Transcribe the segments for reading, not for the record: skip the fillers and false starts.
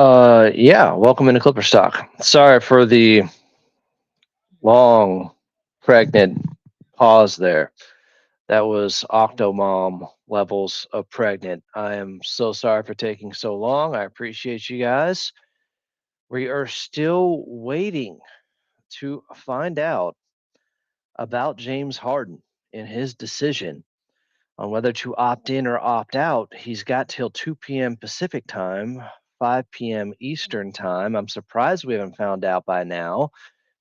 Yeah, welcome into Clipper Stock. Sorry for the long, pregnant pause there. That was Octomom levels of pregnant. I am so sorry for taking so long. I appreciate you guys. We are still waiting to find out about James Harden and his decision on whether to opt in or opt out. He's got till 2 p.m. Pacific time, 5 p.m. Eastern time. I'm surprised we haven't found out by now.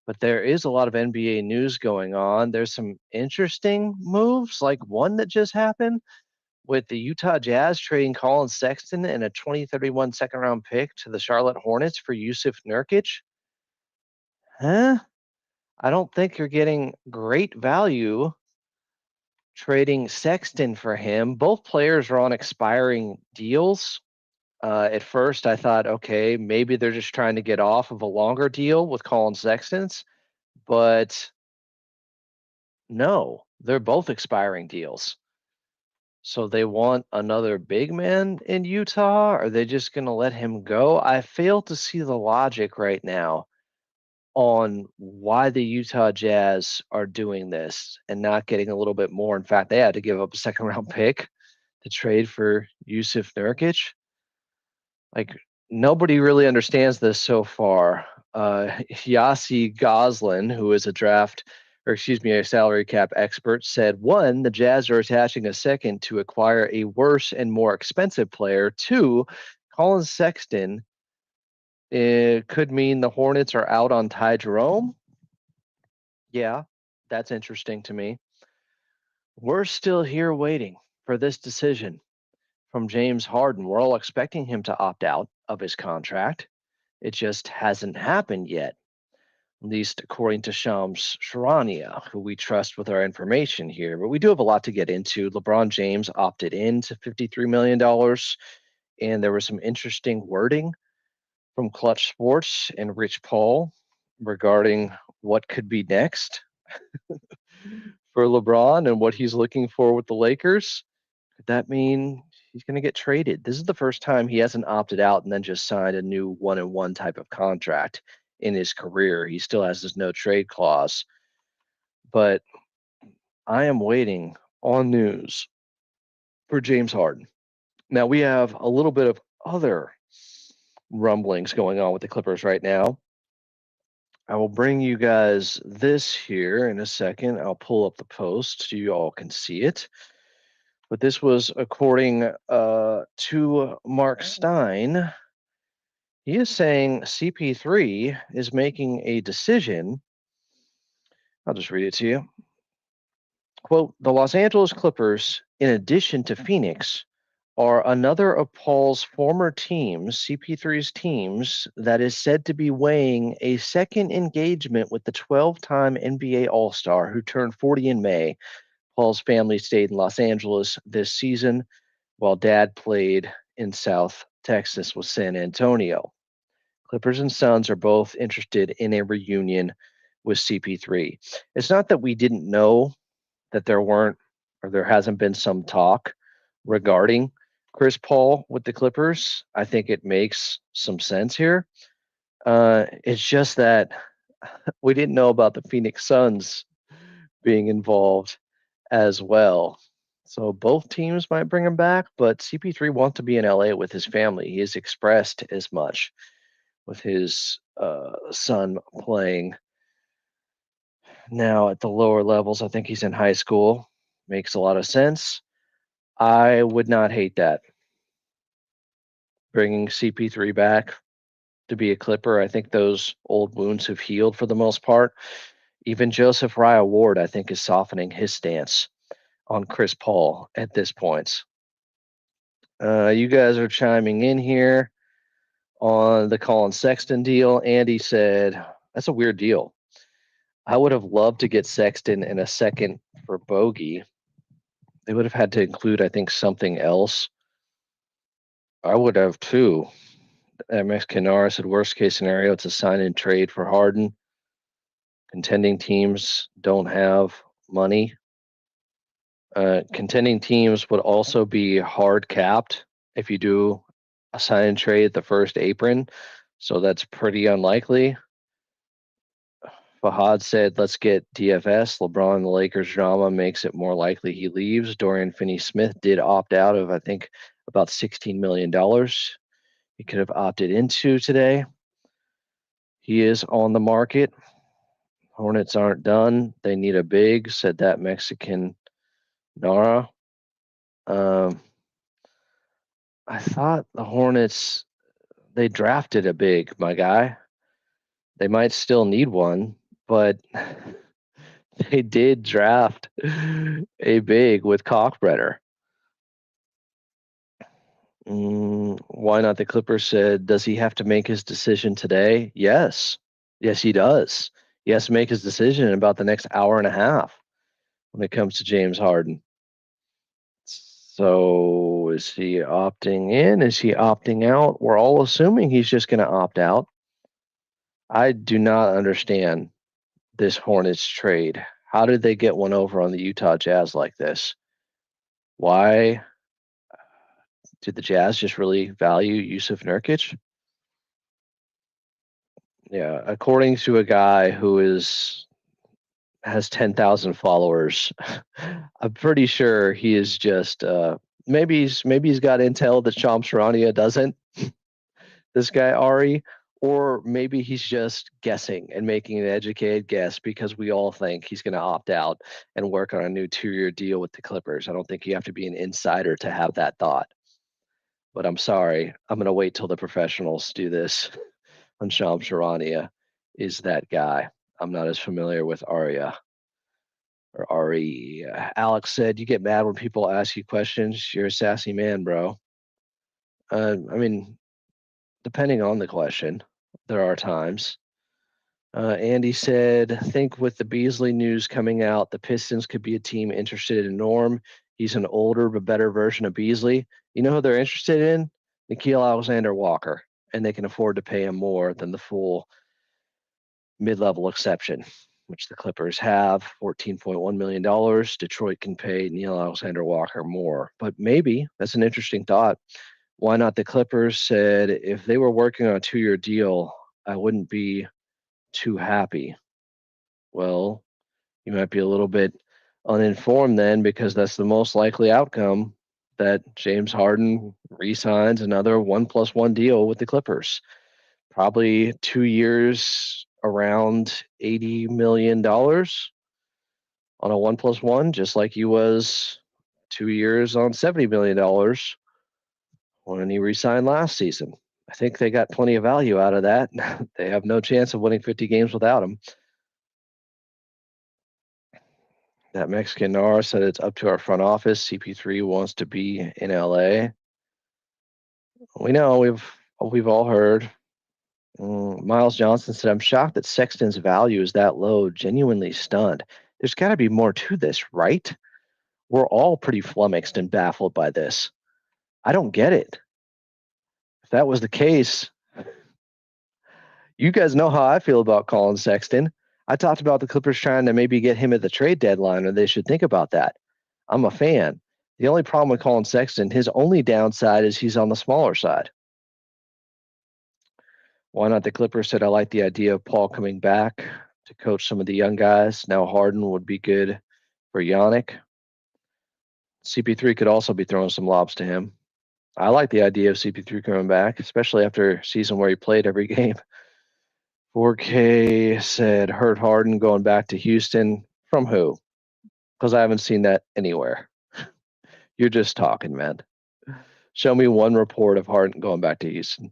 But there is a lot of NBA news going on. There's some interesting moves, like one that just happened with the Utah Jazz trading Colin Sexton and a 2031 second round pick to the Charlotte Hornets for Yusuf Nurkic. Huh? I don't think you're getting great value trading Sexton for him. Both players are on expiring deals. At first, I thought, okay, maybe they're just trying to get off of a longer deal with Colin Sexton's, but no, they're both expiring deals. So they want another big man in Utah? Are they just going to let him go? I fail to see the logic right now on why the Utah Jazz are doing this and not getting a little bit more. In fact, they had to give up a second round pick to trade for Yusuf Nurkic. Like, nobody really understands this so far. Yossi Goslin, who is a salary cap expert, said one, the Jazz are attaching a second to acquire a worse and more expensive player. Two, Colin Sexton, it could mean the Hornets are out on Ty Jerome. Yeah, that's interesting to me. We're still here waiting for this decision from James Harden. We're all expecting him to opt out of his contract. It just hasn't happened yet, at least according to Shams Charania, who we trust with our information here. But we do have a lot to get into. LeBron James opted in to $53 million, and there was some interesting wording from Clutch Sports and Rich Paul regarding what could be next for LeBron and what he's looking for with the Lakers. Could that mean he's going to get traded? This is the first time he hasn't opted out and then just signed a new one and one type of contract in his career. He still has this no trade clause. But I am waiting on news for James Harden. Now we have a little bit of other rumblings going on with the Clippers right now. I will bring you guys this here in a second. I'll pull up the post so you all can see it. But this was according to Mark Stein. He is saying CP3 is making a decision. I'll just read it to you. Quote, the Los Angeles Clippers, in addition to Phoenix, are another of Paul's former teams, CP3's teams, that is said to be weighing a second engagement with the 12-time NBA All-Star who turned 40 in May. Paul's family stayed in Los Angeles this season, while Dad played in South Texas with San Antonio. Clippers and Suns are both interested in a reunion with CP3. It's not that we didn't know that there weren't or there hasn't been some talk regarding Chris Paul with the Clippers. I think it makes some sense here. It's just that we didn't know about the Phoenix Suns being involved as well. So both teams might bring him back, but CP3 wants to be in LA with his family. He has expressed as much with his son playing now at the lower levels. I think he's in high school. Makes a lot of sense. I would not hate that. Bringing CP3 back to be a Clipper, I think those old wounds have healed for the most part. Even Joseph Raya Ward, I think, is softening his stance on Chris Paul at this point. You guys are chiming in here on the Colin Sexton deal. Andy said, that's a weird deal. I would have loved to get Sexton in a second for Bogey. They would have had to include, I think, something else. I would have too. MX Canara said, worst case scenario, it's a sign and trade for Harden. Contending teams don't have money. Contending teams would also be hard capped if you do a sign and trade at the first apron, so that's pretty unlikely. Fahad said, let's get DFS. LeBron and the Lakers drama makes it more likely he leaves. Dorian Finney-Smith did opt out of, I think, about $16 million he could have opted into today. He is on the market. Hornets aren't done. They need a big, said that Mexican Nara. I thought the Hornets, they drafted a big, my guy. They might still need one, but they did draft a big with Cockbrenner. Why not? The Clippers said, does he have to make his decision today? Yes. Yes, he does. He has to make his decision in about the next hour and a half when it comes to James Harden. So is he opting in? Is he opting out? We're all assuming he's just going to opt out. I do not understand this Hornets trade. How did they get one over on the Utah Jazz like this? Why did the Jazz just really value Yusuf Nurkic? Yeah, according to a guy who has 10,000 followers, I'm pretty sure he is just maybe he's got intel that Shams Charania doesn't. This guy Ari, or maybe he's just guessing and making an educated guess because we all think he's going to opt out and work on a new 2-year deal with the Clippers. I don't think you have to be an insider to have that thought. But I'm sorry, I'm going to wait till the professionals do this. And Shams Charania is that guy. I'm not as familiar with Aria or Ari. Alex said, "You get mad when people ask you questions. You're a sassy man, bro." I mean, depending on the question, there are times. Andy said, "Think with the Beasley news coming out, the Pistons could be a team interested in Norm. He's an older but better version of Beasley. You know who they're interested in? Nickeil Alexander-Walker, and they can afford to pay him more than the full mid-level exception, which the Clippers have, $14.1 million. Detroit can pay Neil Alexander-Walker more. But maybe that's an interesting thought. Why not? The Clippers said if they were working on a 2-year deal, I wouldn't be too happy. Well, you might be a little bit uninformed then because that's the most likely outcome that James Harden re-signs another 1+1 deal with the Clippers. Probably 2 years around $80 million on a 1+1, just like he was 2 years on $70 million when he re-signed last season. I think they got plenty of value out of that. They have no chance of winning 50 games without him. That Mexican Nara said it's up to our front office. CP3 wants to be in LA. We know we've all heard. Miles Johnson said, "I'm shocked that Sexton's value is that low. Genuinely stunned. There's got to be more to this, right? We're all pretty flummoxed and baffled by this. I don't get it. If that was the case, you guys know how I feel about Colin Sexton. I talked about the Clippers trying to maybe get him at the trade deadline, or they should think about that. I'm a fan. The only problem with Colin Sexton, his only downside is he's on the smaller side. Why not? The Clippers said, I like the idea of Paul coming back to coach some of the young guys. Now Harden would be good for Yannick. CP3 could also be throwing some lobs to him. I like the idea of CP3 coming back, especially after a season where he played every game. 4K said, heard Harden going back to Houston. From who? Because I haven't seen that anywhere. You're just talking, man. Show me one report of Harden going back to Houston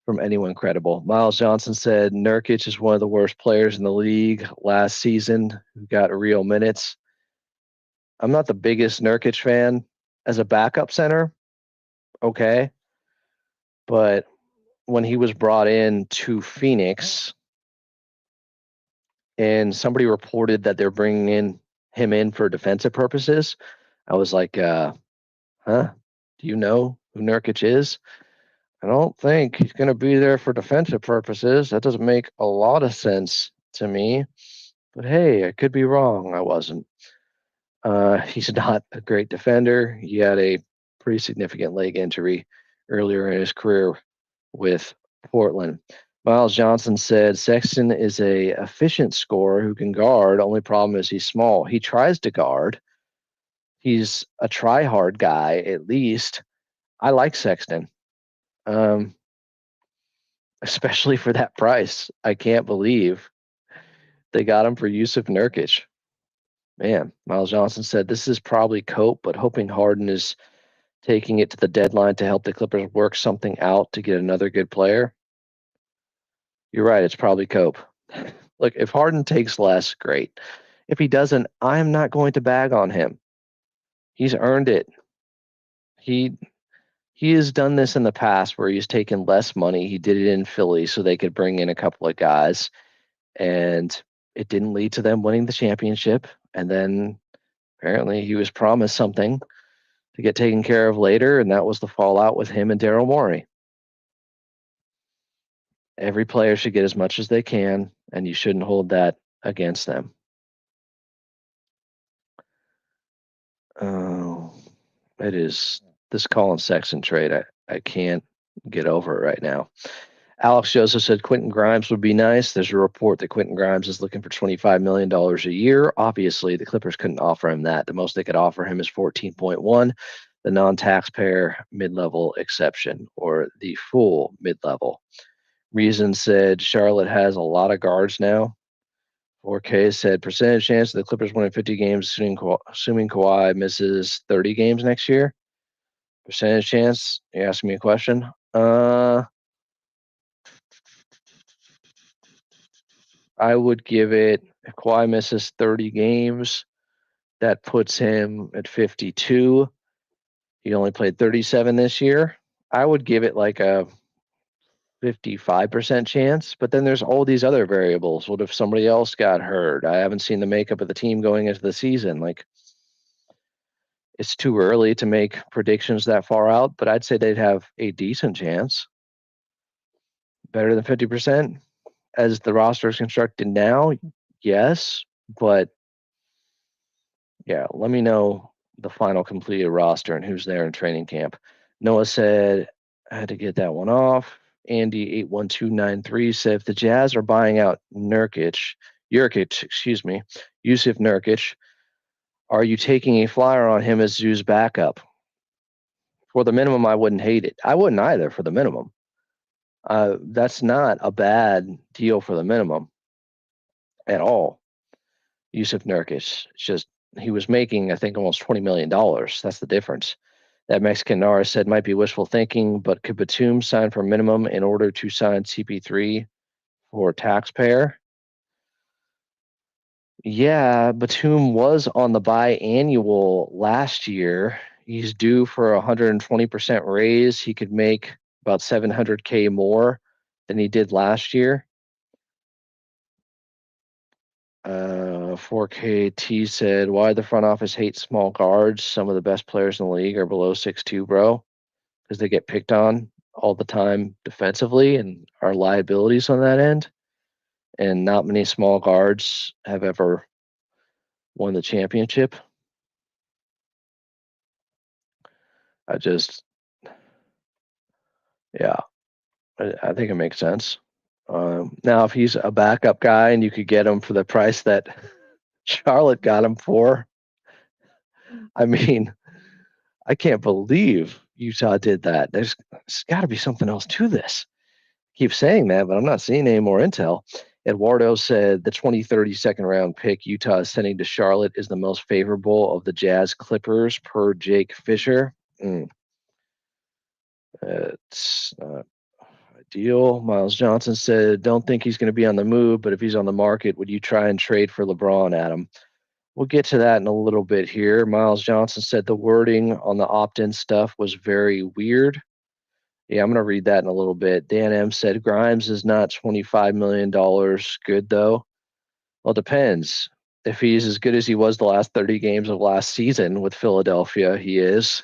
from anyone credible. Miles Johnson said Nurkic is one of the worst players in the league last season who got real minutes. I'm not the biggest Nurkic fan as a backup center. Okay. But when he was brought in to Phoenix and somebody reported that they're bringing him in for defensive purposes, I was like, huh? Do you know who Nurkic is? I don't think he's going to be there for defensive purposes. That doesn't make a lot of sense to me. But hey, I could be wrong. I wasn't. He's not a great defender. He had a pretty significant leg injury earlier in his career with Portland. Miles Johnson said Sexton is a efficient scorer who can guard. Only problem is he's small. He tries to guard. He's a try-hard guy, at least. I like Sexton, um, especially for that price. I can't believe they got him for Yusuf Nurkic. Man, Miles Johnson said this is probably Cope, but hoping Harden is taking it to the deadline to help the Clippers work something out to get another good player. You're right. It's probably Cope. Look, if Harden takes less, great. If he doesn't, I'm not going to bag on him. He's earned it. He he has done this in the past where he's taken less money. He did it in Philly so they could bring in a couple of guys, and it didn't lead to them winning the championship. And then apparently he was promised something to get taken care of later, and that was the fallout with him and Daryl Morey. Every player should get as much as they can, and you shouldn't hold that against them. Oh, it is this Colin Sexton trade. I can't get over it right now. Alex Joseph said Quentin Grimes would be nice. There's a report that Quentin Grimes is looking for $25 million a year. Obviously, the Clippers couldn't offer him that. The most they could offer him is 14.1, the non-taxpayer mid-level exception, or the full mid-level. Reason said Charlotte has a lot of guards now. 4K said percentage chance of the Clippers winning 50 games, assuming Kawhi misses 30 games next year. Percentage chance? You asking me a question? I would give it, if Kawhi misses 30 games, that puts him at 52. He only played 37 this year. I would give it like a 55% chance, but then there's all these other variables. What if somebody else got hurt? I haven't seen the makeup of the team going into the season. Like, it's too early to make predictions that far out, but I'd say they'd have a decent chance. Better than 50% as the roster is constructed now, yes, but yeah, let me know the final completed roster and who's there in training camp. Noah said, I had to get that one off. Andy81293 said, if the Jazz are buying out Yurkic, Yusuf Nurkic, are you taking a flyer on him as Zoo's backup? For the minimum, I wouldn't hate it. I wouldn't either for the minimum. That's not a bad deal for the minimum at all. Yusuf Nurkic, it's just he was making, I think, almost $20 million. That's the difference. That Mexican Nara said might be wishful thinking, but could Batum sign for minimum in order to sign CP3 for taxpayer? Yeah, Batum was on the biannual last year. He's due for a 120% raise. He could make about 700K more than he did last year. 4KT said, why the front office hates small guards? Some of the best players in the league are below 6'2", bro, because they get picked on all the time defensively and are liabilities on that end. And not many small guards have ever won the championship. I think it makes sense. Now, if he's a backup guy and you could get him for the price that Charlotte got him for, I mean, I can't believe Utah did that. There's got to be something else to this. Keep saying that, but I'm not seeing any more intel. Eduardo said the 2030 second round pick Utah is sending to Charlotte is the most favorable of the Jazz Clippers per Jake Fisher. It's not ideal. Miles Johnson said, don't think he's going to be on the move, but if he's on the market, would you try and trade for LeBron, Adam? We'll get to that in a little bit here. Miles Johnson said the wording on the opt-in stuff was very weird. Yeah, I'm going to read that in a little bit. Dan M said Grimes is not $25 million good, though. Well, it depends. If he's as good as he was the last 30 games of last season with Philadelphia, he is.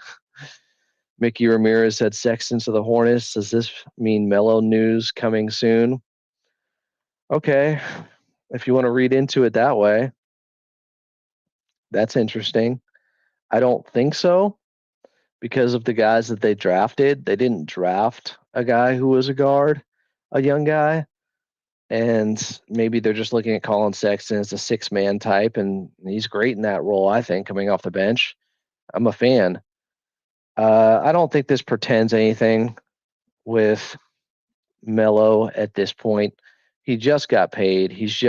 Mickey Ramirez said Sexton to the Hornets. Does this mean Melo news coming soon? Okay, if you want to read into it that way, that's interesting. I don't think so, because of the guys that they drafted. They didn't draft a guy who was a guard, a young guy. And maybe they're just looking at Colin Sexton as a 6-man type, and he's great in that role, I think, coming off the bench. I'm a fan. I don't think this pretends anything with Melo at this point. He just got paid. He's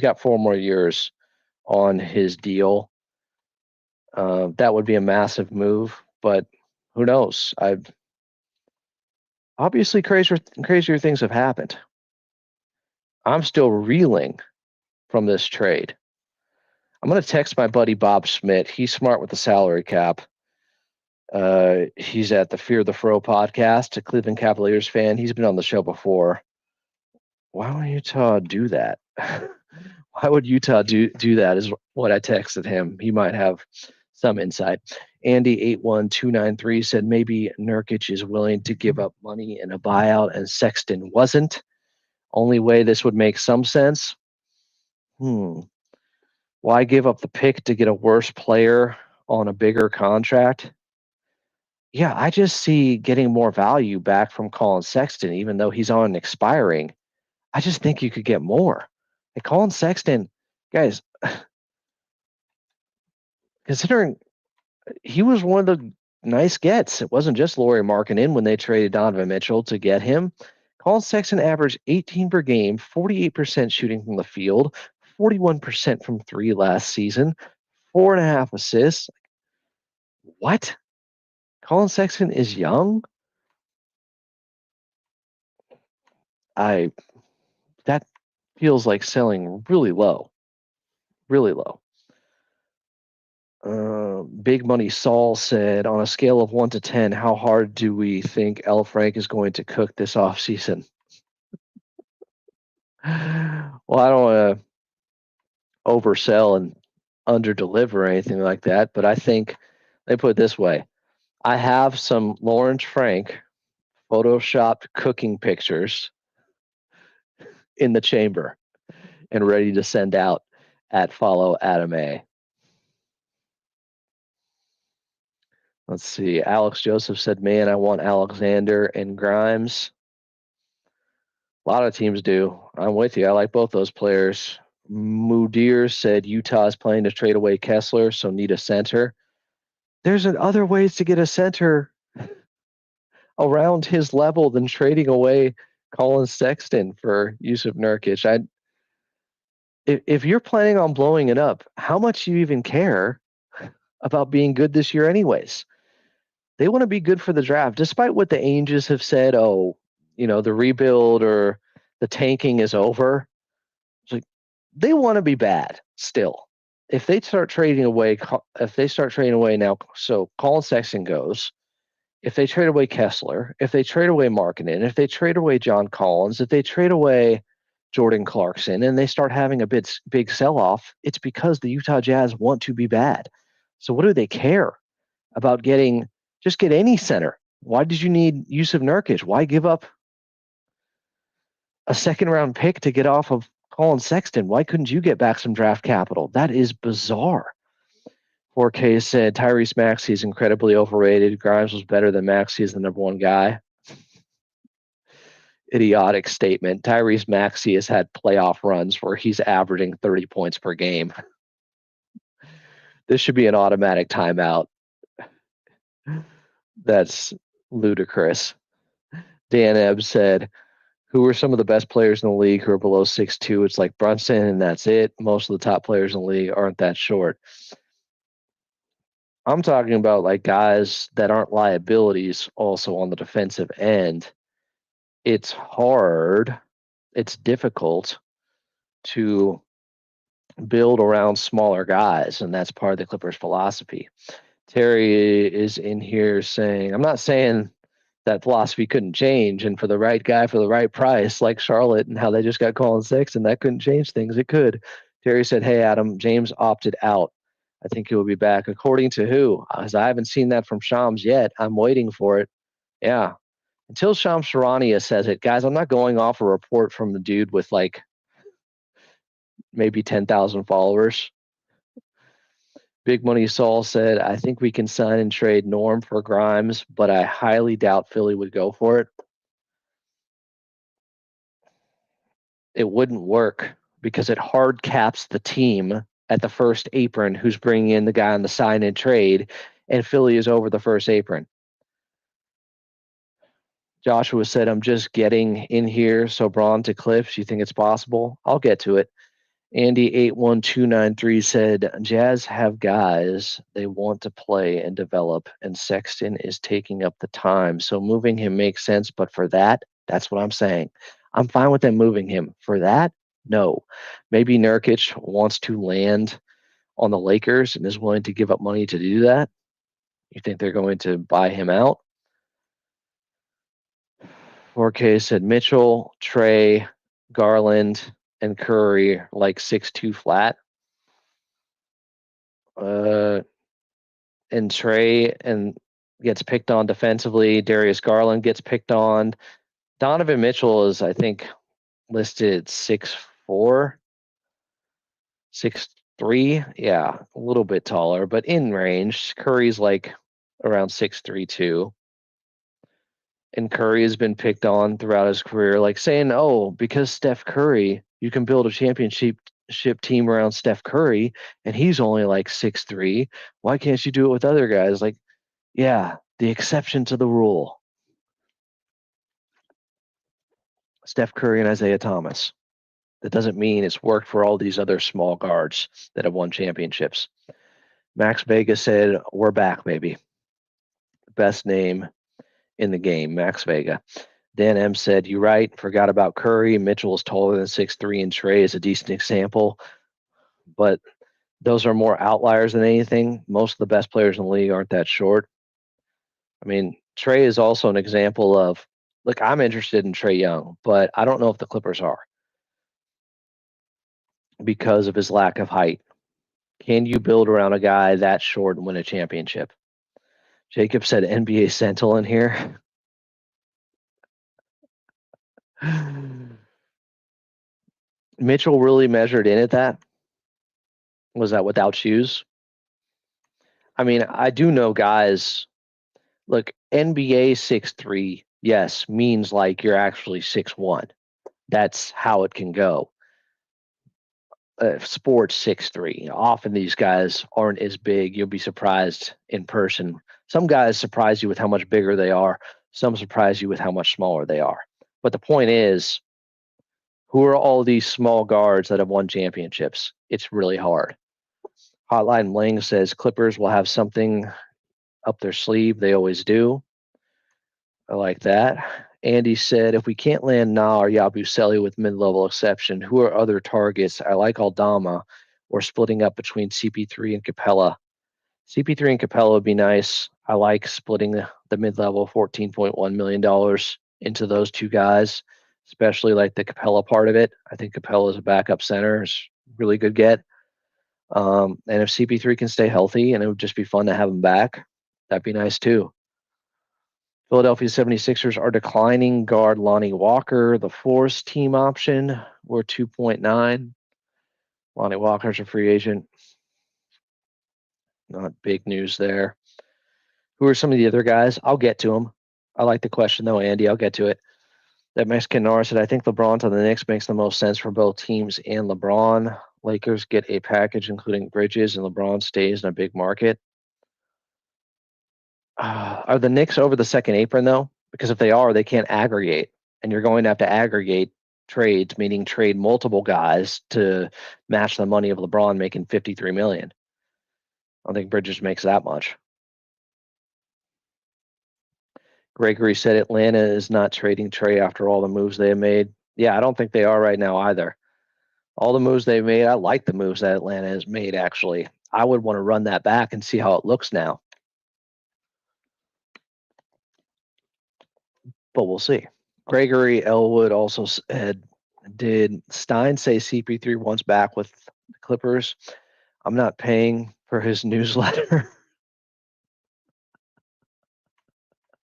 got 4 more years on his deal. That would be a massive move, but who knows? I've obviously crazier things have happened. I'm still reeling from this trade. I'm going to text my buddy Bob Schmidt. He's smart with the salary cap. He's at the Fear the Fro podcast, a Cleveland Cavaliers fan. He's been on the show before. Why would Utah do that? Why would Utah do that is what I texted him. He might have some insight. Andy81293 said maybe Nurkic is willing to give up money in a buyout and Sexton wasn't. Only way this would make some sense. Why give up the pick to get a worse player on a bigger contract? Yeah, I just see getting more value back from Colin Sexton, even though he's on expiring. I just think you could get more. And Colin Sexton, guys, considering he was one of the nice gets, it wasn't just Lauri Markkanen when they traded Donovan Mitchell to get him. Colin Sexton averaged 18 per game, 48% shooting from the field, 41% from three last season, 4.5 assists. What? Colin Sexton is young? That feels like selling really low. Really low. Big Money Saul said, on a scale of 1 to 10, how hard do we think L. Frank is going to cook this offseason? Well, I don't want to oversell and underdeliver or anything like that, but I think they put it this way. I have some Lawrence Frank photoshopped cooking pictures in the chamber and ready to send out at follow Adam A. Let's see. Alex Joseph said, man, I want Alexander and Grimes. A lot of teams do. I'm with you. I like both those players. Mudir said Utah is planning to trade away Kessler, so need a center. There's other ways to get a center around his level than trading away Colin Sexton for Yusuf Nurkic. If you're planning on blowing it up, how much do you even care about being good this year anyways? They want to be good for the draft, despite what the Angels have said, the rebuild or the tanking is over. It's like they want to be bad still. If they start trading away now, so Colin Sexton goes. If they trade away Kessler, if they trade away Markkanen, if they trade away John Collins, if they trade away Jordan Clarkson, and they start having a big sell-off, it's because the Utah Jazz want to be bad. So what do they care about getting? Just get any center. Why did you need Yusuf Nurkic? Why give up a second-round pick to get off of Colin Sexton? Why couldn't you get back some draft capital? That is bizarre. 4K said Tyrese Maxey is incredibly overrated. Grimes was better than Maxey as the number one guy. Idiotic statement. Tyrese Maxey has had playoff runs where he's averaging 30 points per game. This should be an automatic timeout. That's ludicrous. Dan Ebb said, who are some of the best players in the league who are below 6'2"? It's like Brunson, and that's it. Most of the top players in the league aren't that short. I'm talking about like guys that aren't liabilities also on the defensive end. It's hard. It's difficult to build around smaller guys, and that's part of the Clippers' philosophy. Terry is in here saying, I'm not saying that philosophy couldn't change, and for the right guy for the right price, like Charlotte and how they just got Colin Sexton, that couldn't change things. It could. Terry said, hey, Adam, James opted out. I think he will be back. According to who? As I haven't seen that from Shams yet. I'm waiting for it. Yeah. Until Shams Charania says it, guys, I'm not going off a report from the dude with like maybe 10,000 followers. Big Money Saul said, I think we can sign and trade Norm for Grimes, but I highly doubt Philly would go for it. It wouldn't work because it hard caps the team at the first apron who's bringing in the guy on the sign and trade, and Philly is over the first apron. Joshua said, I'm just getting in here. So Braun to Clips, you think it's possible? I'll get to it. Andy81293 said, Jazz have guys they want to play and develop, and Sexton is taking up the time. So moving him makes sense, but for that, that's what I'm saying. I'm fine with them moving him. For that, no. Maybe Nurkic wants to land on the Lakers and is willing to give up money to do that. You think they're going to buy him out? 4K said Mitchell, Trey, Garland, and Curry like 6'2" flat. And Trey and gets picked on defensively. Darius Garland gets picked on. Donovan Mitchell is, I think, listed 6'4", 6'3". Yeah, a little bit taller, but in range. Curry's like around 6'3" too. And Curry has been picked on throughout his career, like saying, "Oh, because Steph Curry, you can build a championship team around Steph Curry, and he's only like 6'3". Why can't you do it with other guys?" Like, yeah, the exception to the rule. Steph Curry and Isaiah Thomas. That doesn't mean it's worked for all these other small guards that have won championships. Max Vega said, we're back, baby. Best name in the game, Max Vega. Dan M said, you're right. Forgot about Curry. Mitchell is taller than 6'3", and Trey is a decent example. But those are more outliers than anything. Most of the best players in the league aren't that short. I mean, Trey is also an example of, look, I'm interested in Trey Young, but I don't know if the Clippers are because of his lack of height. Can you build around a guy that short and win a championship? Jacob said NBA Sentinel in here. Mitchell really measured in at that? Was that without shoes? I mean, I do know guys. Look, NBA 6'3", yes, means like you're actually 6'1". That's how it can go. Sports 6'3". Often these guys aren't as big. You'll be surprised in person. Some guys surprise you with how much bigger they are. Some surprise you with how much smaller they are. But the point is, who are all these small guards that have won championships? It's really hard. Hotline Bling says Clippers will have something up their sleeve. They always do. I like that. Andy said, if we can't land Na or Yabusele with mid-level exception, who are other targets? I like Aldama or splitting up between CP3 and Capella. CP3 and Capella would be nice. I like splitting the mid-level $14.1 million into those two guys, especially like the Capella part of it. I think Capella is a backup center. Is really good get. And if CP3 can stay healthy, and it would just be fun to have him back, that'd be nice too. Philadelphia 76ers are declining guard Lonnie Walker. The Force team option were 2.9. Lonnie Walker's a free agent. Not big news there. Who are some of the other guys? I'll get to them. I like the question, though, Andy. I'll get to it. That Mexican Nara said, I think LeBron to the Knicks makes the most sense for both teams and LeBron. Lakers get a package including Bridges, and LeBron stays in a big market. Are the Knicks over the second apron, though? Because if they are, they can't aggregate. And you're going to have to aggregate trades, meaning trade multiple guys to match the money of LeBron making $53 million. I don't think Bridges makes that much. Gregory said Atlanta is not trading Trey after all the moves they have made. Yeah, I don't think they are right now either. All the moves they've made, I like the moves that Atlanta has made, actually. I would want to run that back and see how it looks now. But we'll see. Gregory Elwood also said, did Stein say CP3 wants back with the Clippers? I'm not paying for his newsletter.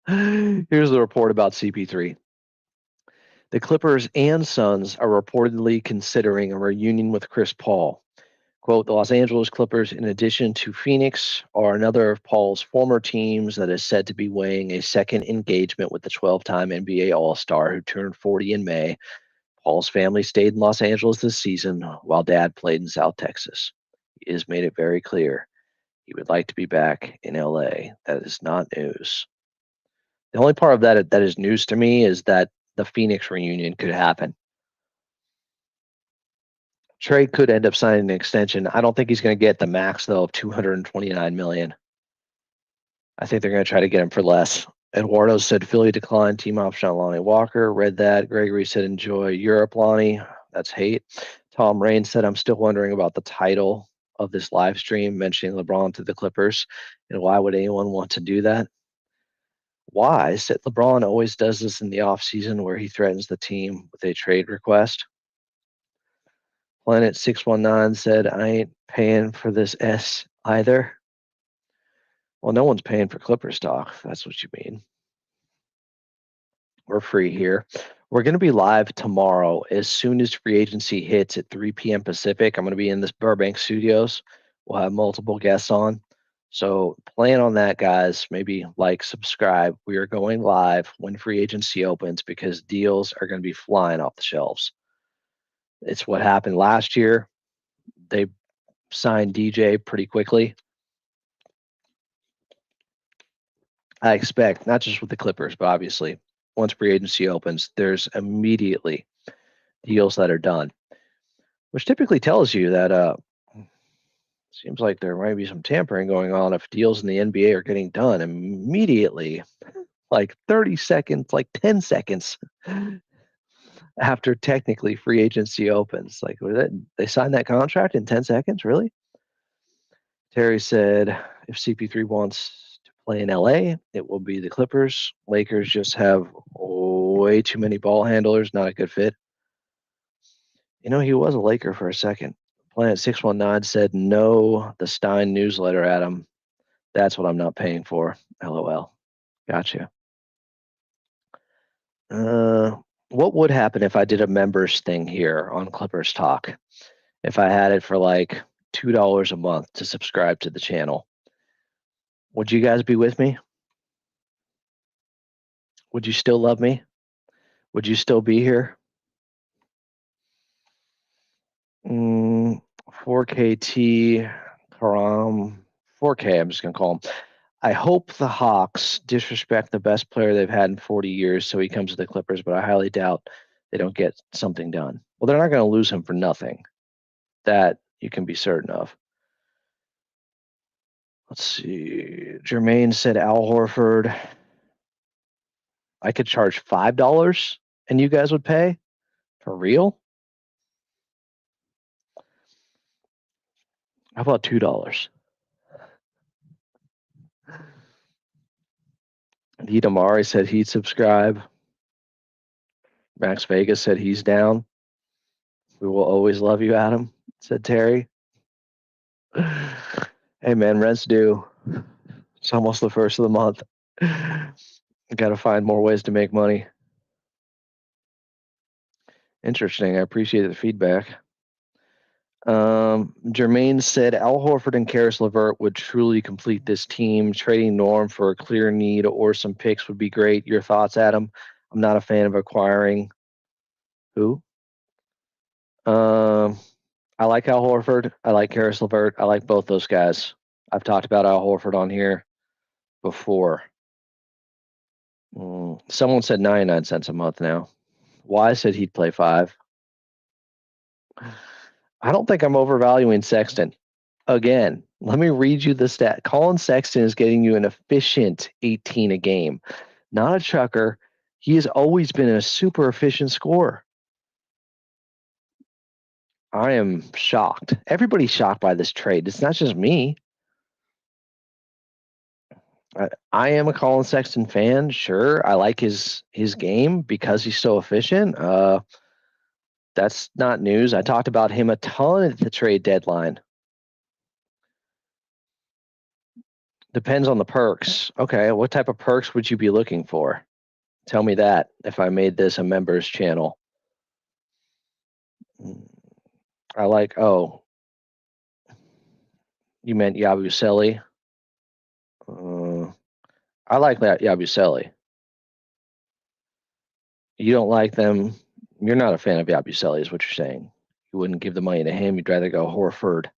Here's the report about CP3. The Clippers and Suns are reportedly considering a reunion with Chris Paul. Quote, the Los Angeles Clippers, in addition to Phoenix, are another of Paul's former teams that is said to be weighing a second engagement with the 12-time NBA All-Star who turned 40 in May. Paul's family stayed in Los Angeles this season while Dad played in South Texas. He has made it very clear he would like to be back in LA. That is not news. The only part of that is news to me is that the Phoenix reunion could happen. Trey could end up signing an extension. I don't think he's going to get the max though of 229 million. I think they're going to try to get him for less. Eduardo said Philly declined team option on Lonnie Walker. Read that. Gregory said enjoy Europe, Lonnie. That's hate. Tom Rain said I'm still wondering about the title of this live stream mentioning LeBron to the Clippers, and why would anyone want to do that? Why? Said LeBron always does this in the offseason where he threatens the team with a trade request. Planet 619 said I ain't paying for this S either. Well, no one's paying for Clipper stock. That's what you mean. We're free here. We're going to be live tomorrow as soon as free agency hits at 3 p.m. Pacific. I'm going to be in this Burbank studios. We'll have multiple guests on. So plan on that, guys. Maybe like, subscribe. We are going live when free agency opens because deals are going to be flying off the shelves. It's what happened last year. They signed DJ pretty quickly. I expect, not just with the Clippers, but obviously once free agency opens, there's immediately deals that are done, which typically tells you that seems like there might be some tampering going on if deals in the NBA are getting done immediately, like 30 seconds, like 10 seconds after technically free agency opens. Like, they signed that contract in 10 seconds? Really? Terry said if CP3 wants to play in LA, it will be the Clippers. Lakers just have way too many ball handlers, not a good fit. You know, he was a Laker for a second. Planet 619 said no, the Stein newsletter, Adam. That's what I'm not paying for. LOL. Gotcha. What would happen if I did a members thing here on Clippers Talk? If I had it for like $2 a month to subscribe to the channel, would you guys be with me? Would you still love me? Would you still be here? 4KT, Karam, 4K, I'm just going to call him. I hope the Hawks disrespect the best player they've had in 40 years so he comes to the Clippers, but I highly doubt they don't get something done. Well, they're not going to lose him for nothing. That you can be certain of. Let's see. Jermaine said Al Horford. I could charge $5 and you guys would pay? For real? How about $2? Heat Amari said he'd subscribe. Max Vegas said he's down. We will always love you, Adam, said Terry. Hey, man, rent's due. It's almost the first of the month. Got to find more ways to make money. Interesting. I appreciate the feedback. Jermaine said Al Horford and Karis LeVert would truly complete this team. Trading Norm for a clear need or some picks would be great. Your thoughts, Adam? I'm not a fan of acquiring who? I like Al Horford. I like Karis LeVert. I like both those guys. I've talked about Al Horford on here before. Someone said 99 cents a month now. Why said he'd play 5? I don't think I'm overvaluing Sexton. Again, let me read you the stat. Colin Sexton is getting you an efficient 18 a game, not a chucker. He has always been a super efficient scorer. I am shocked. Everybody's shocked by this trade. It's not just me. I am a Colin Sexton fan. Sure, I like his game because he's so efficient. That's not news. I talked about him a ton at the trade deadline. Depends on the perks. Okay, what type of perks would you be looking for? Tell me that if I made this a members channel. I like, You meant Yabusele? I like that Yabusele. You don't like them. You're not a fan of Yabusele, is what you're saying. You wouldn't give the money to him. You'd rather go Horford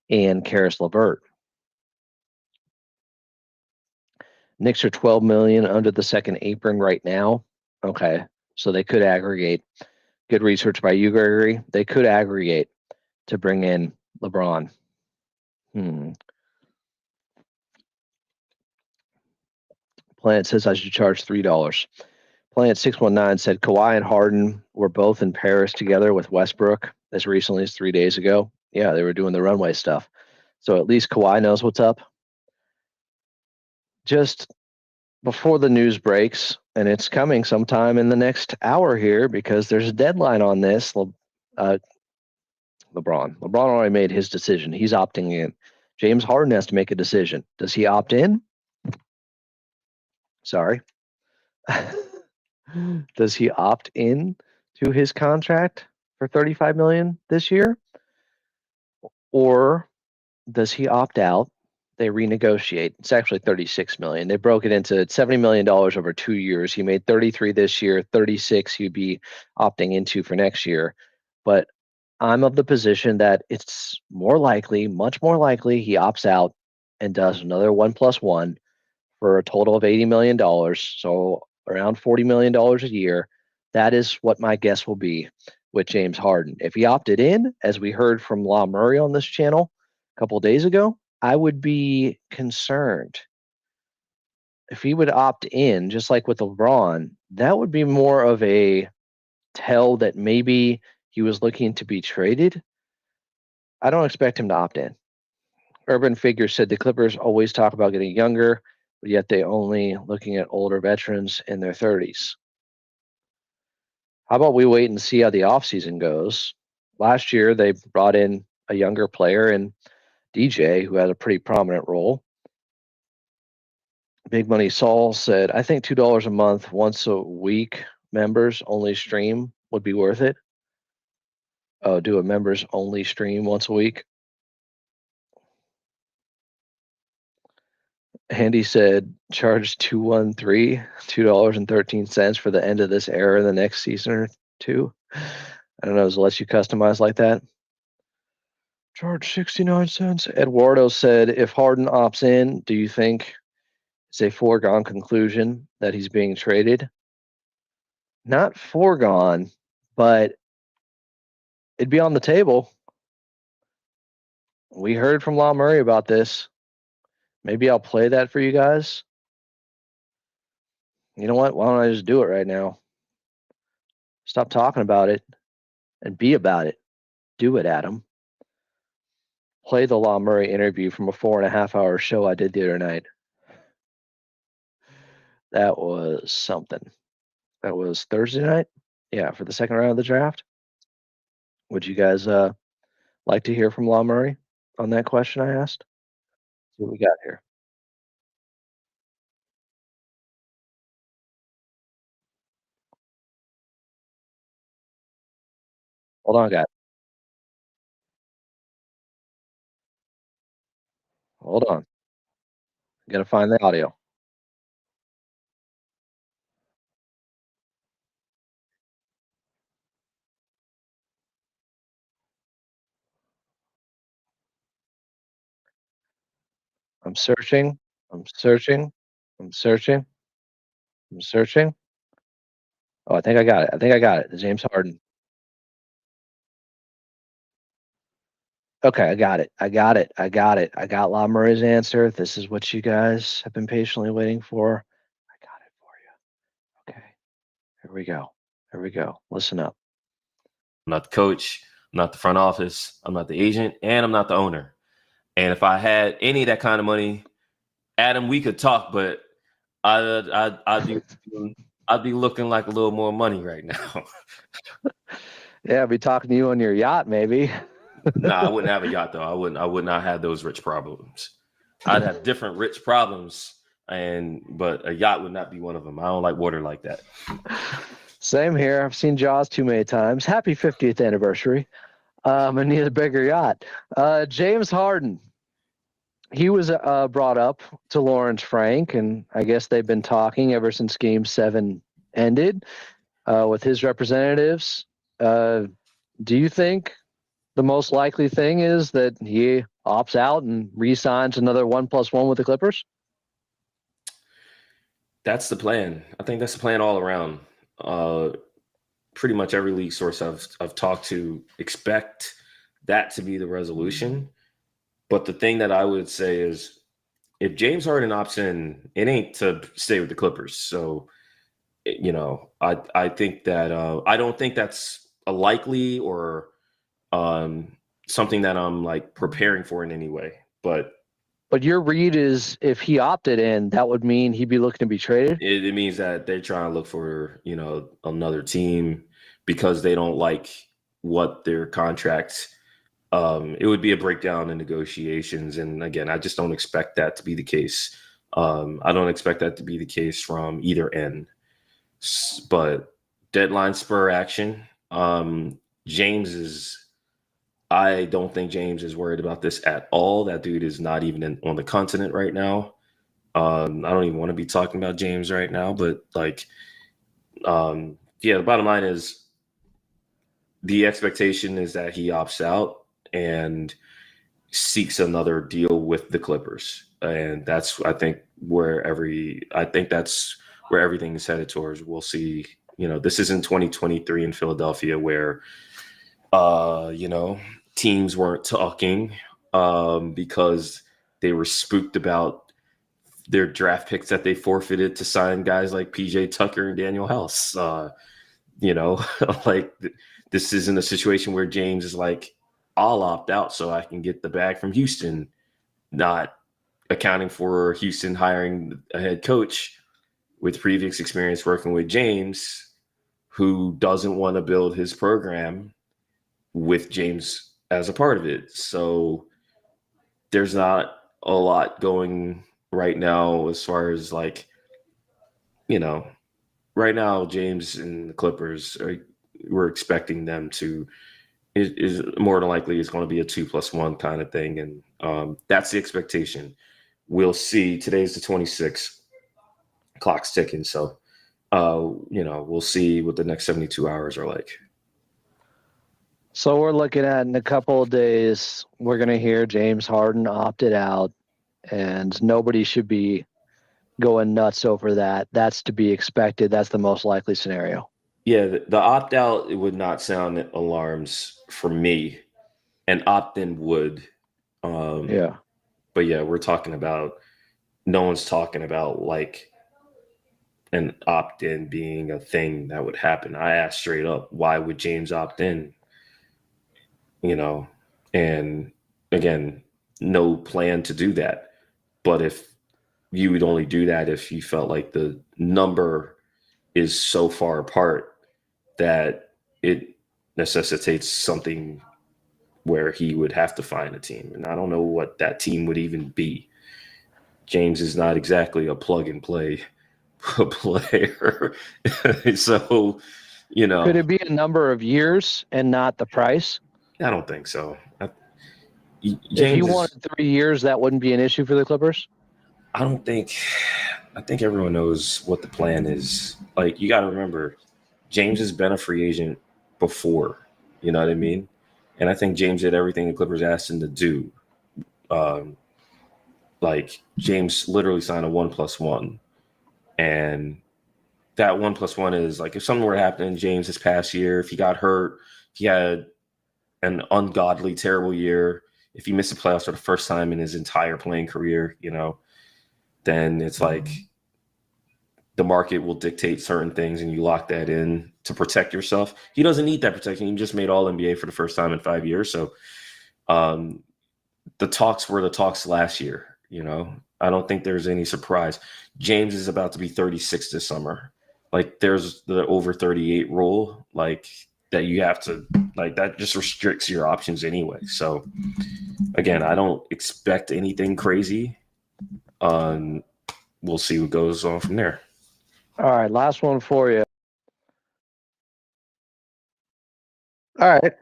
and Karis LeVert. Knicks are $12 million under the second apron right now. Okay, so they could aggregate. Good research by you, Gregory. They could aggregate to bring in LeBron. Planet says I should charge $3. Planet 619 said Kawhi and Harden were both in Paris together with Westbrook as recently as 3 days ago. Yeah, they were doing the runway stuff. So at least Kawhi knows what's up. Just before the news breaks, and it's coming sometime in the next hour here because there's a deadline on this. LeBron already made his decision. He's opting in. James Harden has to make a decision. Does he opt in? Sorry. Does he opt in to his contract for $35 million this year? Or does he opt out? They renegotiate. It's actually $36 million. They broke it into $70 million over 2 years. He made 33 this year, 36 he'd be opting into for next year. But I'm of the position that it's more likely, much more likely, he opts out and does another 1+1 for a total of $80 million. So around $40 million a year. That is what my guess will be with James Harden. If he opted in, as we heard from La Murray on this channel a couple of days ago, I would be concerned. If he would opt in, just like with LeBron, that would be more of a tell that maybe he was looking to be traded. I don't expect him to opt in. Urban Figure said the Clippers always talk about getting younger, but yet they only looking at older veterans in their 30s. How about we wait and see how the offseason goes? Last year, they brought in a younger player and DJ, who had a pretty prominent role. Big Money Saul said, I think $2 a month, once a week, members only stream would be worth it. Oh, do a members only stream once a week. Andy said, charge 213, $2.13 for the end of this era in the next season or two. I don't know, does it let you customize like that? Charge 69 cents. Eduardo said, if Harden opts in, do you think it's a foregone conclusion that he's being traded? Not foregone, but it'd be on the table. We heard from La Murray about this. Maybe I'll play that for you guys. You know what? Why don't I just do it right now? Stop talking about it and be about it. Do it, Adam. Play the La Murray interview from a 4.5-hour show I did the other night. That was something. That was Thursday night. Yeah, for the second round of the draft. Would you guys like to hear from La Murray on that question I asked? See what we got here. Hold on, guys. Hold on. I gotta find the audio. I'm searching. I'm searching. I'm searching. I'm searching. Oh, I think I got it. I think I got it. The James Harden. Okay, I got it. I got it. I got it. I got La Murray's answer. This is what you guys have been patiently waiting for. I got it for you. Okay. Here we go. Here we go. Listen up. I'm not the coach. I'm not the front office. I'm not the agent, and I'm not the owner. And if I had any of that kind of money, Adam, we could talk, but I'd be looking like a little more money right now. Yeah, I'll be talking to you on your yacht, maybe. Nah, I wouldn't have a yacht though. I would not have those rich problems. I'd have different rich problems, but a yacht would not be one of them. I don't like water like that. Same here. I've seen Jaws too many times. Happy 50th anniversary. I need a bigger yacht. James Harden. he was brought up to Lawrence Frank, and I guess they've been talking ever since Game 7 ended with his representatives. Do you think the most likely thing is that he opts out and re-signs another 1+1 with the Clippers? That's the plan. I think that's the plan all around. Pretty much every league source I've talked to expect that to be the resolution. But the thing that I would say is, if James Harden opts in, it ain't to stay with the Clippers. So, I think that I don't think that's a likely or something that I'm like preparing for in any way. But your read is if he opted in, that would mean he'd be looking to be traded? it means that they're trying to look for, another team because they don't like what their contracts. It would be a breakdown in negotiations. And again, I just don't expect that to be the case. I don't expect that to be the case from either end. But deadline spur action. I don't think James is worried about this at all. That dude is not even on the continent right now. I don't even want to be talking about James right now, but the bottom line is the expectation is that he opts out and seeks another deal with the Clippers. And that's, I think that's where everything is headed towards. We'll see, this isn't 2023 in Philadelphia where, teams weren't talking because they were spooked about their draft picks that they forfeited to sign guys like PJ Tucker and Daniel House. Like this isn't a situation where James is like, I'll opt out so I can get the bag from Houston, not accounting for Houston hiring a head coach with previous experience working with James, who doesn't want to build his program with James as a part of it. So there's not a lot going right now as far as right now, James and the Clippers, we're expecting them to is more than likely is going to be a 2+1 kind of thing. And that's the expectation. We'll see. Today's the 26th, clock's ticking. So, we'll see what the next 72 hours are like. So we're looking at in a couple of days, we're going to hear James Harden opted out, and nobody should be going nuts over that. That's to be expected. That's the most likely scenario. Yeah, the opt out, it would not sound alarms for me. An opt in would. Yeah. But yeah, we're talking about, no one's talking about like an opt in being a thing that would happen. I asked straight up, why would James opt in? And again, no plan to do that. But if you would only do that if you felt like the number is so far apart that it necessitates something where he would have to find a team. And I don't know what that team would even be. James is not exactly a plug and play player. So, Could it be a number of years and not the price? I don't think so. If he wanted 3 years, that wouldn't be an issue for the Clippers? I think everyone knows what the plan is. Like, you got to remember, James has been a free agent before. You know what I mean? And I think James did everything the Clippers asked him to do. Like, James literally signed a 1+1. And that 1+1 is like, if something were to happen in James this past year, if he got hurt, he had an ungodly, terrible year, if he missed the playoffs for the first time in his entire playing career, then it's like the market will dictate certain things and you lock that in to protect yourself. He doesn't need that protection. He just made All NBA for the first time in 5 years. So the talks were the talks last year. I don't think there's any surprise. James is about to be 36 this summer. Like, there's the over 38 rule, like, that you have to, like, that just restricts your options anyway. So again, I don't expect anything crazy. We'll see what goes on from there. All right, last one for you. All right,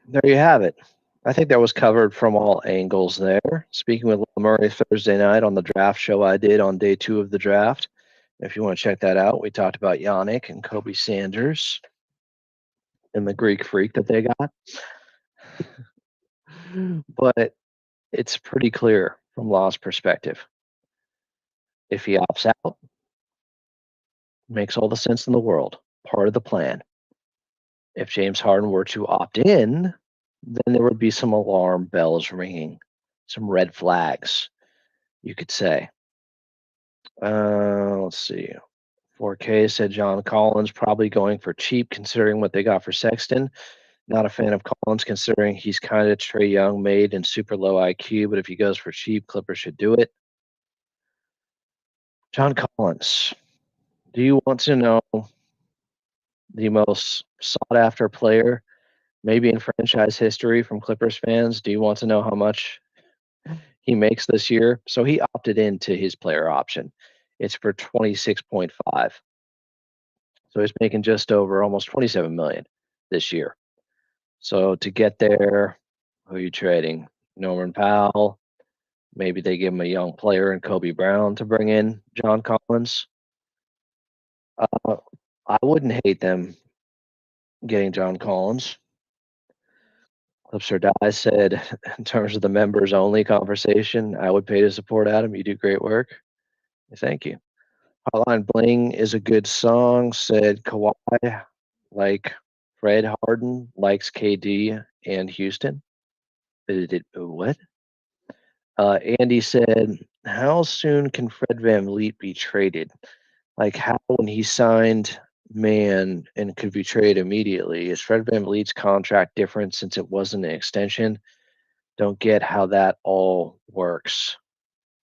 there you have it. I think that was covered from all angles there. Speaking with Murray Thursday night on the draft show I did on day 2 of the draft. If you want to check that out, we talked about Yannick and Kobe Sanders and the Greek freak that they got. But it's pretty clear from Law's perspective. If he opts out, makes all the sense in the world. Part of the plan. If James Harden were to opt in, then there would be some alarm bells ringing, some red flags, you could say. Let's see. 4K said John Collins probably going for cheap considering what they got for Sexton. Not a fan of Collins considering he's kind of Trae Young made and super low IQ, but if he goes for cheap, Clippers should do it. John Collins, do you want to know the most sought after player, maybe in franchise history from Clippers fans? Do you want to know how much he makes this year? So he opted into his player option. It's for 26.5. So he's making just over almost 27 million this year. So to get there, who are you trading? Norman Powell. Maybe they give him a young player in Kobe Brown to bring in John Collins. I wouldn't hate them getting John Collins. Clips or Die said, in terms of the members only conversation, I would pay to support Adam. You do great work. Thank you. Hotline Bling is a good song, said Kawhi, like Fred Harden, likes KD and Houston. What? Andy said, how soon can Fred VanVleet be traded? Like how when he signed Man and could be traded immediately? Is Fred VanVleet's contract different since it wasn't an extension? Don't get how that all works.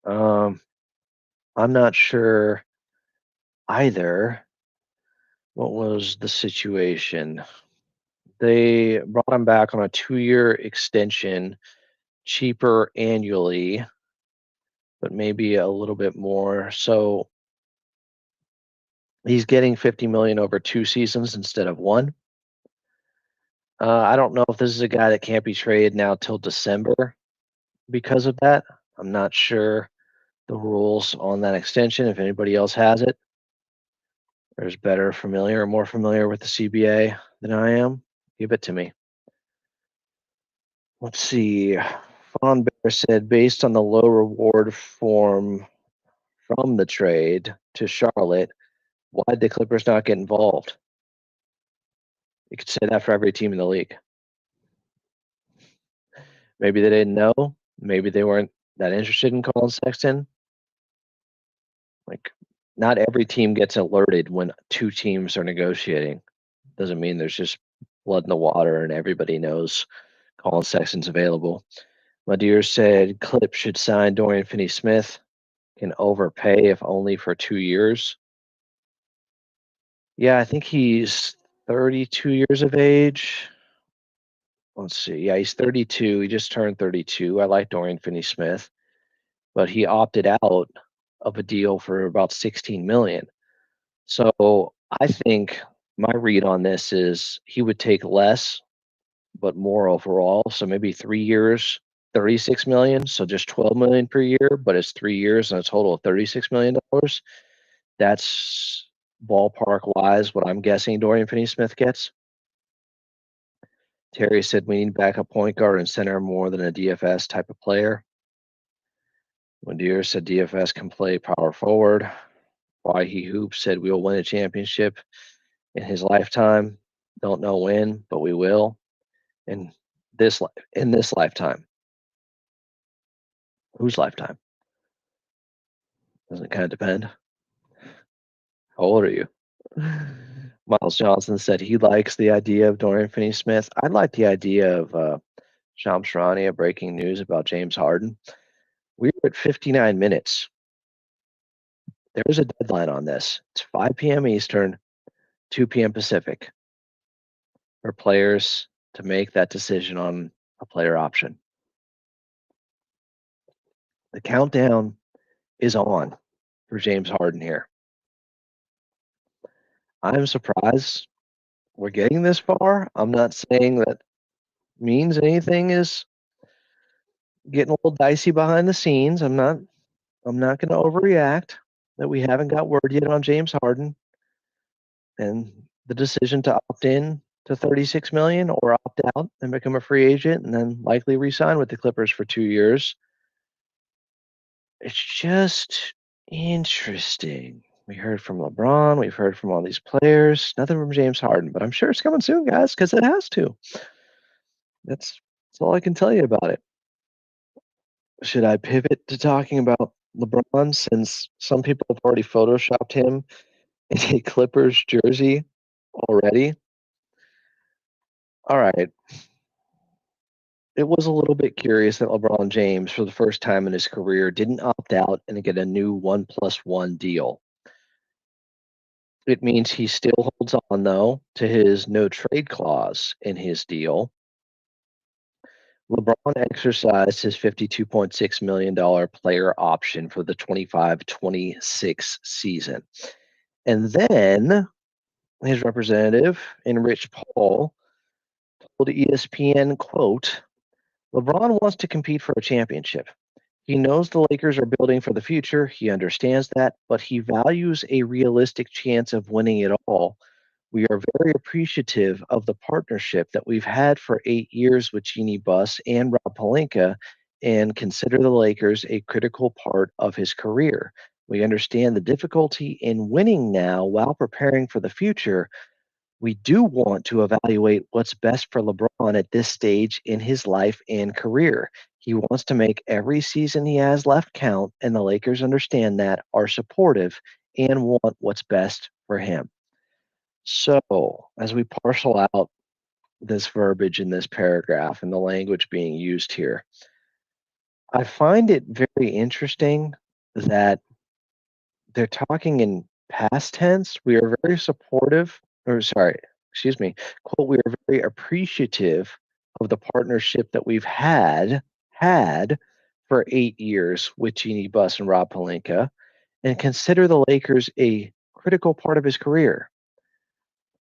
I'm not sure either. What was the situation? They brought him back on a 2-year extension, cheaper annually, but maybe a little bit more. So he's getting 50 million over 2 seasons instead of 1. I don't know if this is a guy that can't be traded now till December because of that. I'm not sure the rules on that extension. If anybody else has it, there's more familiar with the CBA than I am. Give it to me. Let's see. Fawn Bear said, based on the low reward form from the trade to Charlotte, why did the Clippers not get involved? You could say that for every team in the league. Maybe they didn't know. Maybe they weren't that interested in Colin Sexton. Like, not every team gets alerted when 2 teams are negotiating. Doesn't mean there's just blood in the water and everybody knows Colin Sexton's available. Madir said Clip should sign Dorian Finney-Smith. Can overpay if only for 2 years. Yeah, I think he's 32 years of age. Let's see. Yeah, he's 32. He just turned 32. I like Dorian Finney-Smith, but he opted out of a deal for about 16 million. So I think my read on this is he would take less, but more overall. So maybe 3 years, 36 million. So just 12 million per year, but it's 3 years and a total of $36 million. That's ballpark wise what I'm guessing Dorian Finney-Smith gets. Terry said we need backup point guard and center more than a DFS type of player. Wandier said DFS can play power forward. Why he hoops said we'll win a championship in his lifetime. Don't know when, but we will. In this lifetime. Whose lifetime? Doesn't kind of depend. How old are you? Miles Johnson said he likes the idea of Dorian Finney-Smith. I like the idea of Shams Charania breaking news about James Harden. We're at 59 minutes. There's a deadline on this. It's 5 p.m. Eastern, 2 p.m. Pacific for players to make that decision on a player option. The countdown is on for James Harden here. I'm surprised we're getting this far. I'm not saying that means anything is getting a little dicey behind the scenes. I'm not going to overreact that we haven't got word yet on James Harden and the decision to opt in to 36 million or opt out and become a free agent and then likely re-sign with the Clippers for 2 years. It's just interesting. We heard from LeBron, we've heard from all these players, nothing from James Harden, but I'm sure it's coming soon, guys, because it has to. That's all I can tell you about it. Should I pivot to talking about LeBron since some people have already photoshopped him in a Clippers jersey already? All right. It was a little bit curious that LeBron James, for the first time in his career, didn't opt out and get a new 1+1 deal. It means he still holds on, though, to his no trade clause in his deal. LeBron exercised his $52.6 million player option for the 25-26 season. And then his representative, Rich Paul, told ESPN, quote, LeBron wants to compete for a championship. He knows the Lakers are building for the future. He understands that, but he values a realistic chance of winning it all. We are very appreciative of the partnership that we've had for 8 years with Jeannie Buss and Rob Pelinka and consider the Lakers a critical part of his career. We understand the difficulty in winning now while preparing for the future. We do want to evaluate what's best for LeBron at this stage in his life and career. He wants to make every season he has left count, and the Lakers understand that, are supportive, and want what's best for him. So, as we parcel out this verbiage in this paragraph and the language being used here, I find it very interesting that they're talking in past tense. We are very supportive, or sorry, excuse me, quote, we are very appreciative of the partnership that we've had for 8 years with Jeannie Buss and Rob Pelinka, and consider the Lakers a critical part of his career.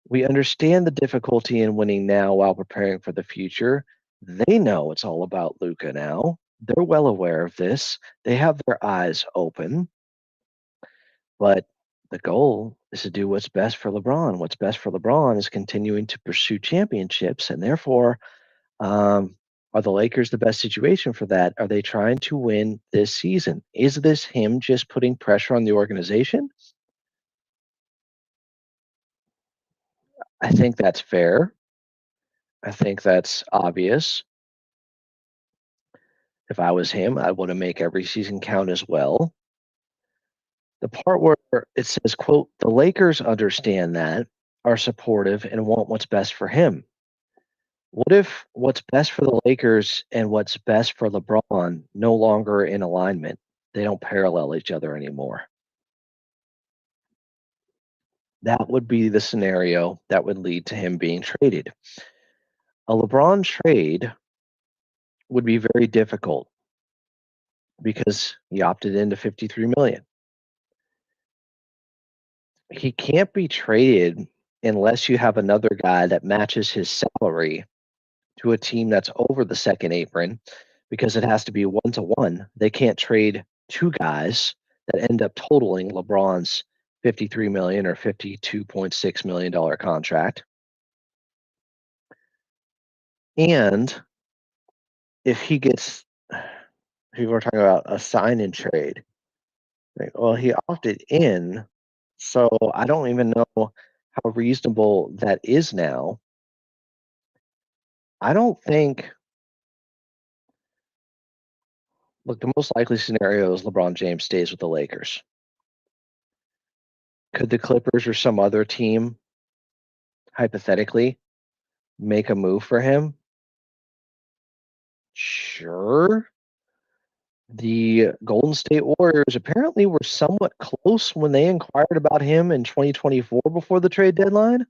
We understand the difficulty in winning now while preparing for the future. They know it's all about Luca now. They're well aware of this. They have their eyes open. But the goal is to do what's best for LeBron. What's best for LeBron is continuing to pursue championships, and therefore, are the Lakers the best situation for that? Are they trying to win this season? Is this him just putting pressure on the organization? I think that's fair. I think that's obvious. If I was him, I want to make every season count as well. The part where it says, quote, the Lakers understand that, are supportive, and want what's best for him. What if what's best for the Lakers and what's best for LeBron no longer in alignment? They don't parallel each other anymore. That would be the scenario that would lead to him being traded. A LeBron trade would be very difficult because he opted into 53 million. He can't be traded unless you have another guy that matches his salary to a team that's over the second apron because it has to be 1-to-1. They can't trade two guys that end up totaling LeBron's 53 million or $52.6 million contract. And if he gets, if we're talking about a sign and trade, like, well, he opted in, so I don't even know how reasonable that is now. I don't think, look, the most likely scenario is LeBron James stays with the Lakers. Could the Clippers or some other team hypothetically make a move for him? Sure. The Golden State Warriors apparently were somewhat close when they inquired about him in 2024 before the trade deadline.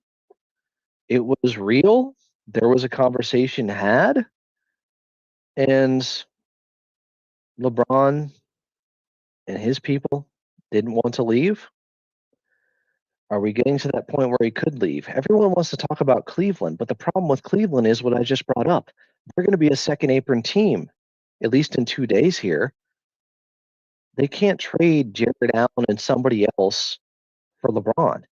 It was real. There was a conversation had, and LeBron and his people didn't want to leave. Are we getting to that point where he could leave? Everyone wants to talk about Cleveland, but the problem with Cleveland is what I just brought up. They're going to be a second apron team, at least in 2 days here. They can't trade Jared Allen and somebody else for LeBron.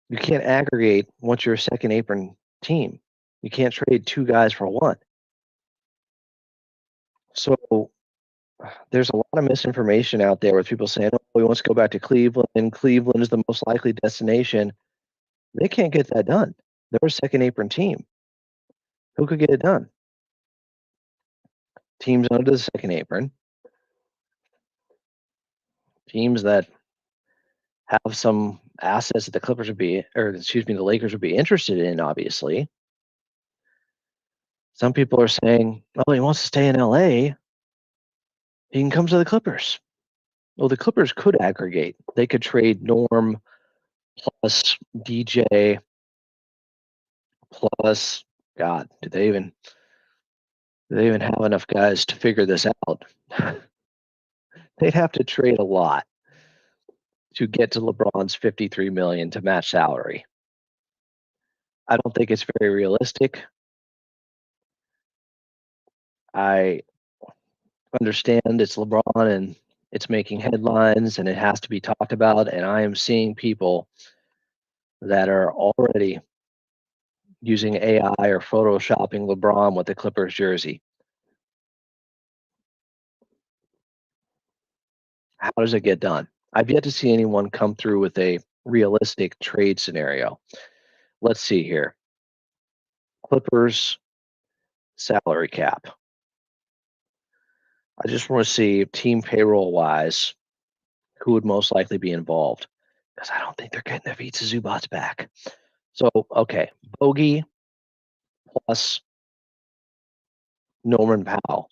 You can't aggregate once you're a second apron team. You can't trade two guys for one. So there's a lot of misinformation out there with people saying, oh, he wants to go back to Cleveland, and Cleveland is the most likely destination. They can't get that done. They're a second apron team. Who could get it done? Teams under the second apron, teams that have some assets that the Clippers would be, or excuse me, the Lakers would be interested in, obviously. Some people are saying, oh, he wants to stay in LA. He can come to the Clippers. Well, the Clippers could aggregate. They could trade Norm plus DJ plus God. Do they even have enough guys to figure this out? They'd have to trade a lot to get to LeBron's 53 million to match salary. I don't think it's very realistic. I understand it's LeBron and it's making headlines and it has to be talked about. And I am seeing people that are already using AI or photoshopping LeBron with the Clippers jersey. How does it get done? I've yet to see anyone come through with a realistic trade scenario. Let's see here. Clippers salary cap. I just want to see team payroll wise who would most likely be involved because I don't think they're getting the Vitsa Zubats back. So, okay, Bogey plus Norman Powell.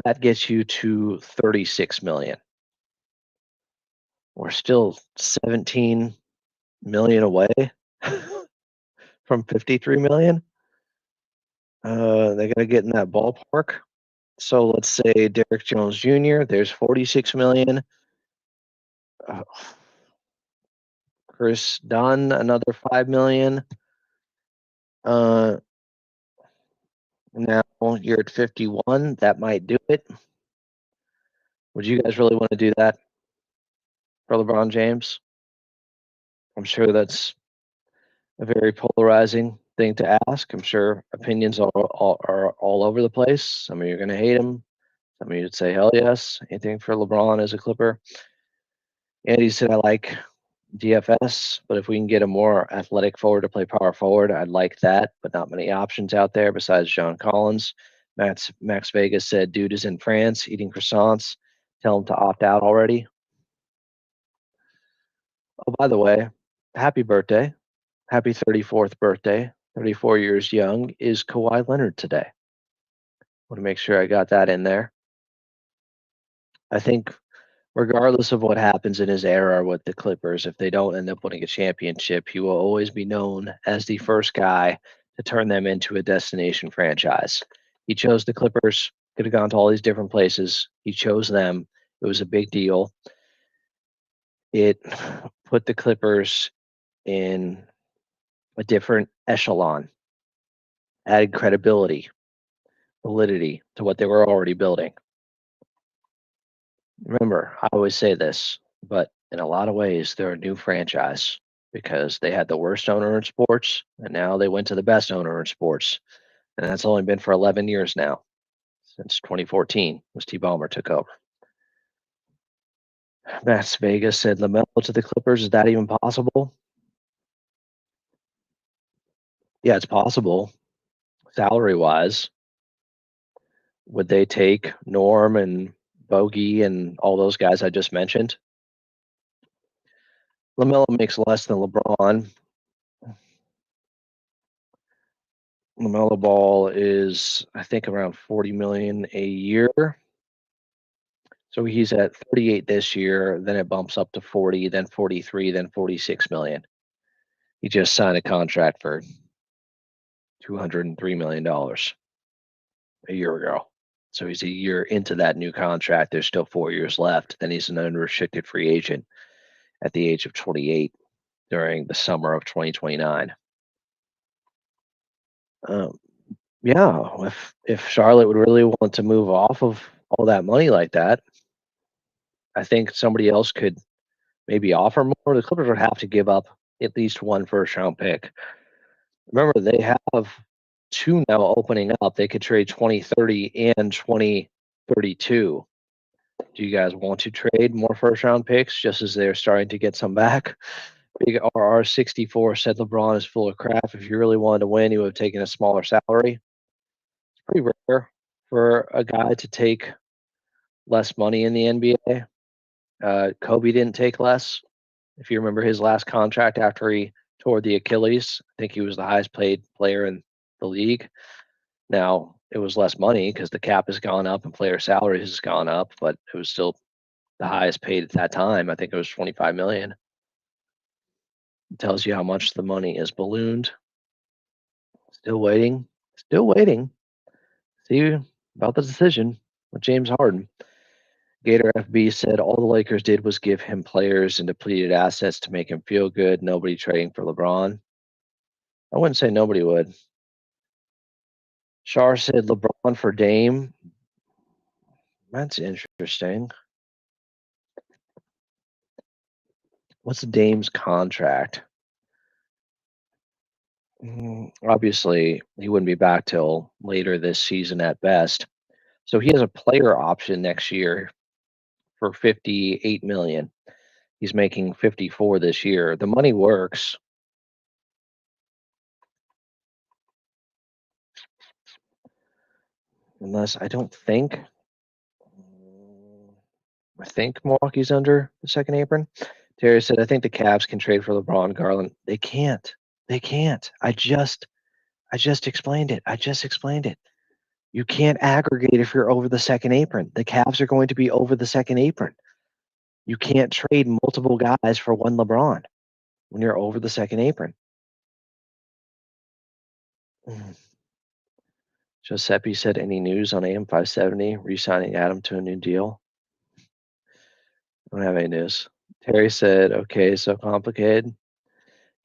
That gets you to 36 million. We're still 17 million away from 53 million. They got to get in that ballpark. So let's say Derrick Jones Jr., there's 46 million. Chris Dunn, another 5 million. Now you're at 51. That might do it. Would you guys really want to do that for LeBron James? I'm sure that's a very polarizing thing to ask. I'm sure opinions are all over the place. Some of you are going to hate him. Some of you would say, hell yes, anything for LeBron as a Clipper. Andy said, I like DFS, but if we can get a more athletic forward to play power forward, I'd like that, but not many options out there besides John Collins. Max Vegas said, dude is in France eating croissants. Tell him to opt out already. Oh, by the way, happy birthday. Happy 34th birthday. 34 years young is Kawhi Leonard today. Want to make sure I got that in there. I think regardless of what happens in his era with the Clippers, if they don't end up winning a championship, he will always be known as the first guy to turn them into a destination franchise. He chose the Clippers, could have gone to all these different places. He chose them. It was a big deal. It put the Clippers in a different echelon, added credibility, validity to what they were already building. Remember, I always say this, but in a lot of ways, they're a new franchise because they had the worst owner in sports, and now they went to the best owner in sports. And that's only been for 11 years now, since 2014, when Steve Ballmer took over. Las Vegas said LaMelo to the Clippers. Is that even possible? Yeah, it's possible. Salary-wise, would they take Norm and Bogey and all those guys I just mentioned? LaMelo makes less than LeBron. LaMelo Ball is, I think, around 40 million a year. So he's at 38 this year, then it bumps up to 40, then 43, then 46 million. He just signed a contract for $203 million a year ago. So he's a year into that new contract. There's still 4 years left. Then he's an unrestricted free agent. at the age of 28 during the summer of 2029. Um, yeah, if Charlotte would really want to move off of all that money like that, I think somebody else could maybe offer more. The Clippers would have to give up at least one first round pick. Remember, they have two now opening up. They could trade 2030 and 2032. Do you guys want to trade more first round picks just as they're starting to get some back? Big RR64 said LeBron is full of crap. If you really wanted to win, he would have taken a smaller salary. It's pretty rare for a guy to take less money in the NBA. Kobe didn't take less. If you remember his last contract after he tore the Achilles, I think he was the highest paid player in the league. Now, it was less money because the cap has gone up and player salaries has gone up, but it was still the highest paid at that time. I think it was 25 million. It tells you how much the money is ballooned. Still waiting. Still waiting. See about the decision with James Harden. Gator FB said all the Lakers did was give him players and depleted assets to make him feel good. Nobody trading for LeBron. I wouldn't say nobody would. Shar said LeBron for Dame. That's interesting. What's Dame's contract? Obviously, he wouldn't be back till later this season at best. So he has a player option next year for 58 million. He's making 54 this year. The money works. Unless I don't think I think Milwaukee's under the second apron. Terry said, I think the Cavs can trade for LeBron Garland. They can't. They can't. I just explained it. I just explained it. You can't aggregate if you're over the second apron. The Cavs are going to be over the second apron. You can't trade multiple guys for one LeBron when you're over the second apron. Giuseppe said, any news on AM 570 re-signing Adam to a new deal? I don't have any news. Terry said, okay, so complicated.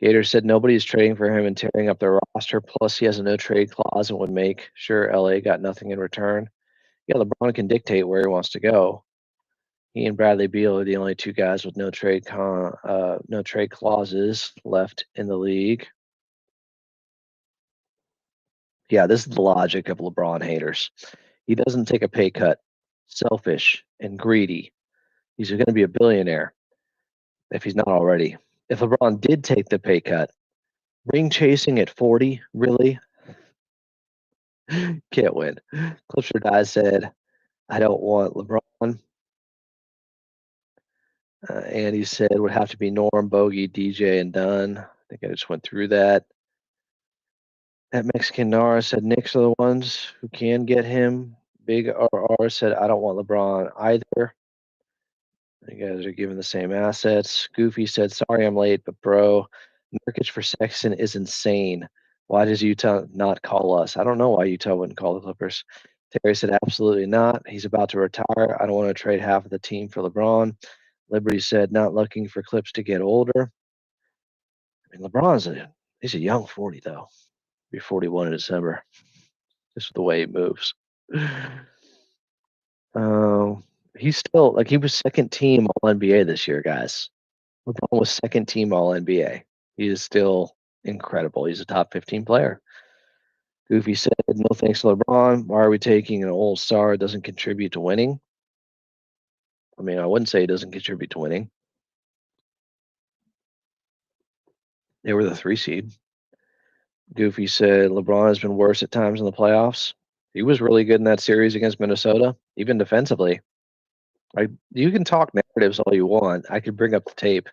Gator said nobody's trading for him and tearing up their roster. Plus, he has a no trade clause and would make sure LA got nothing in return. Yeah, LeBron can dictate where he wants to go. He and Bradley Beal are the only two guys with no trade clauses left in the league. Yeah, this is the logic of LeBron haters. He doesn't take a pay cut. Selfish and greedy. He's going to be a billionaire if he's not already. If LeBron did take the pay cut, ring chasing at 40, really? Can't win. Clips or Die said, I don't want LeBron. And he said would have to be Norm, Bogey, DJ, and Dunn. I think I just went through that. That Mexican Nara said Knicks are the ones who can get him. Big RR said I don't want LeBron either. You guys are given the same assets. Goofy said sorry I'm late, but bro, Nurkic for Sexton is insane. Why does Utah not call us? I don't know why Utah wouldn't call the Clippers. Terry said absolutely not. He's about to retire. I don't want to trade half of the team for LeBron. Liberty said not looking for Clips to get older. I mean, he's a young 40 though. Be 41 in December. Just the way he moves. He's still he was second team All NBA this year, guys. LeBron was second team All NBA. He is still incredible. He's a top 15 player. Goofy said, no thanks to LeBron. Why are we taking an old star that doesn't contribute to winning? I mean, I wouldn't say he doesn't contribute to winning. They were the 3 seed. Goofy said LeBron has been worse at times in the playoffs. He was really good in that series against Minnesota, even defensively. You can talk narratives all you want. I could bring up the tape.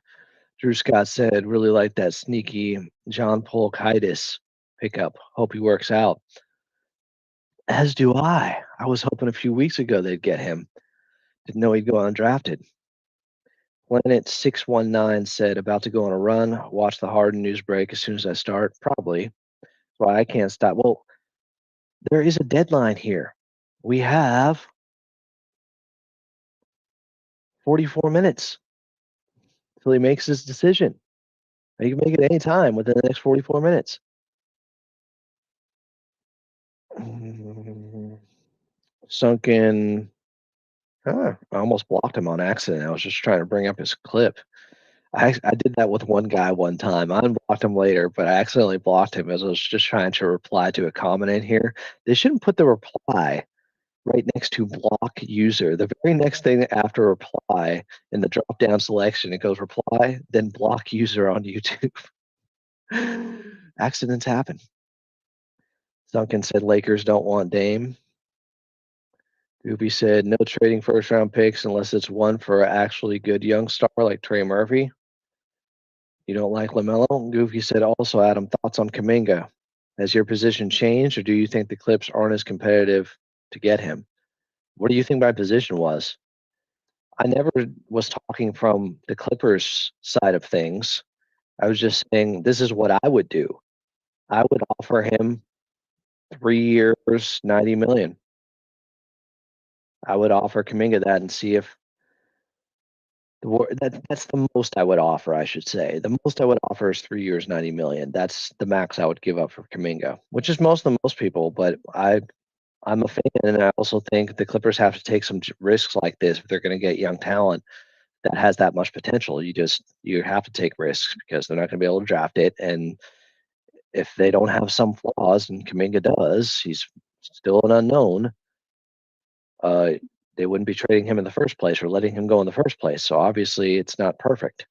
Drew Scott said, really like that sneaky John Polkaitis pickup. Hope he works out. As do I. I was hoping a few weeks ago they'd get him. Didn't know he'd go undrafted. Planet 619 said, about to go on a run. Watch the Harden news break as soon as I start. Probably. That's why I can't stop. Well, there is a deadline here. We have 44 minutes until he makes his decision. He can make it any time within the next 44 minutes. Sunken. I almost blocked him on accident. I was just trying to bring up his clip. I did that with one guy one time. I unblocked him later, but I accidentally blocked him as I was just trying to reply to a comment in here. They shouldn't put the reply right next to block user. The very next thing after reply in the drop down selection, it goes reply, then block user on YouTube. Accidents happen. Duncan said Lakers don't want Dame. Goopy said no trading first round picks unless it's one for an actually good young star like Trey Murphy. You don't like LaMelo? Goofy said also, Adam, thoughts on Kuminga? Has your position changed, or do you think the Clips aren't as competitive to get him? What do you think my position was? I never was talking from the Clippers side of things. I was just saying this is what I would do. I would offer him 3 years, 90 million. I would offer Kuminga that and see if that's the most I would offer, I should say. The most I would offer is 3 years, 90 million. That's the max I would give up for Kuminga, which is most people, but I'm a fan, and I also think the Clippers have to take some risks like this if they're going to get young talent that has that much potential. You have to take risks because they're not going to be able to draft it, and if they don't have some flaws, and Kuminga does, he's still an unknown. Uh, they wouldn't be trading him in the first place or letting him go in the first place. So obviously, it's not perfect.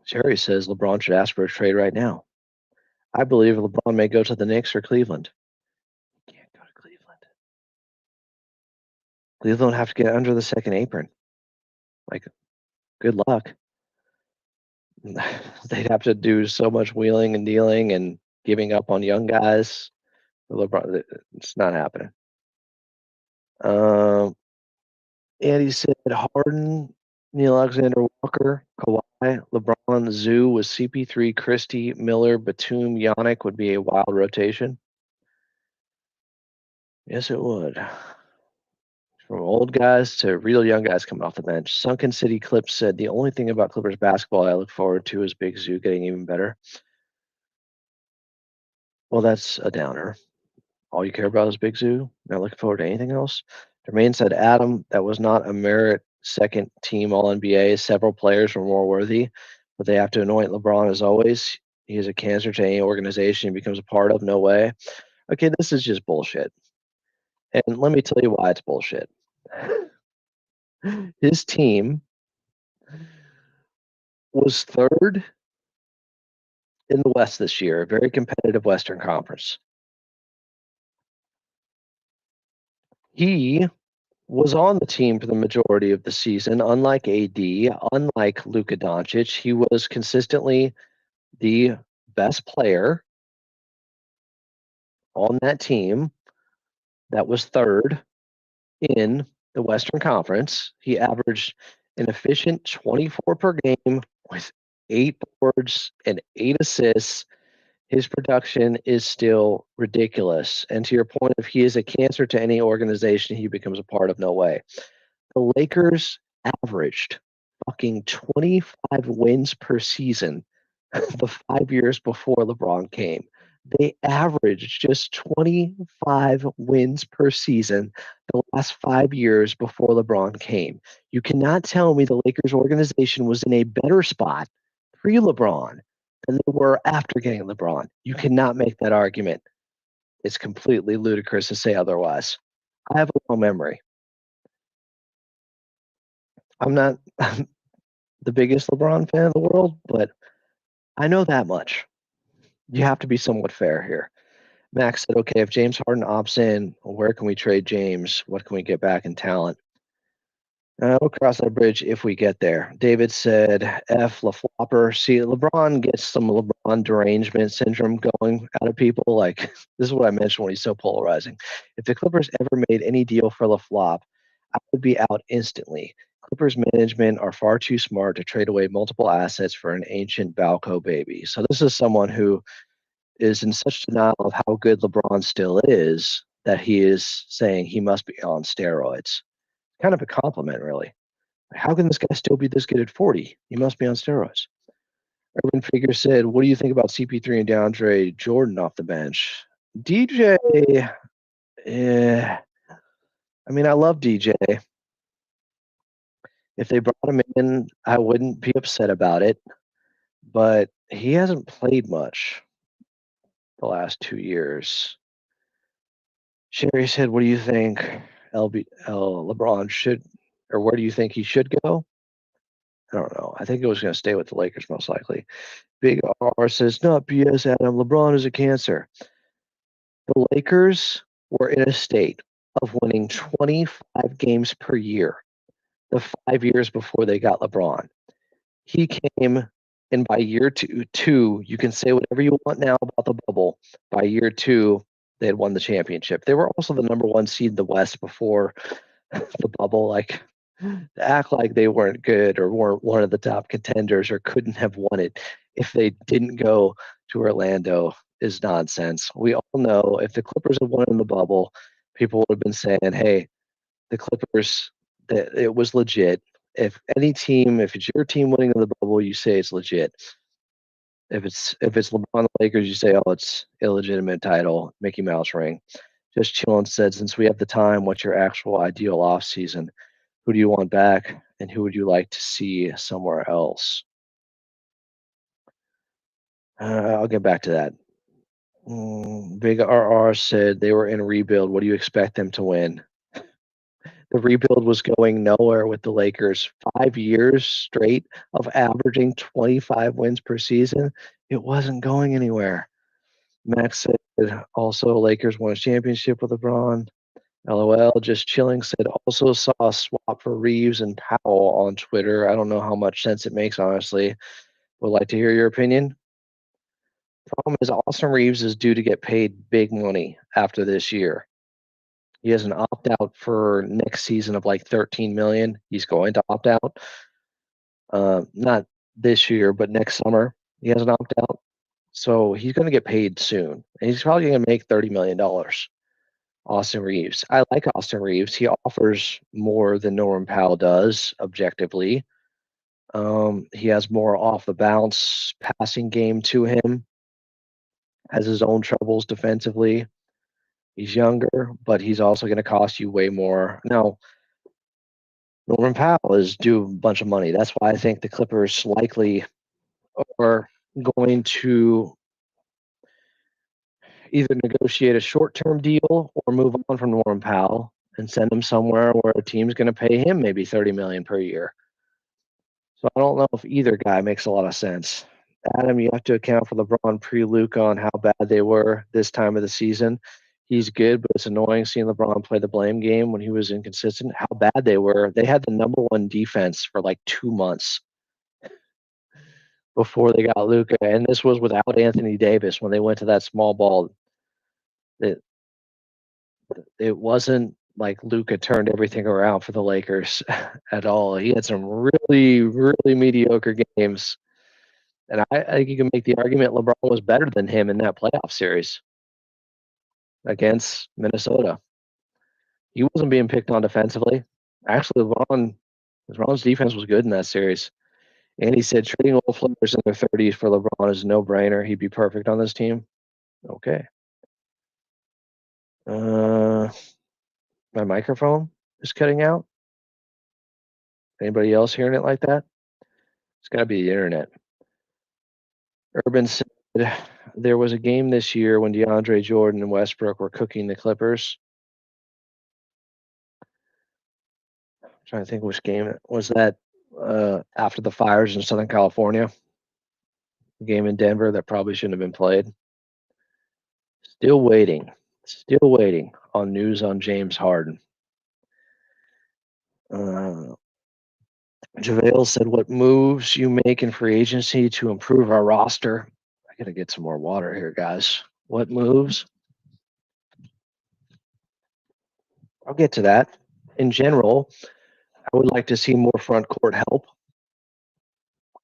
Jerry says LeBron should ask for a trade right now. I believe LeBron may go to the Knicks or Cleveland. He can't go to Cleveland. Cleveland would have to get under the second apron. Like, good luck. They'd have to do so much wheeling and dealing and giving up on young guys. LeBron, it's not happening. Andy said Harden, Neil Alexander Walker, Kawhi, LeBron, Zoo with CP3, Christie, Miller, Batum, Yannick would be a wild rotation. Yes, it would. From old guys to real young guys coming off the bench. Sunken City Clips said the only thing about Clippers basketball I look forward to is Big Zoo getting even better. Well, that's a downer. All you care about is Big Zoo. Not looking forward to anything else. Jermaine said, Adam, that was not a merit second team All NBA. Several players were more worthy, but they have to anoint LeBron as always. He is a cancer to any organization he becomes a part of. No way. Okay, this is just bullshit. And let me tell you why it's bullshit. His team was third in the West this year, a very competitive Western Conference. He was on the team for the majority of the season. Unlike AD, unlike Luka Doncic, he was consistently the best player on that team that was third in the Western Conference. He averaged an efficient 24 per game with 8 boards and 8 assists. His production is still ridiculous. And to your point, if he is a cancer to any organization he becomes a part of, no way. The Lakers averaged fucking 25 wins per season the 5 years before LeBron came. They averaged just 25 wins per season the last 5 years before LeBron came. You cannot tell me the Lakers organization was in a better spot pre-LeBron than they were after getting LeBron. You cannot make that argument. It's completely ludicrous to say otherwise. I have a long memory. I'm not the biggest LeBron fan in the world, but I know that much. You have to be somewhat fair here. Max said, okay, if James Harden opts in, where can we trade James? What can we get back in talent? We'll cross that bridge if we get there. David said, F LaFlopper. See, LeBron gets some LeBron derangement syndrome going out of people. Like, this is what I mentioned when he's so polarizing. If the Clippers ever made any deal for LaFlop, I would be out instantly. Clippers management are far too smart to trade away multiple assets for an ancient Balco baby. So this is someone who is in such denial of how good LeBron still is that he is saying he must be on steroids. Kind of a compliment, really. How can this guy still be this good at 40? He must be on steroids. Urban Figure said, what do you think about CP3 and DeAndre Jordan off the bench? DJ, I mean, I love DJ. If they brought him in, I wouldn't be upset about it, but he hasn't played much the last 2 years. Sherry said, what do you think LeBron should, or where do you think he should go? I don't know. I think he was going to stay with the Lakers most likely. Big R says, not BS, Adam. LeBron is a cancer. The Lakers were in a state of winning 25 games per year the 5 years before they got LeBron. He came, and by year two, you can say whatever you want now about the bubble. By year two, they had won the championship. They were also the number one seed in the West before the bubble. Like, act like they weren't good or weren't one of the top contenders or couldn't have won it if they didn't go to Orlando is nonsense. We all know if the Clippers had won in the bubble, people would have been saying, hey, the Clippers, that it was legit. If any team, if it's your team winning in the bubble, you say it's legit. If it's LeBron the Lakers, you say, oh, it's illegitimate title, Mickey Mouse ring. Just chillin' said, since we have the time, what's your actual ideal off season? Who do you want back, and who would you like to see somewhere else? I'll get back to that. Big RR said they were in rebuild. What do you expect them to win? The rebuild was going nowhere with the Lakers. 5 years straight of averaging 25 wins per season. It wasn't going anywhere. Max said also Lakers won a championship with LeBron. LOL, just chilling said also saw a swap for Reeves and Powell on Twitter. I don't know how much sense it makes, honestly. Would like to hear your opinion. Problem is Austin Reeves is due to get paid big money after this year. He has an opt out for next season of like 13 million. He's going to opt out. Not this year, but next summer. He has an opt out. So he's going to get paid soon. And he's probably going to make $30 million. Austin Reeves. I like Austin Reeves. He offers more than Norman Powell does, objectively. He has more off the bounce passing game to him, has his own troubles defensively. He's younger, but he's also going to cost you way more. Now, Norman Powell is due a bunch of money. That's why I think the Clippers likely are going to either negotiate a short-term deal or move on from Norman Powell and send him somewhere where a team's going to pay him maybe $30 million per year. So I don't know if either guy makes a lot of sense. Adam, you have to account for LeBron pre-Luka on how bad they were this time of the season. He's good, but it's annoying seeing LeBron play the blame game when he was inconsistent. How bad they were. They had the number one defense for like 2 months before they got Luka, and this was without Anthony Davis when they went to that small ball. It wasn't like Luka turned everything around for the Lakers at all. He had some really, really mediocre games. And I think you can make the argument LeBron was better than him in that playoff series against Minnesota. He wasn't being picked on defensively. Actually, LeBron's defense was good in that series. And he said trading all players in their 30s for LeBron is a no-brainer. He'd be perfect on this team. Okay. My microphone is cutting out. Anybody else hearing it like that? It's got to be the internet. Urban said there was a game this year when DeAndre Jordan and Westbrook were cooking the Clippers. I'm trying to think which game was that. After the fires in Southern California, a game in Denver that probably shouldn't have been played. Still waiting on news on James Harden. JaVale said, what moves you make in free agency to improve our roster? I got to get some more water here, guys. What moves? I'll get to that. In general, I would like to see more front court help.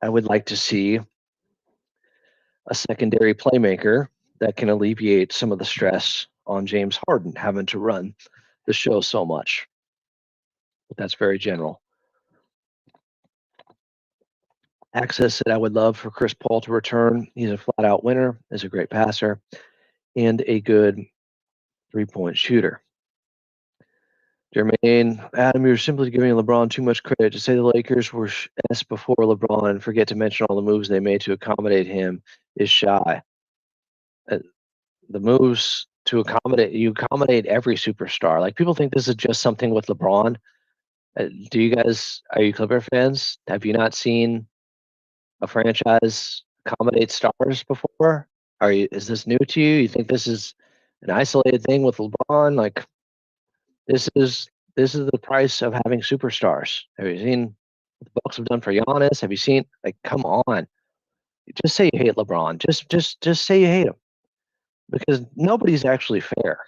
I would like to see a secondary playmaker that can alleviate some of the stress on James Harden having to run the show so much. But that's very general. Access said, I would love for Chris Paul to return. He's a flat out winner, is a great passer, and a good 3-point shooter. Jermaine, Adam, you're simply giving LeBron too much credit. To say the Lakers were S before LeBron and forget to mention all the moves they made to accommodate him is shy. The moves to accommodate every superstar. Like people think this is just something with LeBron. Are you Clipper fans? Have you not seen a franchise accommodate stars before? Is this new to you? You think this is an isolated thing with LeBron? Like this is the price of having superstars. Have you seen what the Bucks have done for Giannis? Have you seen like come on? Just say you hate LeBron. Just say you hate him. Because nobody's actually fair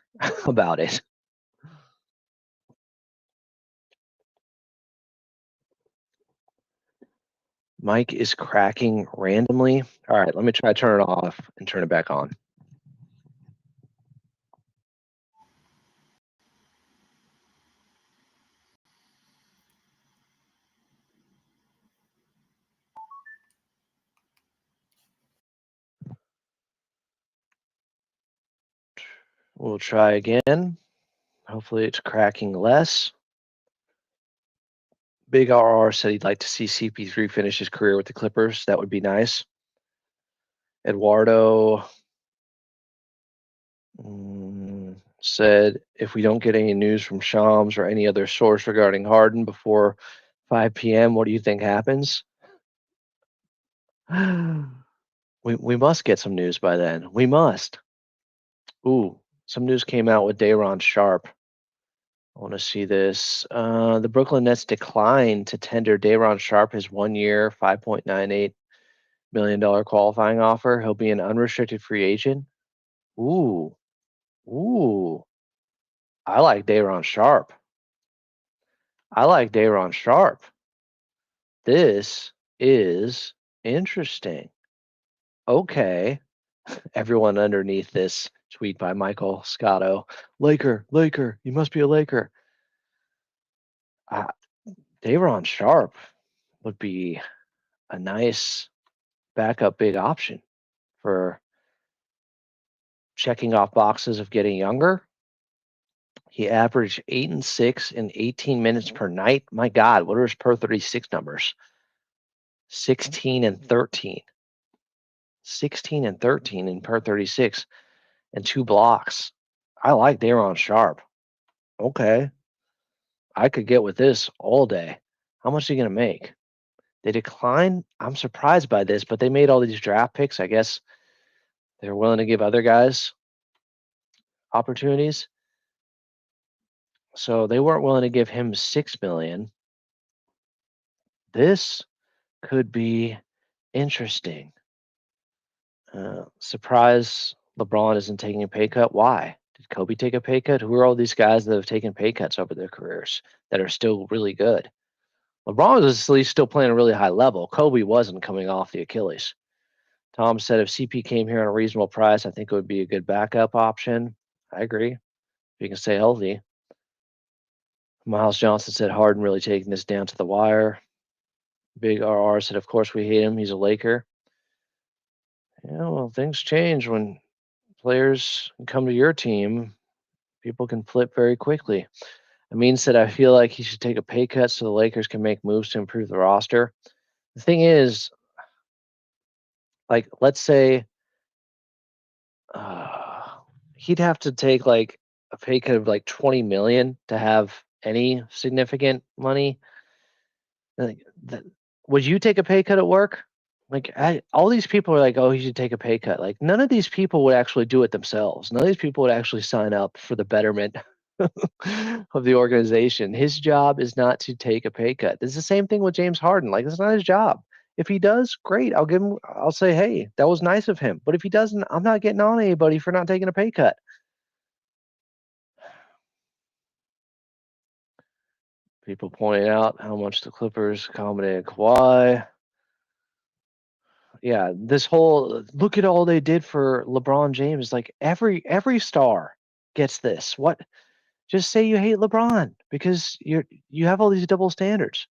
about it. Mic is cracking randomly. All right, let me try to turn it off and turn it back on. We'll try again. Hopefully it's cracking less. Big RR said he'd like to see CP3 finish his career with the Clippers. That would be nice. Eduardo said, if we don't get any news from Shams or any other source regarding Harden before 5 p.m., what do you think happens? We must get some news by then. We must. Ooh, some news came out with Day'Ron Sharpe. I want to see this. The Brooklyn Nets declined to tender Day'Ron Sharpe his 1 year, $5.98 million qualifying offer. He'll be an unrestricted free agent. Ooh, ooh. I like Day'Ron Sharpe. I like Day'Ron Sharpe. This is interesting. Okay. Everyone underneath this tweet by Michael Scotto. Laker, you must be a Laker. Day'Ron Sharpe would be a nice backup big option for checking off boxes of getting younger. He averaged 8 and 6 in 18 minutes per night. My God, what are his per 36 numbers? 16 and 13. 16 and 13 in per 36 and 2 blocks. I like Day'Ron Sharpe. Okay. I could get with this all day. How much are you going to make? They declined. I'm surprised by this, but they made all these draft picks. I guess they're willing to give other guys opportunities. So they weren't willing to give him $6 million. This could be interesting. Surprise LeBron isn't taking a pay cut. Why? Did Kobe take a pay cut? Who are all these guys that have taken pay cuts over their careers that are still really good? LeBron was at least still playing a really high level. Kobe wasn't coming off the Achilles. Tom said if CP came here on a reasonable price, I think it would be a good backup option. I agree. If you can stay healthy. Miles Johnson said Harden really taking this down to the wire. Big RR said, of course we hate him. He's a Laker. Yeah, well, things change when players come to your team. People can flip very quickly. Amin said, I feel like he should take a pay cut so the Lakers can make moves to improve the roster. The thing is, like, let's say he'd have to take like a pay cut of like 20 million to have any significant money. Like, would you take a pay cut at work? Like all these people are like, oh, he should take a pay cut. Like none of these people would actually do it themselves. None of these people would actually sign up for the betterment of the organization. His job is not to take a pay cut. It's the same thing with James Harden. Like it's not his job. If he does, great. I'll say, hey, that was nice of him. But if he doesn't, I'm not getting on anybody for not taking a pay cut. People pointing out how much the Clippers accommodated Kawhi. Yeah, this whole look at all they did for LeBron James. Like every star gets this. What? Just say you hate LeBron because you have all these double standards.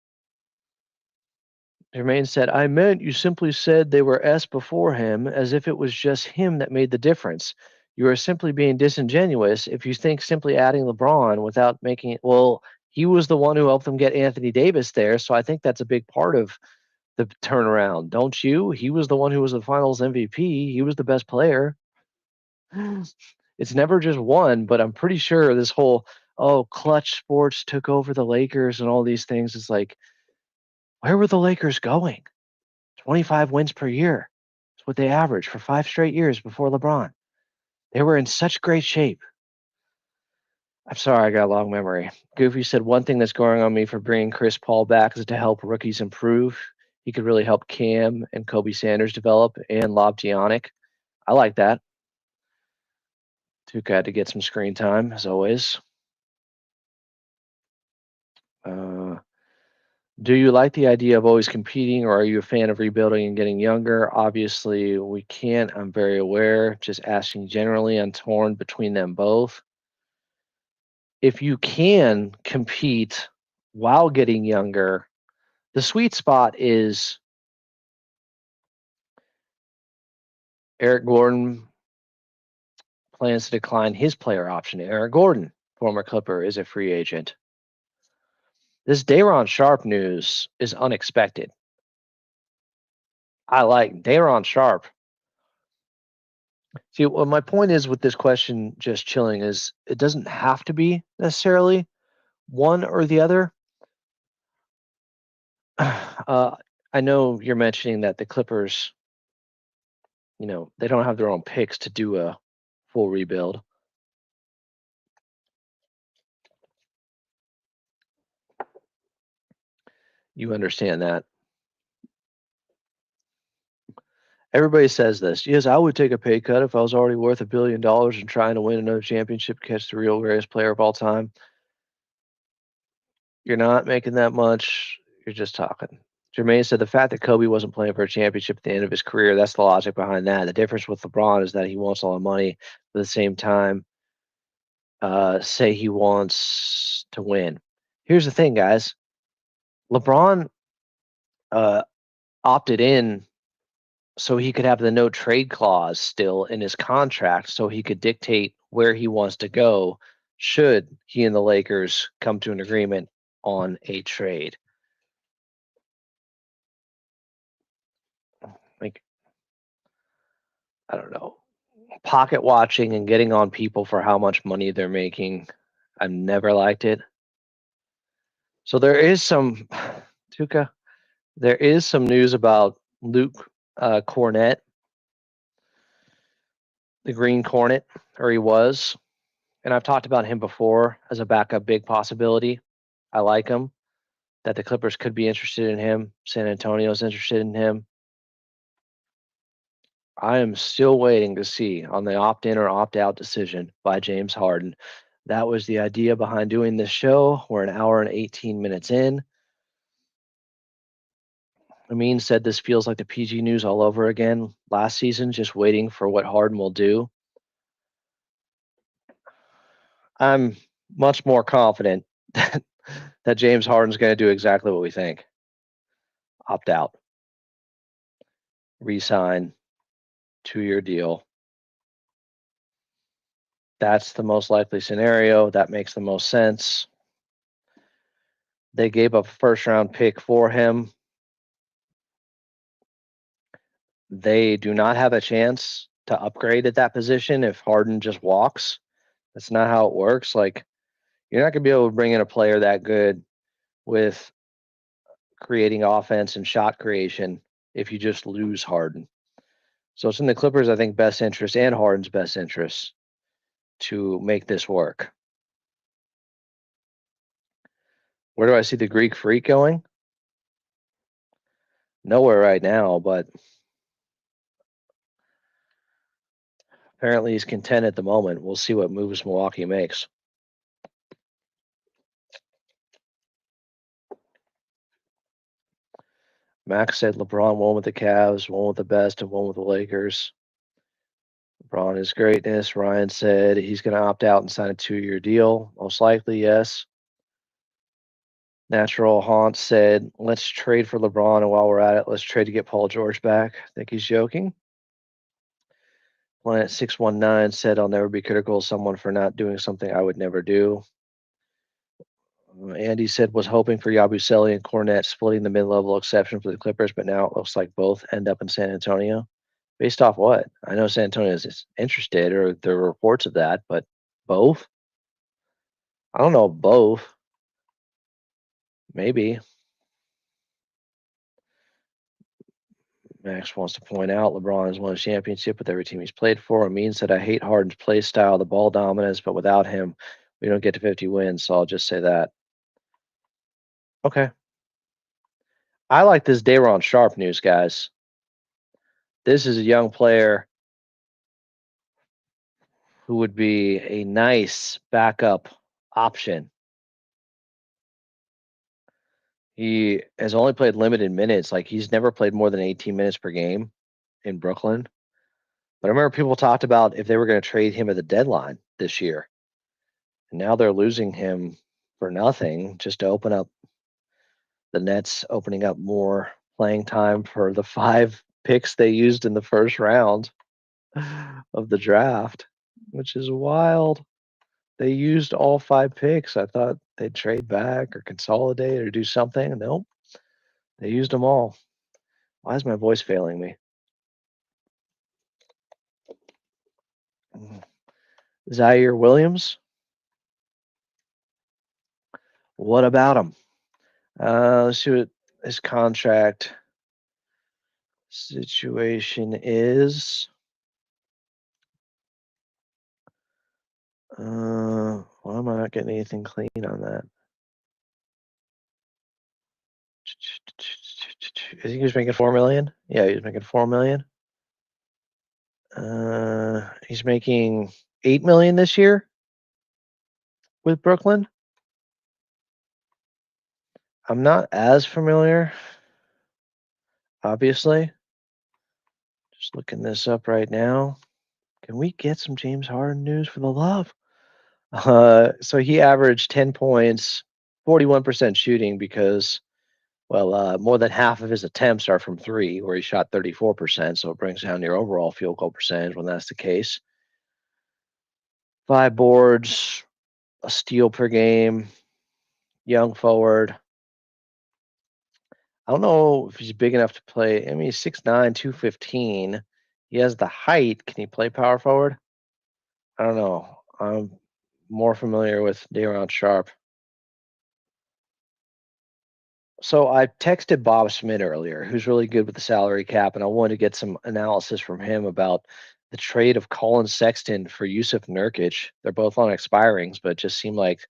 Jermaine said, I meant you simply said they were S before him as if it was just him that made the difference. You are simply being disingenuous if you think simply adding LeBron without making it. Well, he was the one who helped them get Anthony Davis there. So I think that's a big part of the turnaround. Don't you? He was the one who was the finals MVP. He was the best player. It's never just one, but I'm pretty sure this whole, oh, clutch sports took over the Lakers and all these things is like, where were the Lakers going? 25 wins per year. That's what they averaged for 5 straight years before LeBron. They were in such great shape. I'm sorry, I got a long memory. Goofy said one thing that's going on me for bringing Chris Paul back is to help rookies improve. He could really help Cam and Kobe Sanders develop and Lobgianic. I like that. Tuca had to get some screen time, as always. Uh, do you like the idea of always competing, or are you a fan of rebuilding and getting younger? Obviously, we can't. I'm very aware. Just asking generally, I'm torn between them both. If you can compete while getting younger, the sweet spot is Eric Gordon plans to decline his player option. Eric Gordon, former Clipper, is a free agent. This Day'Ron Sharp news is unexpected. I like Day'Ron Sharp. See, what my point is with this question, just chilling, is it doesn't have to be necessarily one or the other. I know you're mentioning that the Clippers, they don't have their own picks to do a full rebuild. You understand that. Everybody says this. Yes, I would take a pay cut if I was already worth $1 billion and trying to win another championship, catch the real greatest player of all time. You're not making that much. You're just talking. Jermaine said the fact that Kobe wasn't playing for a championship at the end of his career, that's the logic behind that. The difference with LeBron is that he wants all the money, but at the same time, say he wants to win. Here's the thing, guys. LeBron uh, opted in so he could have the no trade clause still in his contract so he could dictate where he wants to go should he and the Lakers come to an agreement on a trade. Like, I don't know, pocket watching and getting on people for how much money they're making. I've never liked it. So there is some, Tuca, there is some news about Luke Cornett, the Green Cornet, or he was. And I've talked about him before as a backup big possibility. I like him. That the Clippers could be interested in him. San Antonio's interested in him. I am still waiting to see on the opt in or opt out decision by James Harden. That was the idea behind doing this show. We're an hour and 18 minutes in. Amin said this feels like the PG news all over again last season, just waiting for what Harden will do. I'm much more confident that James Harden's going to do exactly what we think. Opt out, re-sign, 2-year deal. That's the most likely scenario. That makes the most sense. They gave up a first round pick for him. They do not have a chance to upgrade at that position if Harden just walks. That's not how it works. Like, you're not going to be able to bring in a player that good with creating offense and shot creation if you just lose Harden. So it's in the Clippers, I think, best interest and Harden's best interest to make this work. Where do I see the Greek Freak going? Nowhere right now, but apparently he's content at the moment. We'll see what moves Milwaukee makes. Max said LeBron won with the Cavs, won with the best, and won with the Lakers. LeBron is greatness. Ryan said he's going to opt out and sign a 2-year deal. Most likely, yes. Natural Haunt said, let's trade for LeBron, and while we're at it, let's trade to get Paul George back. I think he's joking. Planet 619 said, I'll never be critical of someone for not doing something I would never do. Andy said, was hoping for Yabusele and Cornette splitting the mid-level exception for the Clippers, but now it looks like both end up in San Antonio. Based off what? I know San Antonio is interested, or there are reports of that, but both? I don't know, both. Maybe. Max wants to point out LeBron has won a championship with every team he's played for. It means that I hate Harden's play style, the ball dominance, but without him, we don't get to 50 wins. So I'll just say that. Okay. I like this Dayron Sharp news, guys. This is a young player who would be a nice backup option. He has only played limited minutes. Like, he's never played more than 18 minutes per game in Brooklyn. But I remember people talked about if they were going to trade him at the deadline this year. And now they're losing him for nothing just to open up the Nets, opening up more playing time for the 5 picks they used in the first round of the draft, which is wild. They used all 5 picks. I thought they'd trade back or consolidate or do something. Nope. They used them all. Why is my voice failing me? Zaire Williams. What about him? Let's see what his contract situation is. Why am I not getting anything clean on that? I think he was making 4 million. Yeah, he was making 4 million. He's making 8 million this year with Brooklyn. I'm not as familiar, obviously. Just looking this up right now. Can we get some James Harden news for the love? So he averaged 10 points, 41% shooting because, well, more than half of his attempts are from 3, where he shot 34%. So it brings down your overall field goal percentage when that's the case. 5 boards, a steal per game, young forward. I don't know if he's big enough to play. I mean, he's 6'9", 215. He has the height. Can he play power forward? I don't know. I'm more familiar with Dayron Sharp. So I texted Bob Schmidt earlier, who's really good with the salary cap, and I wanted to get some analysis from him about the trade of Colin Sexton for Yusuf Nurkic. They're both on expirings, but it just seemed like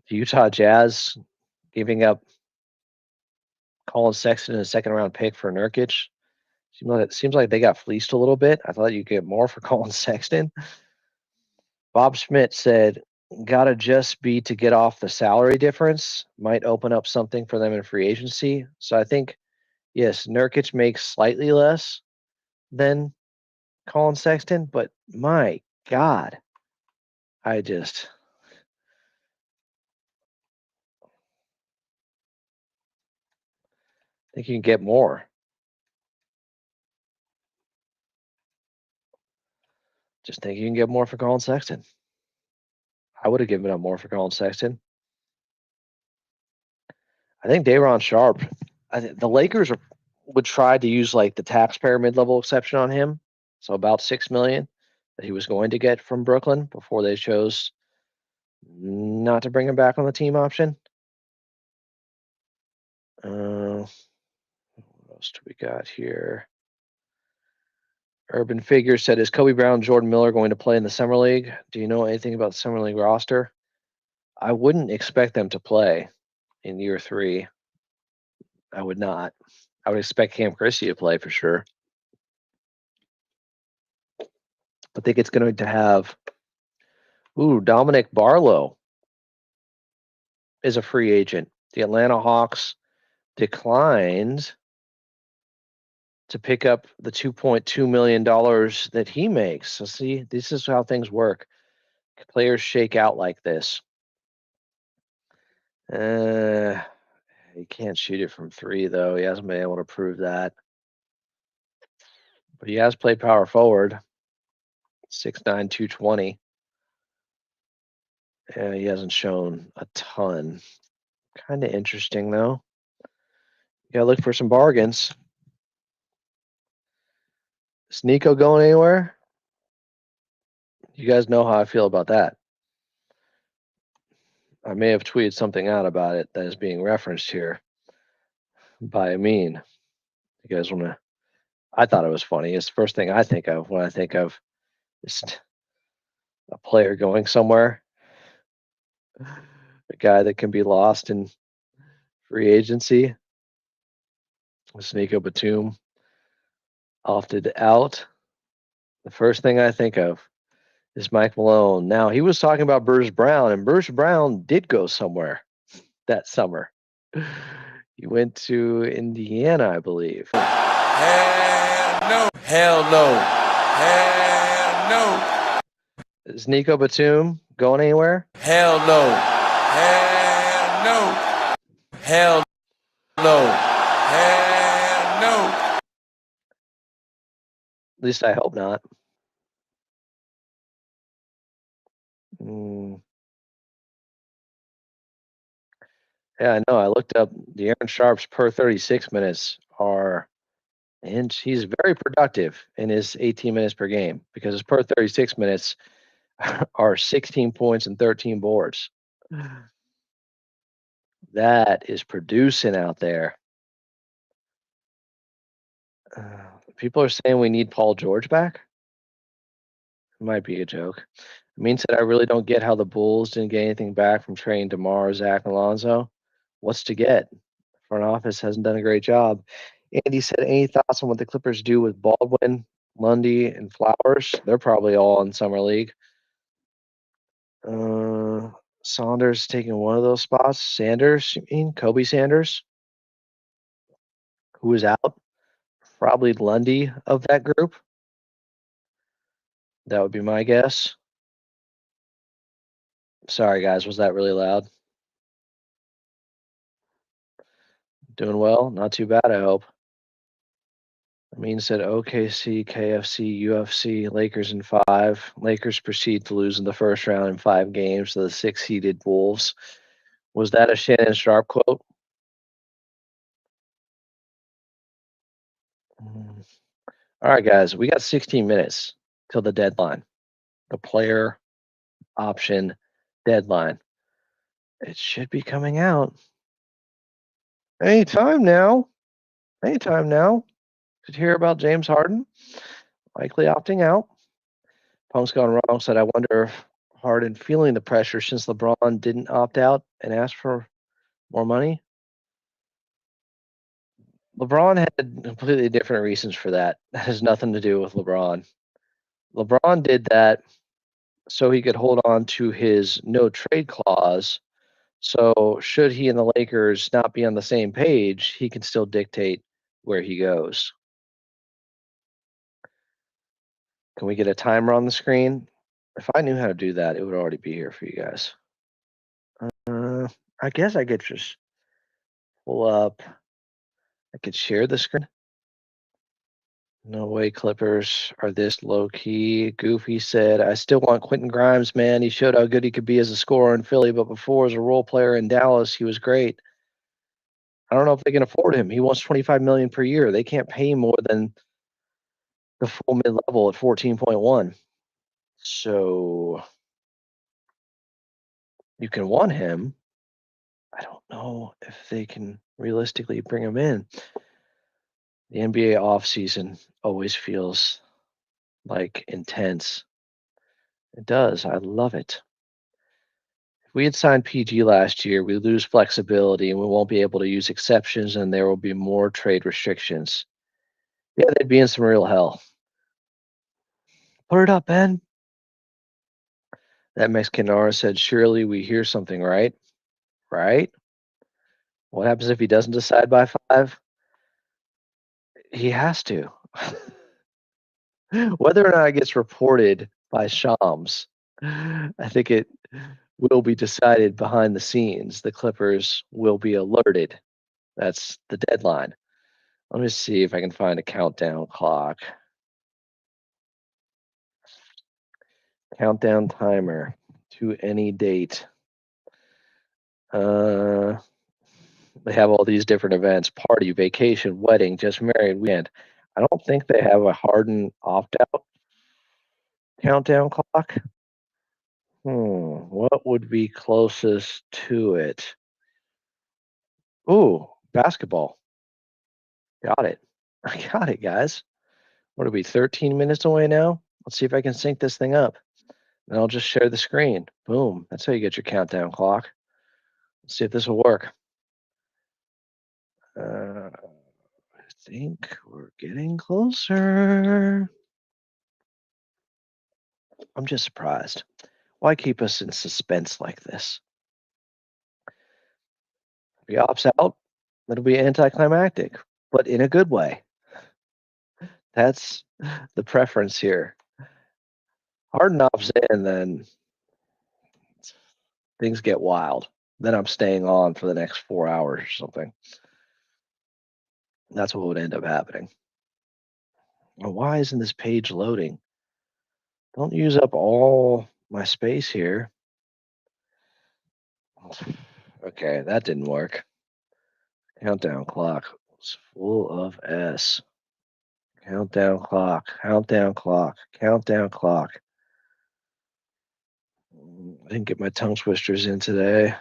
the Utah Jazz giving up Colin Sexton and a second-round pick for Nurkic. Seems like they got fleeced a little bit. I thought you'd get more for Colin Sexton. Bob Schmidt said, gotta just be to get off the salary difference. Might open up something for them in free agency. So I think, yes, Nurkic makes slightly less than Colin Sexton, but my God, I just think you can get more. Just think you can get more for Colin Sexton. I would have given up more for Colin Sexton. I think Dayron Sharp, the Lakers would try to use like the taxpayer mid-level exception on him, so about 6 million that he was going to get from Brooklyn before they chose not to bring him back on the team option. What else do we got here? Urban Figure said, is Kobe Brown, Jordan Miller going to play in the Summer League? Do you know anything about the Summer League roster? I wouldn't expect them to play in year 3. I would not. I would expect Cam Christie to play for sure. I think it's going to have Dominic Barlow is a free agent. The Atlanta Hawks declined to pick up the $2.2 million that he makes. So see, this is how things work. Players shake out like this. He can't shoot it from 3, though. He hasn't been able to prove that. But he has played power forward, 6'9", 220. And he hasn't shown a ton. Kind of interesting, though. You gotta look for some bargains. Is Nico going anywhere? You guys know how I feel about that. I may have tweeted something out about it that is being referenced here by Amin. You guys want to? I thought it was funny. It's the first thing I think of when I think of just a player going somewhere, a guy that can be lost in free agency. Nico Batum opted out. The first thing I think of is Mike Malone. Now, he was talking about Bruce Brown, and Bruce Brown did go somewhere that summer. He went to Indiana, I believe. Hell no. Hell no. Hell no. Is Nico Batum going anywhere? Hell no. Hell no. Hell no. Hell no. At least I hope not. Yeah, I know. I looked up the Aaron Sharps per 36 minutes are, and he's very productive in his 18 minutes per game because his per 36 minutes are 16 points and 13 boards. That is producing out there. People are saying we need Paul George back. It might be a joke. I mean, said I really don't get how the Bulls didn't get anything back from trading DeMar, Zach, and Alonzo. What's to get? Front office hasn't done a great job. Andy said, any thoughts on what the Clippers do with Baldwin, Lundy, and Flowers? They're probably all in summer league. Saunders taking one of those spots. Sanders, you mean? Kobe Sanders, who is out? Probably Lundy of that group. That would be my guess. Sorry, guys. Was that really loud? Doing well? Not too bad, I hope. Amin said OKC, KFC, UFC, Lakers in 5. Lakers proceed to lose in the first round in 5 games to the 6-seeded Wolves. Was that a Shannon Sharp quote? All right, guys, we got 16 minutes till the deadline, the player option deadline. It should be coming out anytime now. Anytime now. Could hear about James Harden likely opting out. Punk's gone wrong. Said, I wonder if Harden feeling the pressure since LeBron didn't opt out and ask for more money. LeBron had completely different reasons for that. That has nothing to do with LeBron. LeBron did that so he could hold on to his no trade clause. So should he and the Lakers not be on the same page, he can still dictate where he goes. Can we get a timer on the screen? If I knew how to do that, it would already be here for you guys. I guess I could just pull up. I could share the screen. No way Clippers are this low key. Goofy said, I still want Quentin Grimes, man. He showed how good he could be as a scorer in Philly, but before as a role player in Dallas, he was great. I don't know if they can afford him. He wants $25 million per year. They can't pay more than the full mid level at 14.1. So you can want him. I don't know if they can realistically bring him in. The NBA offseason always feels like intense. It does. I love it. If we had signed PG last year, we lose flexibility and we won't be able to use exceptions and there will be more trade restrictions. Yeah, they'd be in some real hell. Put it up, Ben. That Mexican Nara said, surely we hear something, right? Right? What happens if he doesn't decide by 5? He has to. Whether or not it gets reported by Shams, I think it will be decided behind the scenes. The Clippers will be alerted. That's the deadline. Let me see if I can find a countdown clock. Countdown timer to any date. They have all these different events: party, vacation, wedding, just married, weekend. I don't think they have a Harden opt-out countdown clock. What would be closest to it? Ooh, basketball. Got it. I got it, guys. What are we, 13 minutes away now? Let's see if I can sync this thing up. And I'll just share the screen. Boom. That's how you get your countdown clock. Let's see if this will work. I think we're getting closer. I'm just surprised. Why keep us in suspense like this? If he opts out, it'll be anticlimactic, but in a good way. That's the preference here. Harden opts in, then things get wild. Then I'm staying on for the next 4 hours or something. That's what would end up happening. Well, why isn't this page loading? Don't use up all my space here. Okay, that didn't work. Countdown clock was full of S. Countdown clock, countdown clock, countdown clock. I didn't get my tongue twisters in today.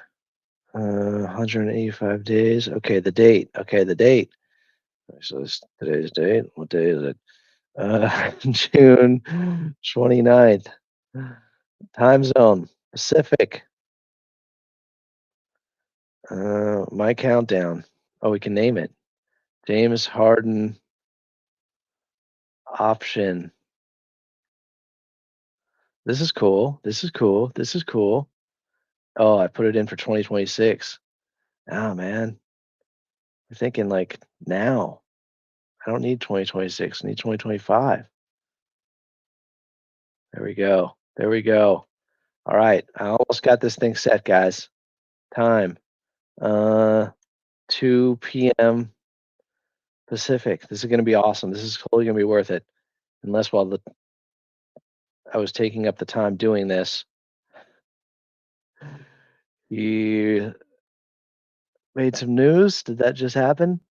185 days. Okay, the date. Okay, the date. So today's date. What day is it? June 29th. Time zone, Pacific. My countdown. Oh, we can name it. James Harden option. This is cool. This is cool. This is cool. Oh, I put it in for 2026. Ah, man. We're thinking like now. I don't need 2026. I need 2025. There we go. There we go. All right. I almost got this thing set, guys. Time. 2 p.m. Pacific. This is going to be awesome. This is totally going to be worth it. Unless while I was taking up the time doing this, you made some news. Did that just happen?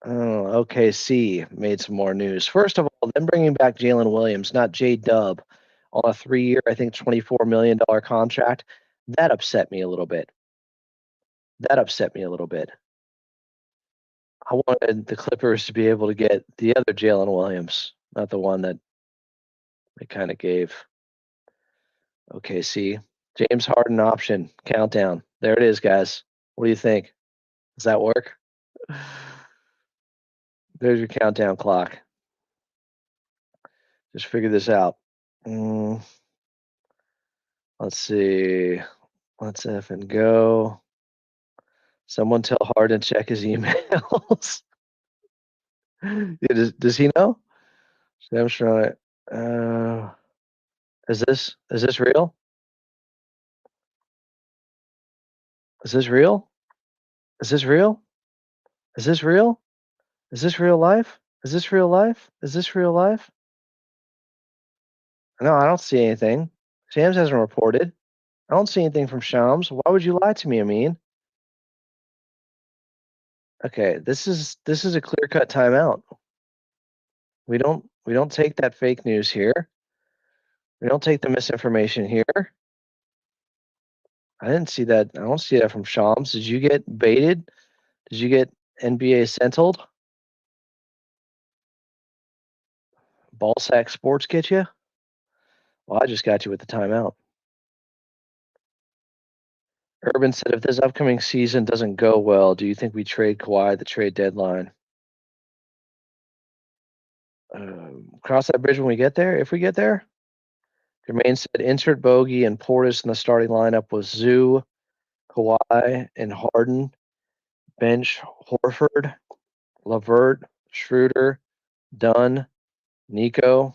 Oh, OKC made some more news. First of all, them bringing back Jalen Williams, not J-Dub, on a 3-year, I think $24 million contract. That upset me a little bit. That upset me a little bit. I wanted the Clippers to be able to get the other Jalen Williams, not the one that they kind of gave OKC. James Harden option countdown. There it is, guys. What do you think? Does that work? There's your countdown clock. Just figure this out. Let's see. Let's F and go. Someone tell Harden check his emails. Does he know? I'm trying. Is this real? Is this real? Is this real? Is this real? Is this real life? Is this real life? Is this real life? No, I don't see anything. Shams hasn't reported. I don't see anything from Shams. Why would you lie to me, Amin? Okay, this is a clear-cut timeout. We don't take that fake news here. We don't take the misinformation here. I didn't see that. I don't see that from Shams. Did you get baited? Did you get NBA sentineled? Ballsack Sports get you? Well, I just got you with the timeout. Urban said, if this upcoming season doesn't go well, do you think we trade Kawhi at the trade deadline? Cross that bridge when we get there, if we get there. Jermaine said, insert Bogey and Portis in the starting lineup with Zoo, Kawhi, and Harden. Bench Horford, Levert, Schroeder, Dunn, Nico,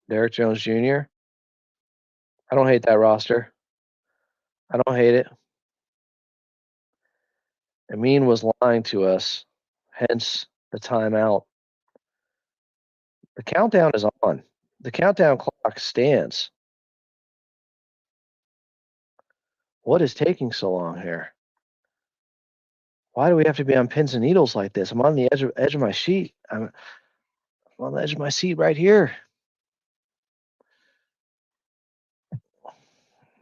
Derek Jones Jr. I don't hate that roster. I don't hate it. Amin was lying to us, hence the timeout. The countdown is on. The countdown clock stands. What is taking so long here? Why do we have to be on pins and needles like this? I'm on the edge of my seat. I'm on the edge of my seat right here.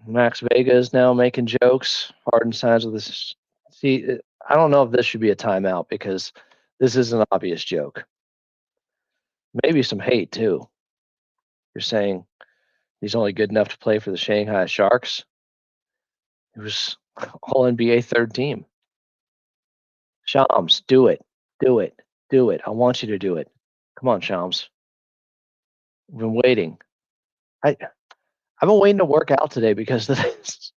Max Vega is now making jokes. Harden signs with this. See, I don't know if this should be a timeout because this is an obvious joke. Maybe some hate too. You're saying he's only good enough to play for the Shanghai Sharks. He was all NBA third team. Shams, do it. Do it. Do it. I want you to do it. Come on, Shams. I've been waiting. I've been waiting to work out today because it's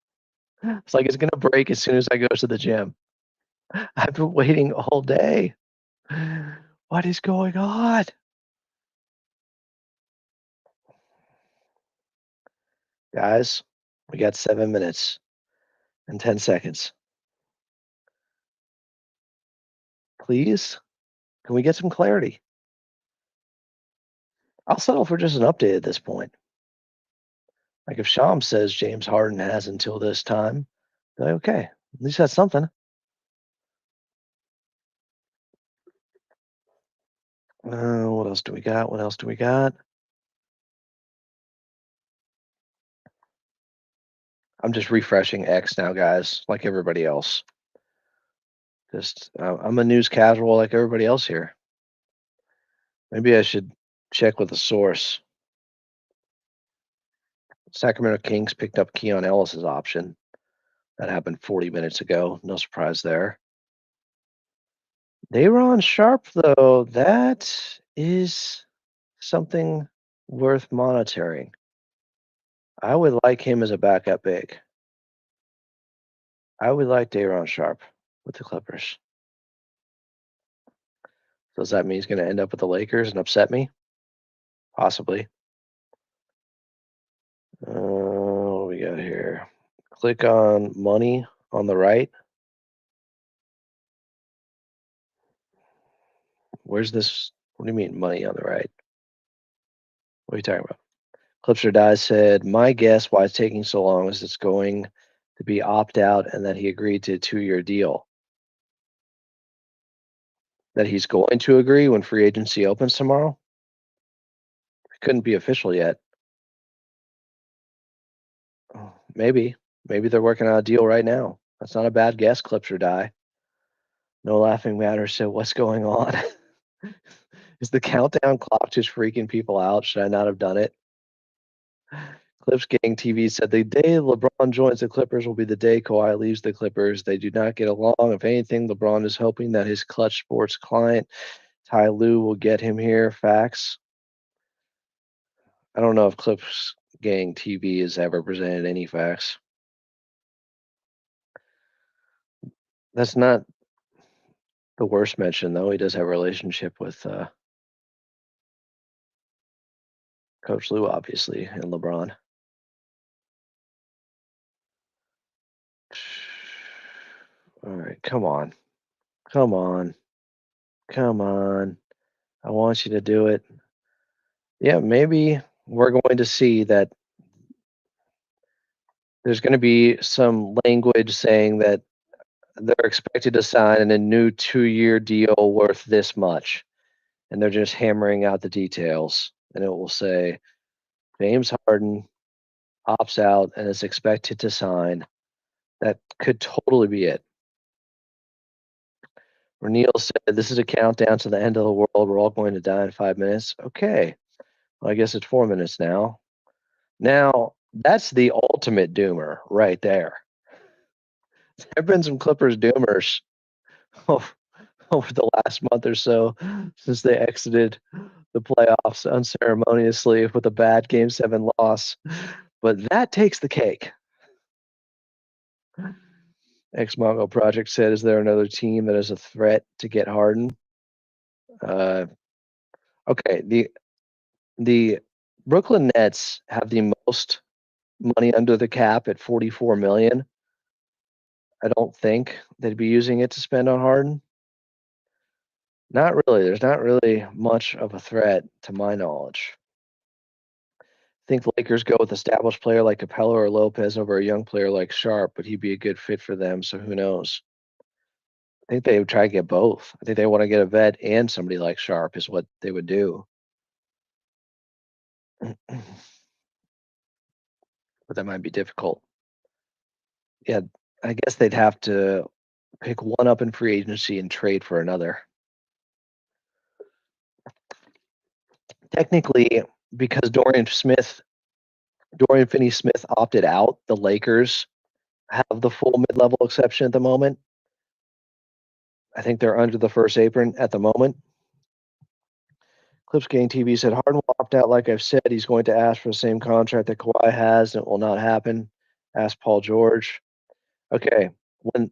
like it's gonna break as soon as I go to the gym. I've been waiting all day. What is going on? Guys, we got 7 minutes and 10 seconds. Please, can we get some clarity? I'll settle for just an update at this point. Like if Shams says James Harden has until this time, then okay, at least that's something. What else do we got? What else do we got? I'm just refreshing X now, guys, like everybody else. Just I'm a news casual like everybody else here. Maybe I should check with the source. Sacramento Kings picked up Keon Ellis's option. That happened 40 minutes ago. No surprise there. Day'Ron Sharp, though, that is something worth monitoring. I would like him as a backup big. I would like Day'Ron Sharp with the Clippers. Does that mean he's going to end up with the Lakers and upset me? Possibly. What do we got here? Click on money on the right. Where's this? What do you mean money on the right? What are you talking about? Clips or Dies said, my guess why it's taking so long is it's going to be opt out and that he agreed to a 2-year deal. That he's going to agree when free agency opens tomorrow? It couldn't be official yet. Maybe. Maybe they're working on a deal right now. That's not a bad guess, Clips or Die. No laughing matter. So what's going on? Is the countdown clock just freaking people out? Should I not have done it? Clips Gang TV said the day LeBron joins the Clippers will be the day Kawhi leaves the Clippers. They do not get along. If anything, LeBron is hoping that his Clutch Sports client, Ty Lue, will get him here. Facts. I don't know if Clips Gang TV has ever presented any facts. That's not the worst mention, though. He does have a relationship with Coach Lue, obviously, and LeBron. All right, come on. Come on. Come on. I want you to do it. Yeah, maybe we're going to see that there's going to be some language saying that they're expected to sign a new 2-year deal worth this much. And they're just hammering out the details. And it will say James Harden opts out and is expected to sign. That could totally be it. Reneel said, this is a countdown to the end of the world. We're all going to die in 5 minutes. Okay. Well, I guess it's 4 minutes now. Now, that's the ultimate doomer right there. There have been some Clippers doomers over the last month or so since they exited the playoffs unceremoniously with a bad Game 7 loss. But that takes the cake. Ex-Mongo Project said, is there another team that is a threat to get Harden? Okay, the Brooklyn Nets have the most money under the cap at $44 million. I don't think they'd be using it to spend on Harden. Not really. There's not really much of a threat to my knowledge. I think the Lakers go with established player like Capella or Lopez over a young player like Sharp, but he'd be a good fit for them, so who knows? I think they would try to get both. I think they want to get a vet and somebody like Sharp is what they would do. But that might be difficult. Yeah, I guess they'd have to pick one up in free agency and trade for another. Technically, because Dorian Finney-Smith opted out, the Lakers have the full mid-level exception at the moment. I think they're under the first apron at the moment. Clips Gang TV said Harden will opt out. Like I've said, he's going to ask for the same contract that Kawhi has, and it will not happen. Ask Paul George. Okay, when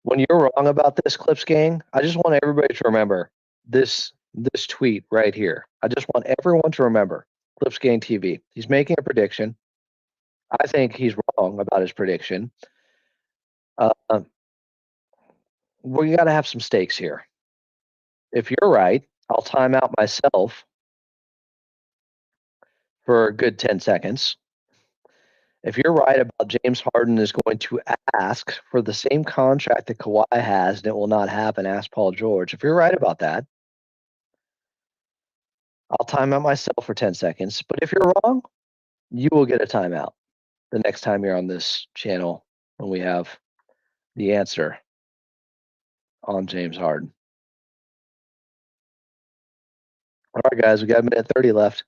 you're wrong about this, Clips Gang, I just want everybody to remember this tweet right here. I just want everyone to remember Clips Gang TV. He's making a prediction. I think he's wrong about his prediction. We got to have some stakes here. If you're right, I'll time out myself for a good 10 seconds. If you're right about James Harden is going to ask for the same contract that Kawhi has and it will not happen, ask Paul George. If you're right about that, I'll time out myself for 10 seconds. But if you're wrong, you will get a timeout the next time you're on this channel when we have the answer on James Harden. All right, guys, we got a minute 30 left.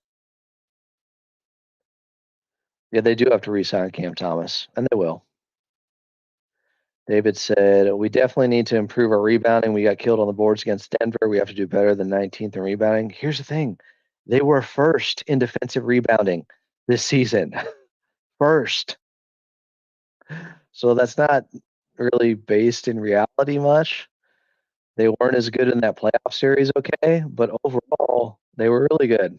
Yeah, they do have to re-sign Cam Thomas, and they will. David said, we definitely need to improve our rebounding. We got killed on the boards against Denver. We have to do better than 19th in rebounding. Here's the thing. They were first in defensive rebounding this season. First. So that's not really based in reality much. They weren't as good in that playoff series, okay? But overall, they were really good.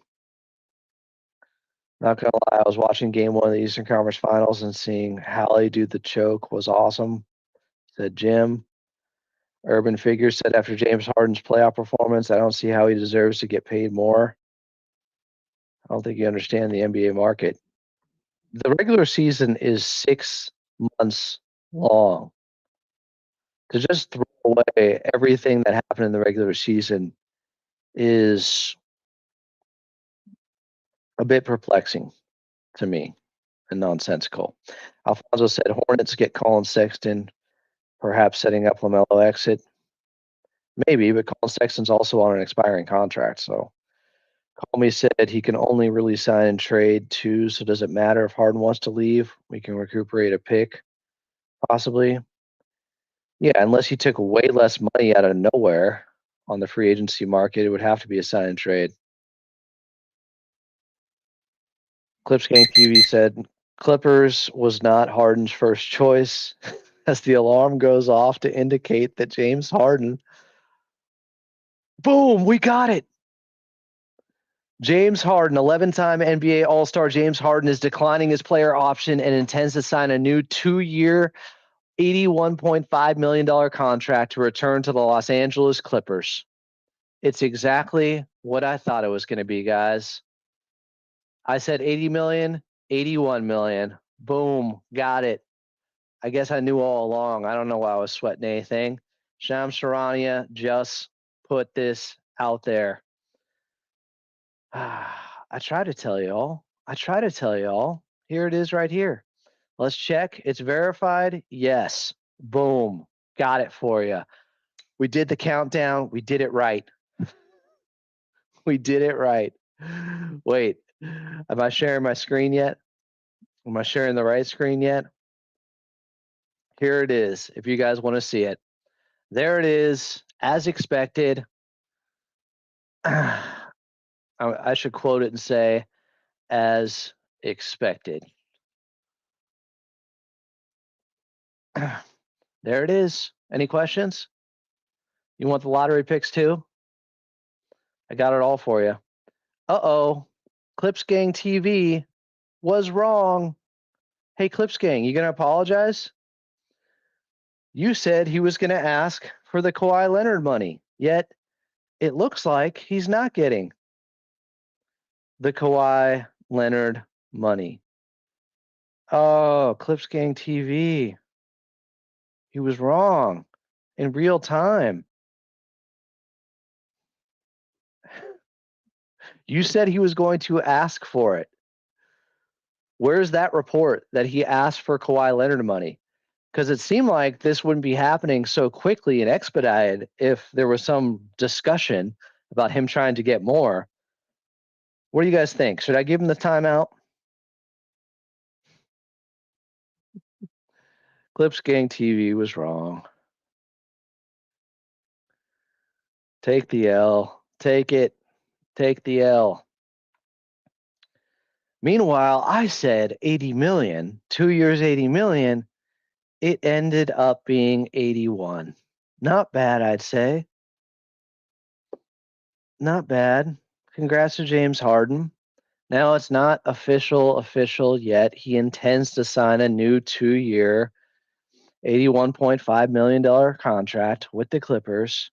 Not gonna lie, I was watching game 1 of the Eastern Conference Finals and seeing Hallie do the choke was awesome, said Jim. Urban Figures said after James Harden's playoff performance, I don't see how he deserves to get paid more. I don't think you understand the NBA market. The regular season is 6 months long. To just throw away everything that happened in the regular season is a bit perplexing to me and nonsensical. Alfonso said Hornets get Colin Sexton, perhaps setting up LaMelo exit. Maybe, but Colin Sexton's also on an expiring contract, so Call Me said he can only really sign and trade too, so does it matter if Harden wants to leave? We can recuperate a pick, possibly. Yeah, unless he took way less money out of nowhere on the free agency market, it would have to be a sign and trade. Clips Gang TV said Clippers was not Harden's first choice as the alarm goes off to indicate that James Harden. Boom, we got it. James Harden, 11-time NBA All-Star James Harden is declining his player option and intends to sign a new 2-year, $81.5 million contract to return to the Los Angeles Clippers. It's exactly what I thought it was going to be, guys. I said 80 million, 81 million. Boom, got it. I guess I knew all along. I don't know why I was sweating anything. Shams Charania just put this out there. I try to tell y'all. Here it is right here. Let's check. It's verified. Yes. Boom. Got it for you. We did the countdown. We did it right. We did it right. Wait, am I sharing my screen yet? Am I sharing the right screen yet? Here it is, if you guys want to see it. There it is, as expected. I should quote it and say, as expected. There it is. Any questions? You want the lottery picks too? I got it all for you. Uh-oh. Clips Gang TV was wrong. Hey, Clips Gang, you going to apologize? You said he was going to ask for the Kawhi Leonard money, yet it looks like he's not getting the Kawhi Leonard money. Oh, Clips Gang TV. He was wrong in real time. You said he was going to ask for it. Where's that report that he asked for Kawhi Leonard money? Because it seemed like this wouldn't be happening so quickly and expedited if there was some discussion about him trying to get more. What do you guys think? Should I give him the timeout? Clips Gang TV was wrong. Take the L. Take it. Take the L. Meanwhile, I said 80 million, 2 years, 80 million. It ended up being 81. Not bad, I'd say. Not bad. Congrats to James Harden. Now it's not official yet. He intends to sign a new 2-year, $81.5 million contract with the Clippers.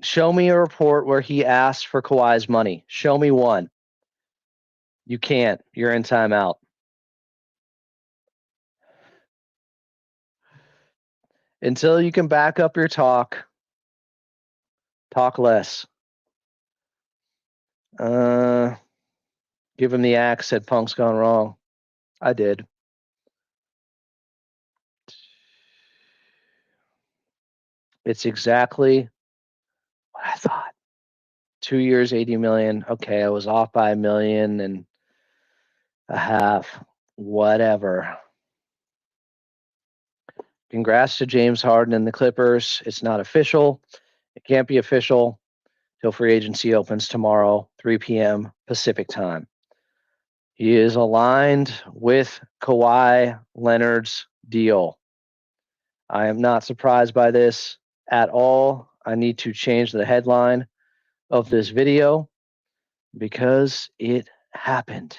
Show me a report where he asked for Kawhi's money. Show me one. You can't. You're in timeout. Until you can back up your talk, talk less. Give him the axe, said Punk's gone wrong. I did. It's exactly what I thought. 2 years, 80 million. Okay, I was off by $1.5 million. Whatever. Congrats to James Harden and the Clippers. It's not official. It can't be official till free agency opens tomorrow, 3 p.m. Pacific time. He is aligned with Kawhi Leonard's deal. I am not surprised by this at all. I need to change the headline of this video because it happened.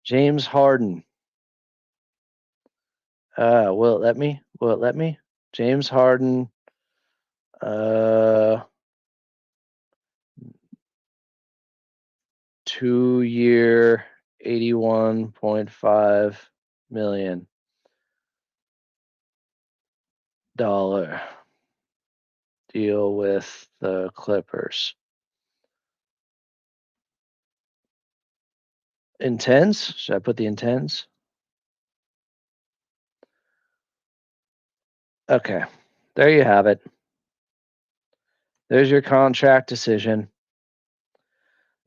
James Harden. Will it let me? Will it let me? James Harden. 2-year, $81.5 million deal with the Clippers. Intends? Should I put the intends? Okay. There you have it. There's your contract decision.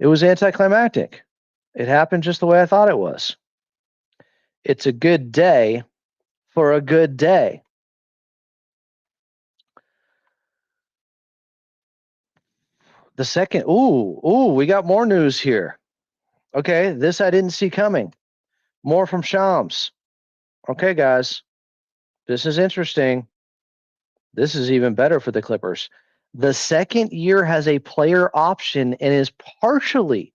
It was anticlimactic. It happened just the way I thought it was. It's a good day for a good day. The second, we got more news here. Okay, this I didn't see coming. More from Shams. Okay, guys, this is interesting. This is even better for the Clippers. The second year has a player option and is partially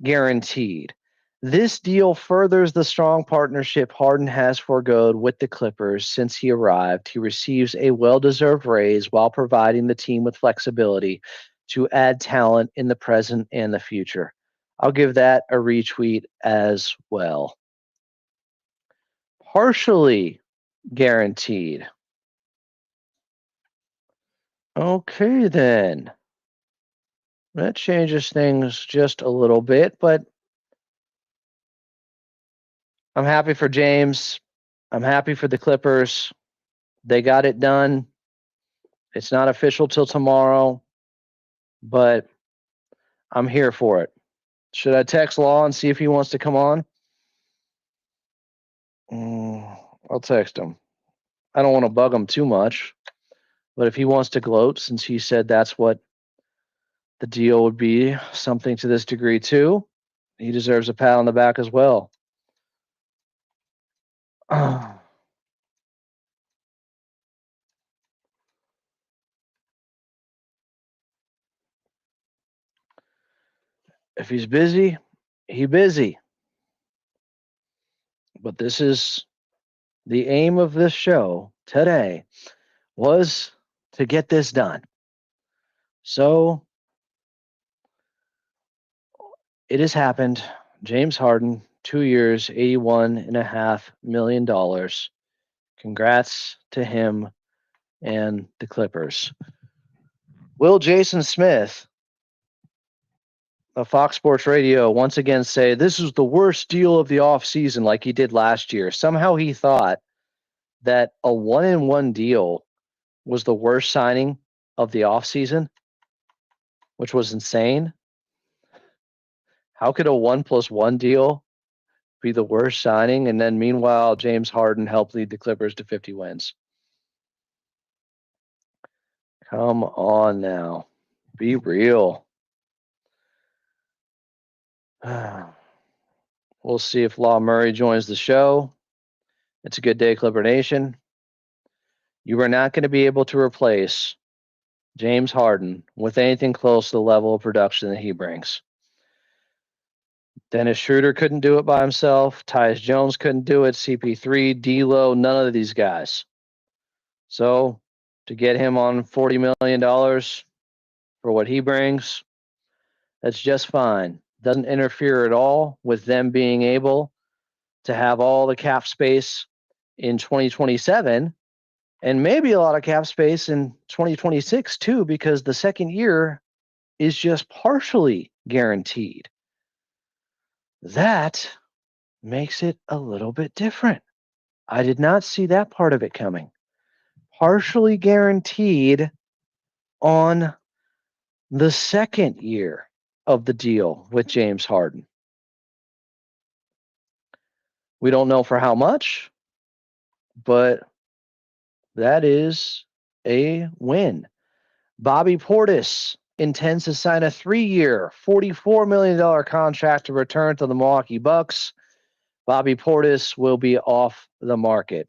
guaranteed. This deal furthers the strong partnership Harden has forgoed with the Clippers since he arrived. He receives a well-deserved raise while providing the team with flexibility to add talent in the present and the future. I'll give that a retweet as well. Partially guaranteed. Okay, then. That changes things just a little bit, but I'm happy for James. I'm happy for the Clippers. They got it done. It's not official till tomorrow, but I'm here for it. Should I text Law and see if he wants to come on? I'll text him. I don't want to bug him too much, but if he wants to gloat, since he said that's what the deal would be, something to this degree too, he deserves a pat on the back as well. If he's busy, he busy. But this is the aim of this show today was to get this done. So it has happened. James Harden, 2 years, $81.5 million. Congrats to him and the Clippers. Will Jason Smith of Fox Sports Radio once again say this is the worst deal of the offseason like he did last year? Somehow he thought that a 1-and-1 deal was the worst signing of the offseason, which was insane. How could a 1+1 deal be the worst signing? And then meanwhile, James Harden helped lead the Clippers to 50 wins. Come on now. Be real. We'll see if Law Murray joins the show. It's a good day, Clipper Nation. You are not going to be able to replace James Harden with anything close to the level of production that he brings. Dennis Schroeder couldn't do it by himself. Tyus Jones couldn't do it. CP3, D'Lo, none of these guys. So to get him on $40 million for what he brings, that's just fine. Doesn't interfere at all with them being able to have all the cap space in 2027 and maybe a lot of cap space in 2026 too, because the second year is just partially guaranteed. That makes it a little bit different. I did not see that part of it coming. Partially guaranteed on the second year of the deal with James Harden. We don't know for how much, but that is a win. Bobby Portis intends to sign a 3-year, $44 million contract to return to the Milwaukee Bucks. Bobby Portis will be off the market.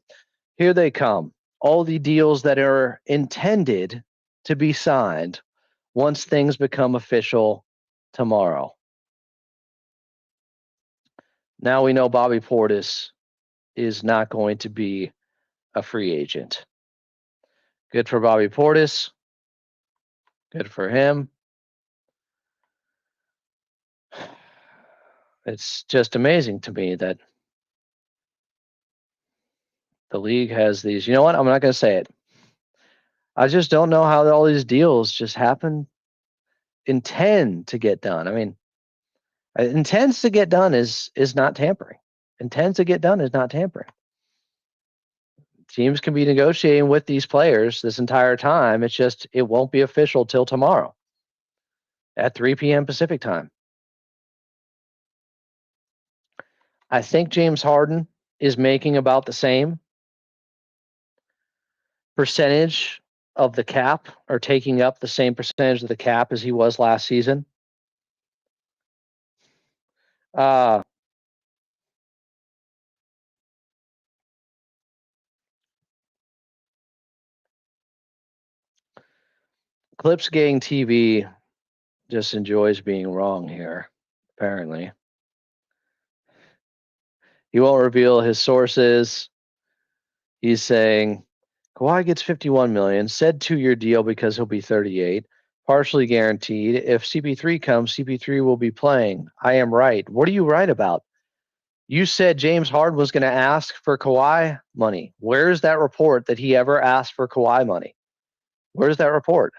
Here they come. All the deals that are intended to be signed once things become official tomorrow. Now we know Bobby Portis is not going to be a free agent. Good for Bobby Portis. Good for him. It's just amazing to me that the league has these. You know what? I'm not going to say it. I just don't know how all these deals just intend to get done. I mean, intends to get done is not tampering. Intends to get done is not tampering. Teams can be negotiating with these players this entire time. It's just it won't be official till tomorrow at 3 p.m. Pacific time. I think James Harden is making about the same percentage of the cap, or taking up the same percentage of the cap as he was last season. Clips Gang TV just enjoys being wrong here, apparently. He won't reveal his sources. He's saying Kawhi gets $51 million, said 2-year deal because he'll be 38, partially guaranteed. If CP3 comes, CP3 will be playing. I am right. What are you right about? You said James Harden was going to ask for Kawhi money. Where's that report that he ever asked for Kawhi money? Where's that report?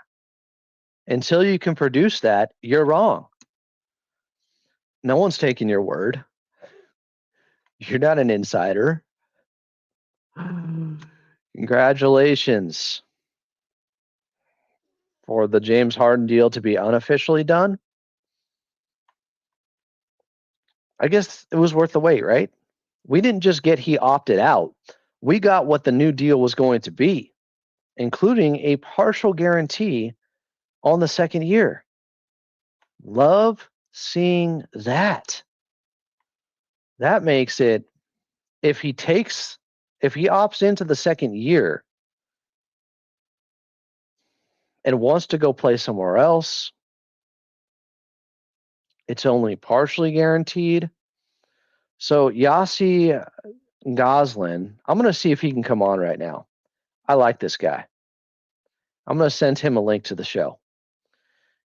Until you can produce that, you're wrong. No one's taking your word. You're not an insider. Congratulations for the James Harden deal to be unofficially done. I guess it was worth the wait, right? We didn't just get he opted out. We got what the new deal was going to be, including a partial guarantee on the second year. Love seeing that. That makes it, if he opts into the second year and wants to go play somewhere else, it's only partially guaranteed. So Yossi Goslin, I'm going to see if he can come on right now. I like this guy. I'm going to send him a link to the show.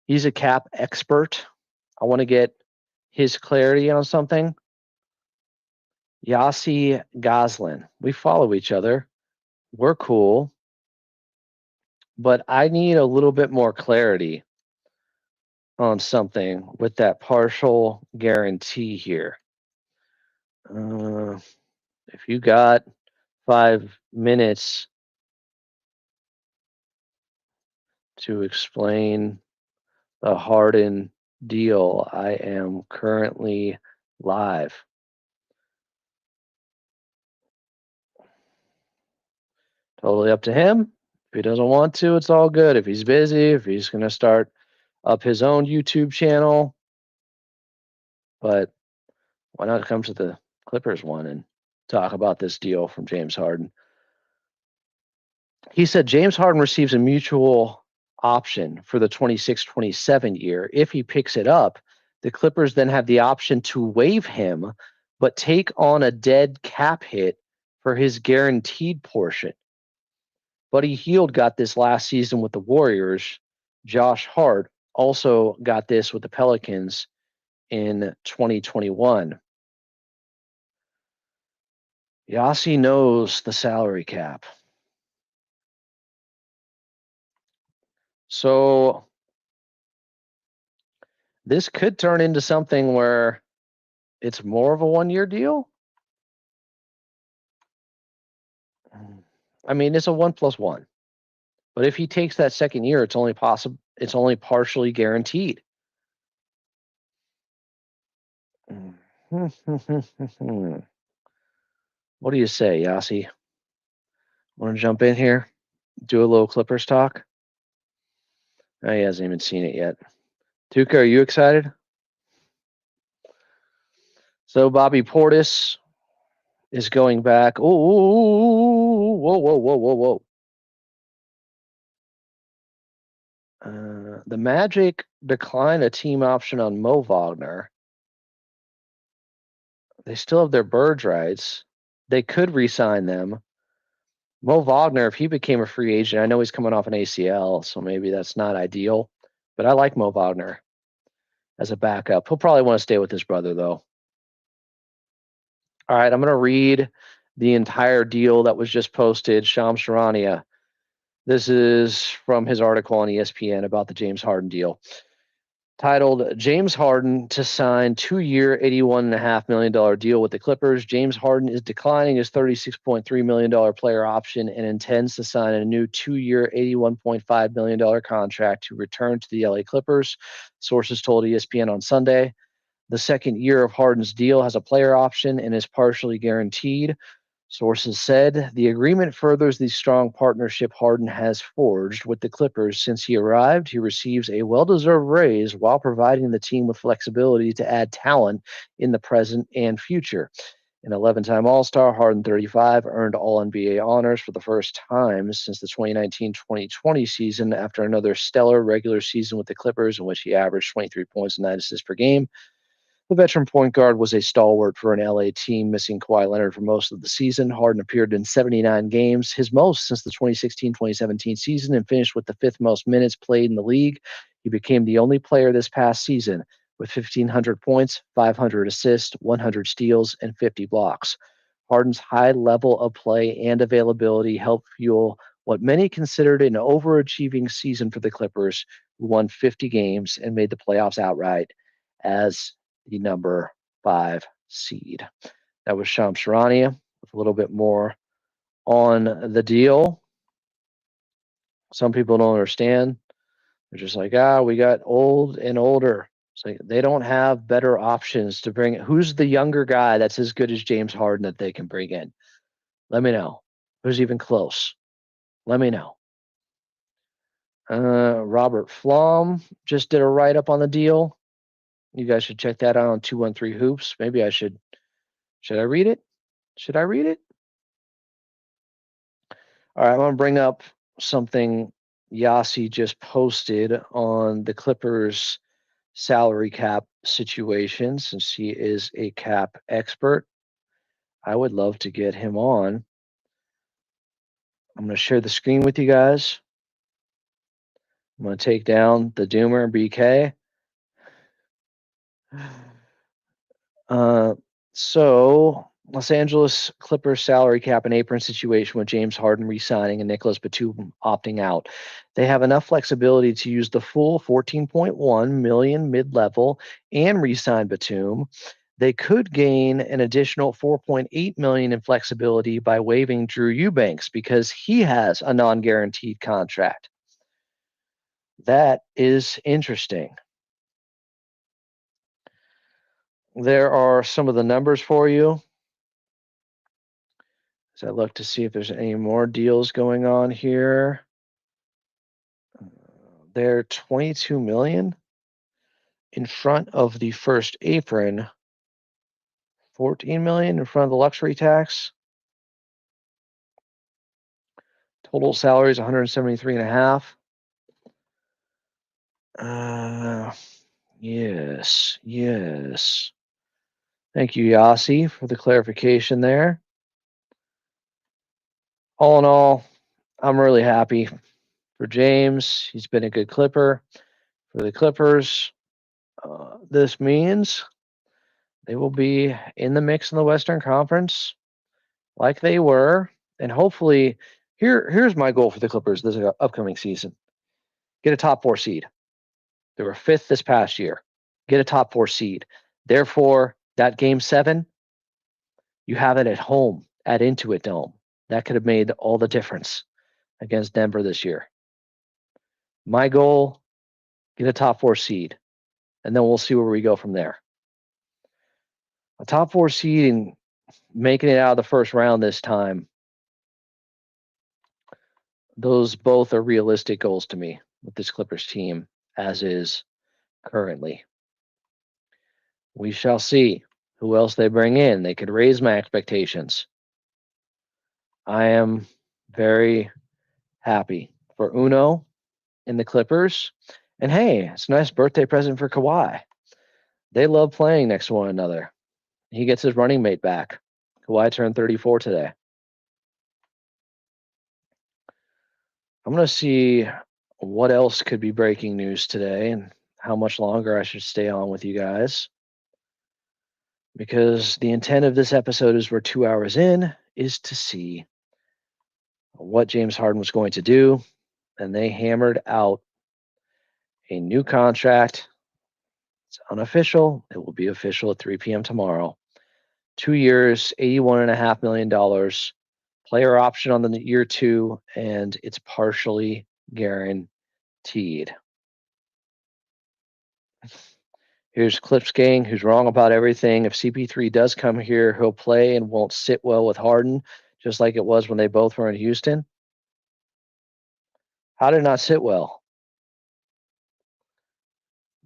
He's a cap expert. I want to get his clarity on something. Yossi Goslin. We follow each other. We're cool. But I need a little bit more clarity on something with that partial guarantee here. If you got 5 minutes to explain the Harden deal, I am currently live. Totally up to him. If he doesn't want to, it's all good. If he's busy, if he's going to start up his own YouTube channel, but why not come to the Clippers one and talk about this deal from James Harden? He said James Harden receives a mutual option for the 26-27 year. If he picks it up, the Clippers then have the option to waive him, but take on a dead cap hit for his guaranteed portion. Buddy Hield got this last season with the Warriors. Josh Hart also got this with the Pelicans in 2021. Yossi knows the salary cap. So this could turn into something where it's more of a 1-year deal. I mean, it's a 1+1. But if he takes that second year, it's only possible. It's only partially guaranteed. What do you say, Yossi? Want to jump in here? Do a little Clippers talk? Oh, he hasn't even seen it yet. Tuca, are you excited? So Bobby Portis is going back. Oh, whoa, whoa, whoa, whoa, whoa. The Magic declined a team option on Mo Wagner. They still have their bird rights. They could re-sign them. Mo Wagner, if he became a free agent, I know he's coming off an ACL, so maybe that's not ideal. But I like Mo Wagner as a backup. He'll probably want to stay with his brother, though. All right, I'm going to read the entire deal that was just posted. Shams Charania. This is from his article on ESPN about the James Harden deal. Titled James Harden to sign 2-year $81.5 million deal with the Clippers. James Harden is declining his $36.3 million player option and intends to sign a new 2-year $81.5 million contract to return to the LA Clippers, sources told ESPN on Sunday. The second year of Harden's deal has a player option and is partially guaranteed. Sources said the agreement furthers the strong partnership Harden has forged with the Clippers since he arrived. He receives a well-deserved raise while providing the team with flexibility to add talent in the present and future. An 11-time All-Star, Harden 35 earned All-NBA honors for the first time since the 2019-2020 season after another stellar regular season with the Clippers in which he averaged 23 points and 9 assists per game. The veteran point guard was a stalwart for an LA team missing Kawhi Leonard for most of the season. Harden appeared in 79 games, his most since the 2016-2017 season, and finished with the 5th most minutes played in the league. He became the only player this past season with 1,500 points, 500 assists, 100 steals, and 50 blocks. Harden's high level of play and availability helped fuel what many considered an overachieving season for the Clippers, who won 50 games and made the playoffs outright as the number 5 seed. That was Shams Charania with a little bit more on the deal. Some people don't understand. They're just like, we got old and older. It's like they don't have better options to bring. Who's the younger guy that's as good as James Harden that they can bring in? Let me know. Who's even close? Let me know. Robert Flom just did a write-up on the deal. You guys should check that out on 213 Hoops. Maybe I should. Should I read it? Should I read it? All right, I'm going to bring up something Yossi just posted on the Clippers salary cap situation since he is a cap expert. I would love to get him on. I'm going to share the screen with you guys. I'm going to take down the Doomer BK. So Los Angeles Clippers salary cap and apron situation with James Harden re-signing and Nicholas Batum opting out. They have enough flexibility to use the full 14.1 million mid-level and re-sign Batum. They could gain an additional 4.8 million in flexibility by waiving Drew Eubanks because he has a non-guaranteed contract. That is interesting. There are some of the numbers for you. As I look to see if there's any more deals going on here. They're 22 million in front of the first apron, 14 million in front of the luxury tax. Total salary is 173 and a half. Yes. Thank you, Yasi, for the clarification there. All in all, I'm really happy for James. He's been a good Clipper. For the Clippers, this means they will be in the mix in the Western Conference like they were. And hopefully, here's my goal for the Clippers this upcoming season. Get a top 4 seed. They were 5th this past year. Get a top 4 seed. Therefore, that game 7, you have it at home at Intuit Dome. That could have made all the difference against Denver this year. My goal, get a top 4 seed. And then we'll see where we go from there. A top 4 seed and making it out of the first round this time. Those both are realistic goals to me with this Clippers team, as is currently. We shall see who else they bring in. They could raise my expectations. I am very happy for Uno and the Clippers. And hey, it's a nice birthday present for Kawhi. They love playing next to one another. He gets his running mate back. Kawhi turned 34 today. I'm going to see what else could be breaking news today and how much longer I should stay on with you guys. Because the intent of this episode, as we're 2 hours in, is to see what James Harden was going to do. And they hammered out a new contract. It's unofficial. It will be official at 3 p.m. tomorrow. 2 years, $81.5 million. Player option on the year 2, and it's partially guaranteed. Here's Clips Gang, who's wrong about everything. If CP3 does come here, he'll play and won't sit well with Harden, just like it was when they both were in Houston. How did it not sit well?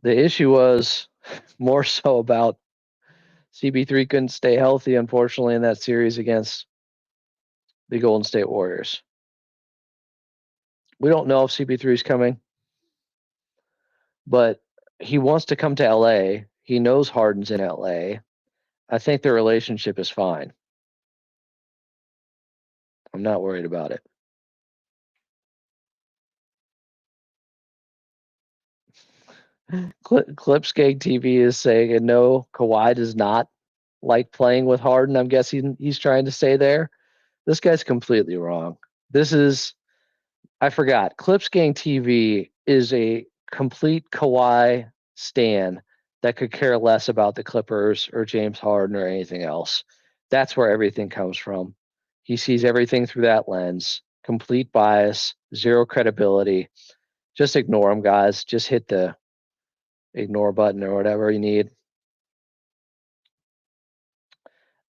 The issue was more so about CP3 couldn't stay healthy, unfortunately, in that series against the Golden State Warriors. We don't know if CP3 is coming, but he wants to come to LA. He knows Harden's in LA. I think their relationship is fine. I'm not worried about it. Clipskeg TV is saying, and no, Kawhi does not like playing with Harden. I'm guessing he's trying to say there. This guy's completely wrong. I forgot. Clipskeg TV is a complete Kawhi stan that could care less about the Clippers or James Harden or anything else. That's where everything comes from. He sees everything through that lens. Complete bias, zero credibility. Just ignore him, guys. Just hit the ignore button or whatever you need.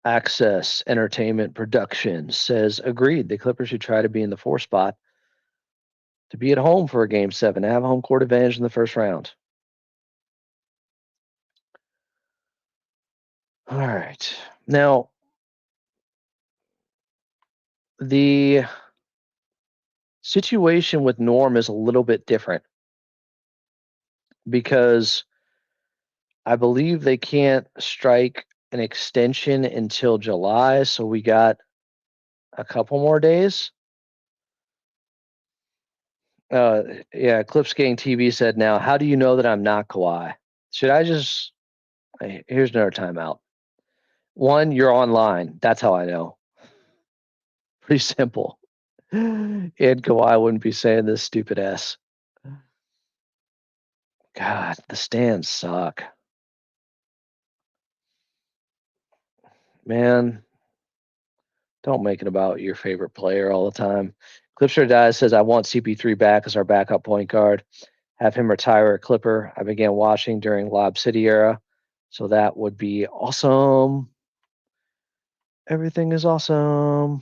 Access Entertainment Productions says, agreed. The Clippers should try to be in the 4 spot to be at home for a game 7, have home court advantage in the first round. All right. Now, the situation with Norm is a little bit different because I believe they can't strike an extension until July, so we got a couple more days. Yeah, Clips Gang TV said now, how do you know that I'm not Kawhi? Should I just here's another timeout. One, you're online. That's how I know. Pretty simple. And Kawhi wouldn't be saying this stupid ass. God, the stands suck. Man, don't make it about your favorite player all the time. Clipster Dies says, I want CP3 back as our backup point guard. Have him retire a Clipper. I began watching during Lob City era, so that would be awesome. Everything is awesome.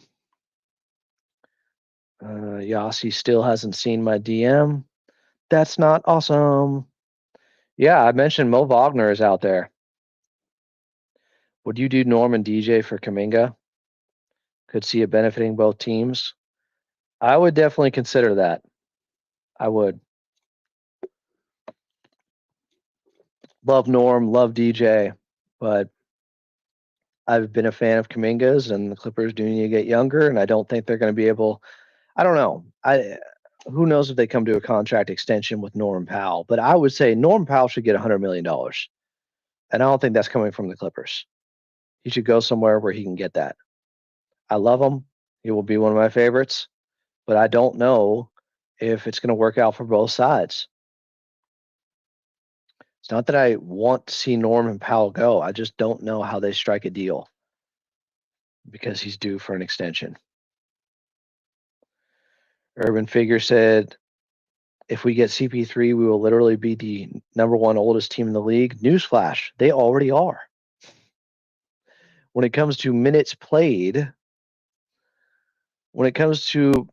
Yossi still hasn't seen my DM. That's not awesome. Yeah, I mentioned Mo Wagner is out there. Would you do Norman DJ for Kaminga? Could see it benefiting both teams. I would definitely consider that. I would. Love Norm, love DJ, but I've been a fan of Kaminga's, and the Clippers do need to get younger, and I don't think they're going to be able. I don't know. Who knows if they come to a contract extension with Norm Powell? But I would say Norm Powell should get $100 million, and I don't think that's coming from the Clippers. He should go somewhere where he can get that. I love him. He will be one of my favorites, but I don't know if it's going to work out for both sides. It's not that I want to see Norm and Powell go. I just don't know how they strike a deal because he's due for an extension. Urban Figure said, if we get CP3, we will literally be the number one oldest team in the league. Newsflash, they already are. When it comes to minutes played, when it comes to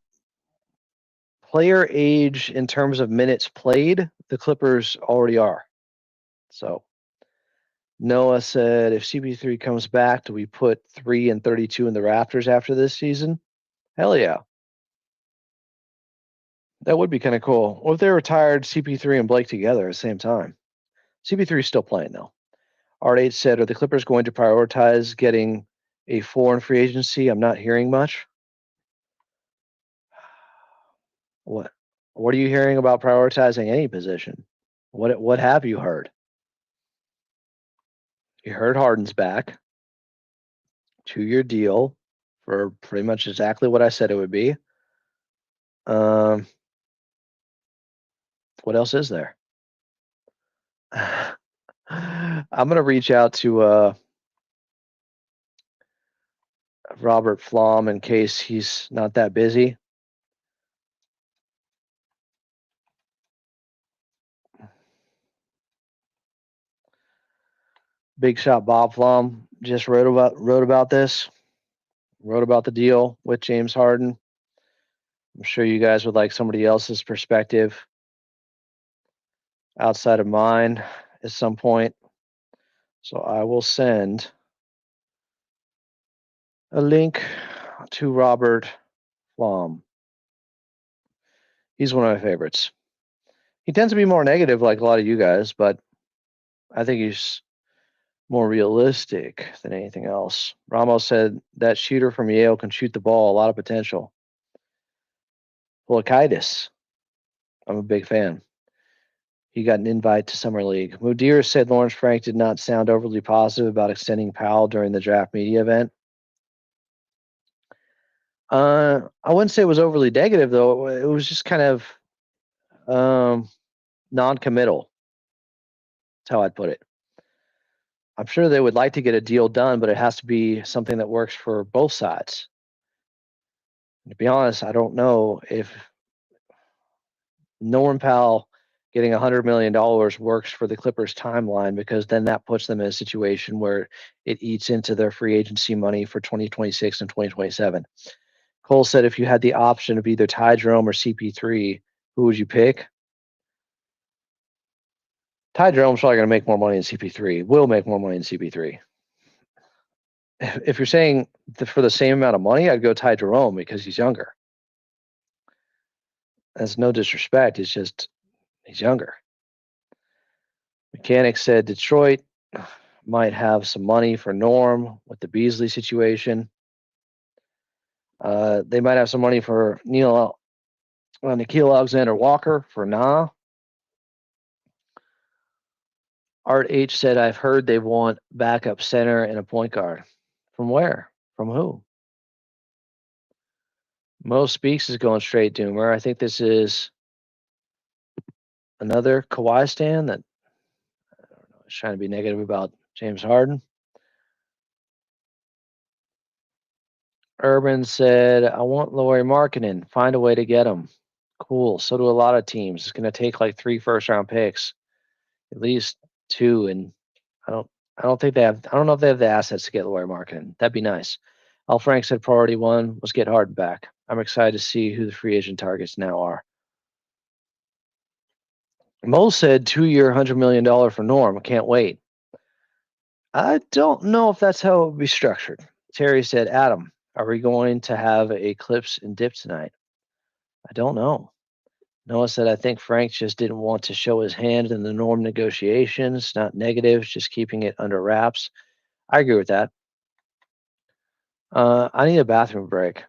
player age in terms of minutes played, the Clippers already are. So Noah said, if CP3 comes back, do we put 3 and 32 in the rafters after this season? Hell yeah. That would be kind of cool. What if they retired CP3 and Blake together at the same time? CP3 is still playing, though. Art8 said, are the Clippers going to prioritize getting a 4 in free agency? I'm not hearing much. What are you hearing about prioritizing any position? What have you heard? You heard Harden's back. 2-year deal for pretty much exactly what I said it would be. What else is there? I'm gonna reach out to Robert Flom in case he's not that busy. Big shot Bob Flom just wrote about this. Wrote about the deal with James Harden. I'm sure you guys would like somebody else's perspective outside of mine at some point. So I will send a link to Robert Flom. He's one of my favorites. He tends to be more negative like a lot of you guys, but I think he's more realistic than anything else. Ramos said that shooter from Yale can shoot the ball, a lot of potential. Polakaitis, I'm a big fan. He got an invite to Summer League. Mudir said Lawrence Frank did not sound overly positive about extending Powell during the draft media event. I wouldn't say it was overly negative, though. It was just kind of non-committal. That's how I'd put it. I'm sure they would like to get a deal done, but it has to be something that works for both sides. To be honest, I don't know if Norm Powell getting $100 million works for the Clippers timeline, because then that puts them in a situation where it eats into their free agency money for 2026 and 2027. Cole said, if you had the option of either Ty Jerome or CP3, who would you pick? Ty Jerome's probably going to make more money than CP3. Will make more money than CP3. If you're saying for the same amount of money, I'd go Ty Jerome because he's younger. That's no disrespect. It's just he's younger. Mechanic said Detroit might have some money for Norm with the Beasley situation. They might have some money for Nikhil Alexander-Walker for Nah. Art H said, I've heard they want backup center and a point guard. From where? From who? Mo Speaks is going straight doomer. I think this is another Kawhi stand that I don't know, is trying to be negative about James Harden. Urban said, I want Lauri Markkanen. Find a way to get him. Cool. So do a lot of teams. It's going to take like 3 first-round picks, at least 2, and I don't think they have. I don't know if they have the assets to get Lauri Markkanen. That'd be nice. Al Frank said priority 1 was get Harden back. I'm excited to see who the free agent targets now are. Mo said 2-year, $100 million for Norm. I can't wait. I don't know if that's how it would be structured. Terry said, Adam, are we going to have a clips and dip tonight? I don't know. Noah said, I think Frank just didn't want to show his hand in the Norm negotiations, not negatives, just keeping it under wraps. I agree with that. I need a bathroom break.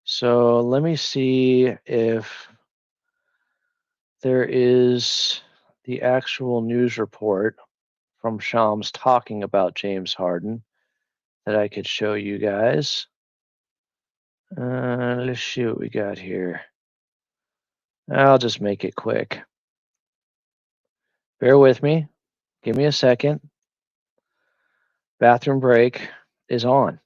So let me see if there is the actual news report from Shams talking about James Harden that I could show you guys. Let's see what we got here. I'll just make it quick. Bear with me. Give me a second. Bathroom break is on.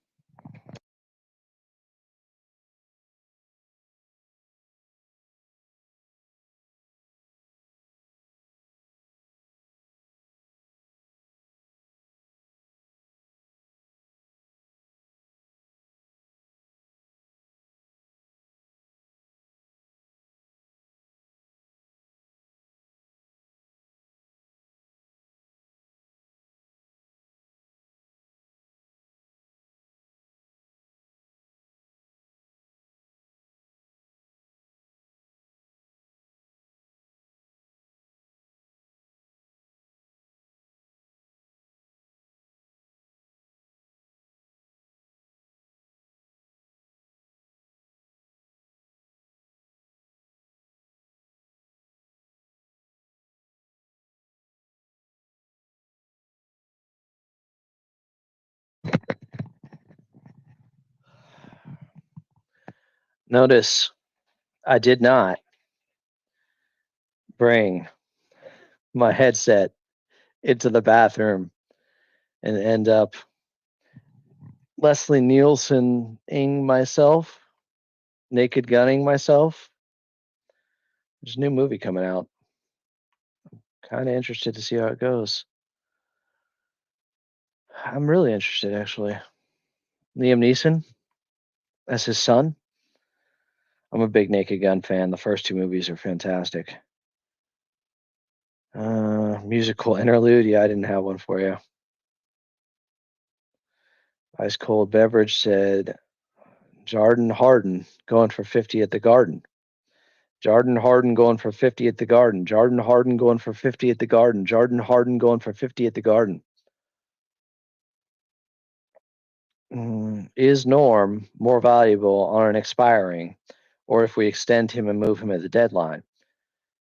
Notice I did not bring my headset into the bathroom and end up Leslie Nielsen-ing myself, naked gunning myself. There's a new movie coming out. Kind of interested to see how it goes. I'm really interested, actually. Liam Neeson as his son. I'm a big Naked Gun fan. The first 2 movies are fantastic. Musical interlude. Yeah, I didn't have one for you. Ice Cold Beverage said, Jordan Harden going for 50 at the Garden. Jordan Harden going for 50 at the Garden. Jordan Harden going for 50 at the Garden. Jordan Harden going for 50 at the Garden. Is Norm more valuable on an expiring, or if we extend him and move him at the deadline?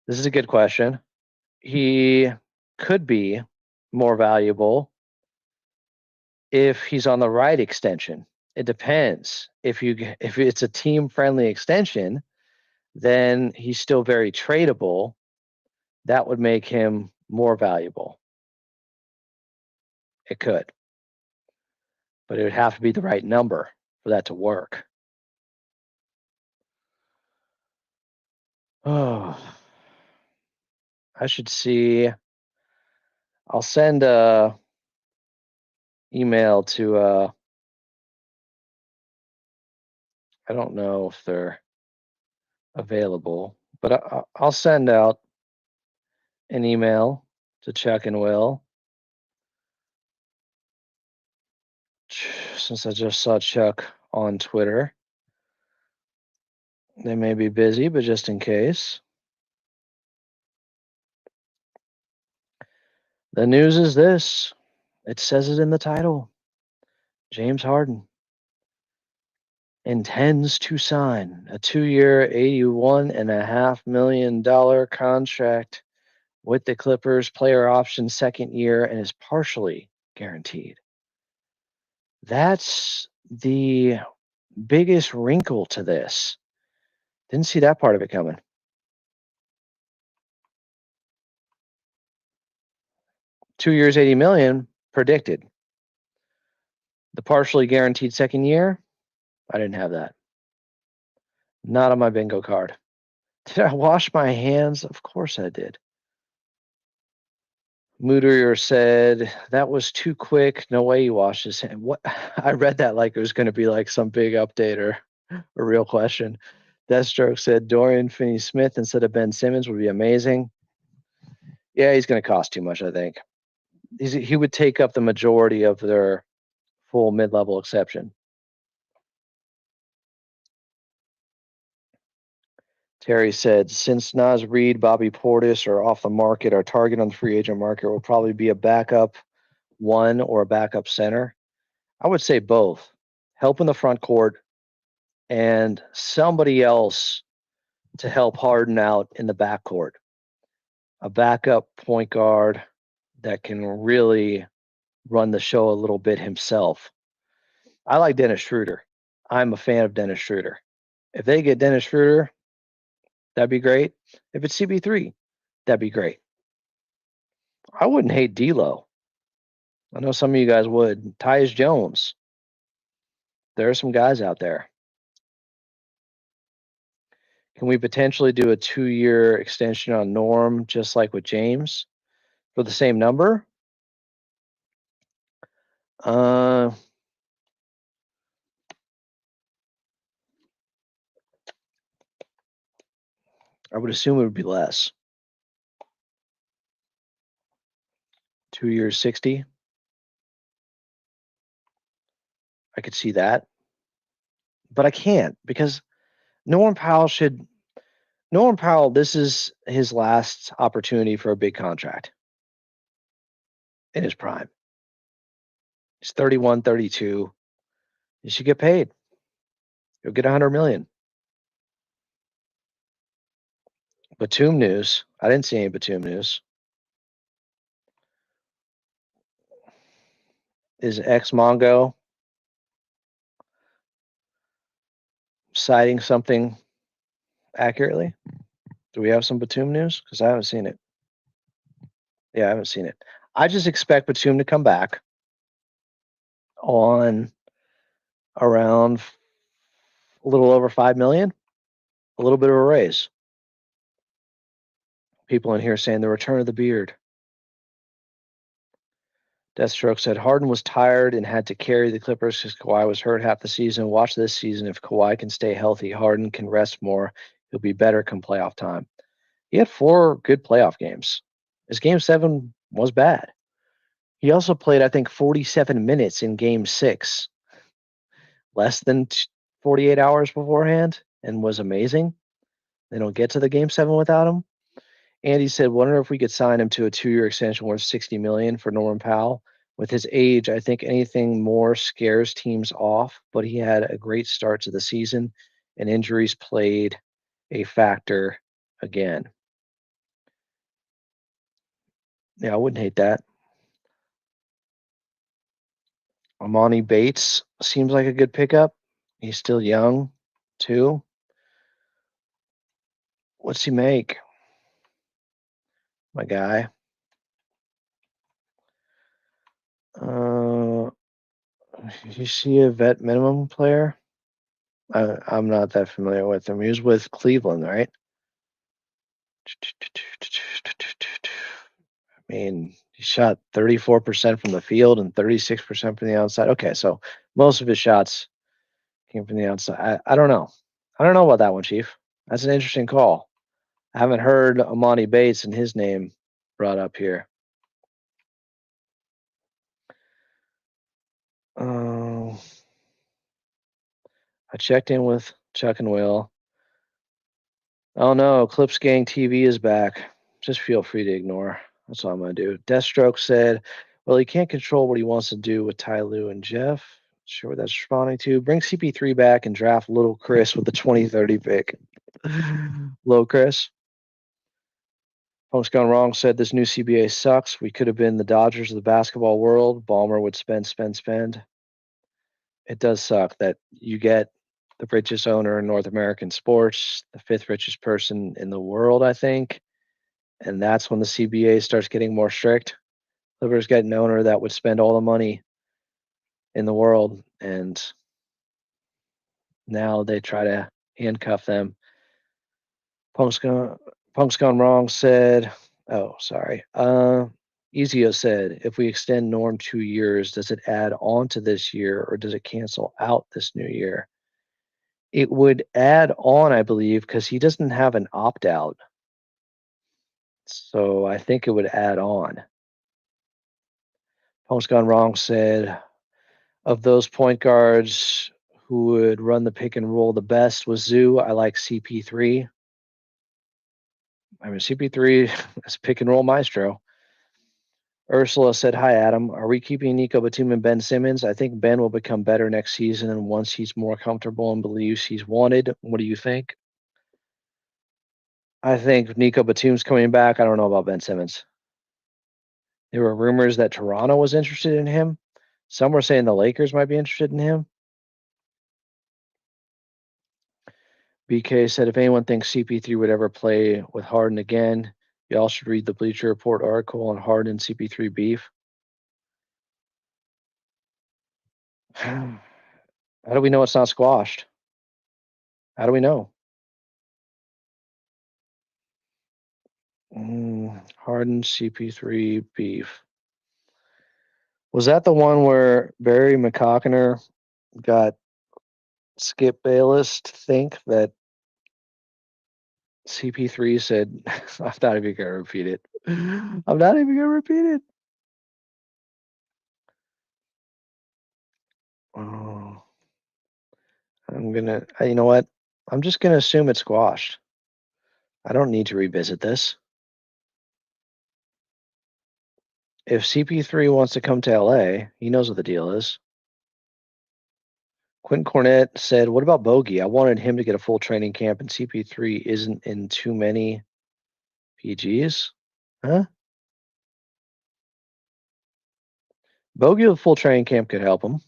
This is a good question. He could be more valuable if he's on the right extension. It depends. If it's a team-friendly extension, then he's still very tradable. That would make him more valuable. It could. But it would have to be the right number for that to work. Oh, I should see. I'll send a email to I don't know if they're available, but I'll send out an email to Chuck and Will. Since I just saw Chuck on Twitter. They may be busy, but just in case. The news is this. It says it in the title. James Harden intends to sign a 2-year, $81.5 million contract with the Clippers, player option second year, and is partially guaranteed. That's the biggest wrinkle to this. Didn't see that part of it coming. $2 years, $80 million predicted. The partially guaranteed second year, I didn't have that. Not on my bingo card. Did I wash my hands? Of course I did. Mooder said that was too quick. No way he washed his hand. What? I read that like it was going to be like some big update or a real question. Deathstroke said Dorian Finney-Smith instead of Ben Simmons would be amazing. Yeah, he's going to cost too much, I think. He would take up the majority of their full mid-level exception. Terry said, since Naz Reid, Bobby Portis are off the market, our target on the free agent market will probably be a backup one or a backup center. I would say both. Help in the front court and somebody else to help Harden out in the backcourt. A backup point guard that can really run the show a little bit himself. I like Dennis Schroeder. I'm a fan of Dennis Schroeder. If they get Dennis Schroeder, that'd be great. If it's CP3, that'd be great. I wouldn't hate D'Lo. I know some of you guys would. Tyus Jones. There are some guys out there. Can we potentially do a 2-year extension on Norm, just like with James, for the same number? I would assume it would be less. 2 years, 60. I could see that. But I can't because Norm Powell, this is his last opportunity for a big contract in his prime. He's 31, 32. He should get paid. He'll get $100 million. Batum news. I didn't see any Batum news. Is ex-Mongo citing something accurately? Do we have some Batum news? Because I haven't seen it. Yeah, I haven't seen it. I just expect Batum to come back on around a little over $5 million, a little bit of a raise. People in here saying the return of the beard. Deathstroke said Harden was tired and had to carry the Clippers because Kawhi was hurt half the season. Watch this season. If Kawhi can stay healthy, Harden can rest more. He'll be better come playoff time. He had 4 good playoff games. His game 7 was bad. He also played, I think, 47 minutes in game 6, less than 48 hours beforehand, and was amazing. They don't get to the game 7 without him. Andy said, wonder if we could sign him to a 2-year extension worth $60 million for Norman Powell. With his age, I think anything more scares teams off, but he had a great start to the season, and injuries played a factor again. Yeah, I wouldn't hate that. Amani Bates seems like a good pickup. He's still young, too. What's he make? My guy. You see a vet minimum player? I'm not that familiar with him. He was with Cleveland, right? I mean, he shot 34% from the field and 36% from the outside. Okay, so most of his shots came from the outside. I don't know. I don't know about that one, Chief. That's an interesting call. I haven't heard Amani Bates and his name brought up here. I checked in with Chuck and Will. Oh no, Clips Gang TV is back. Just feel free to ignore. That's all I'm going to do. Deathstroke said, well, he can't control what he wants to do with Ty Lue and Jeff. Sure what that's responding to. Bring CP3 back and draft Little Chris with the 2030 pick. Little Chris. Punk's Gone Wrong said this new CBA sucks. We could have been the Dodgers of the basketball world. Ballmer would spend. It does suck that you get the richest owner in North American sports, the fifth richest person in the world, I think. And that's when the CBA starts getting more strict. Clippers get an owner that would spend all the money in the world, and now they try to handcuff them. Punk's Gone Wrong said, oh, sorry. Ezio said, if we extend Norm 2 years, does it add on to this year or does it cancel out this new year? It would add on, I believe, because he doesn't have an opt out. So I think it would add on. Punk's Gone Wrong said, of those point guards who would run the pick and roll the best was Zoo. I like CP3. I mean, CP3 is pick and roll maestro. Ursula said, hi, Adam. Are we keeping Nico Batum and Ben Simmons? I think Ben will become better next season and once he's more comfortable and believes he's wanted. What do you think? I think Nico Batum's coming back. I don't know about Ben Simmons. There were rumors that Toronto was interested in him. Some were saying the Lakers might be interested in him. BK said, if anyone thinks CP3 would ever play with Harden again, y'all should read the Bleacher Report article on Harden and CP3 beef. How do we know it's not squashed? How do we know? Harden, CP3 beef. Was that the one where Barry McCockiner got Skip Bayless to think that CP3 said, I'm not even going to repeat it. I'm not even going to repeat it. Oh, you know what? I'm just going to assume it's squashed. I don't need to revisit this. If CP3 wants to come to LA, he knows what the deal is. Quentin Cornett said, what about Bogey? I wanted him to get a full training camp, and CP3 isn't in too many PGs. Huh? Bogey with full training camp could help him.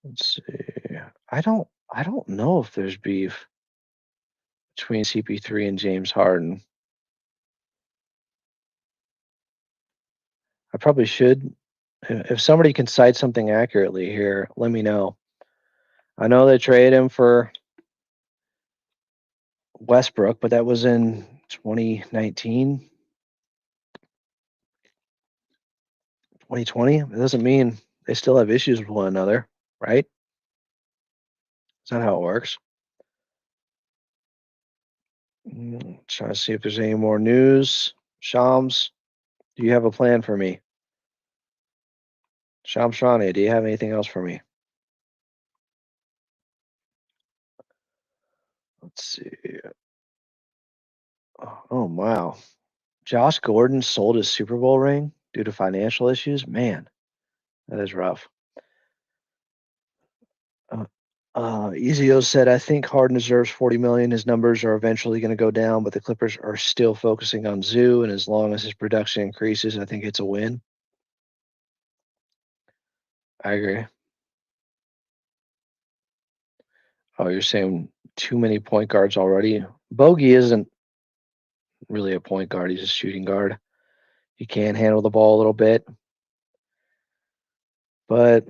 Let's see. I don't know if there's beef between CP3 and James Harden. I probably should. If somebody can cite something accurately here, let me know. I know they traded him for Westbrook, but that was in 2019, 2020. It doesn't mean they still have issues with one another, right? That's not how it works. Trying to see if there's any more news. Shams, do you have a plan for me? Shams Shrani, do you have anything else for me? Let's see. Oh, wow. Josh Gordon sold his Super Bowl ring due to financial issues. Man, that is rough. Ezio said, I think Harden deserves $40 million. His numbers are eventually going to go down, but the Clippers are still focusing on Zoo, and as long as his production increases, I think it's a win. I agree. Oh, you're saying too many point guards already? Bogey isn't really a point guard. He's a shooting guard. He can handle the ball a little bit. But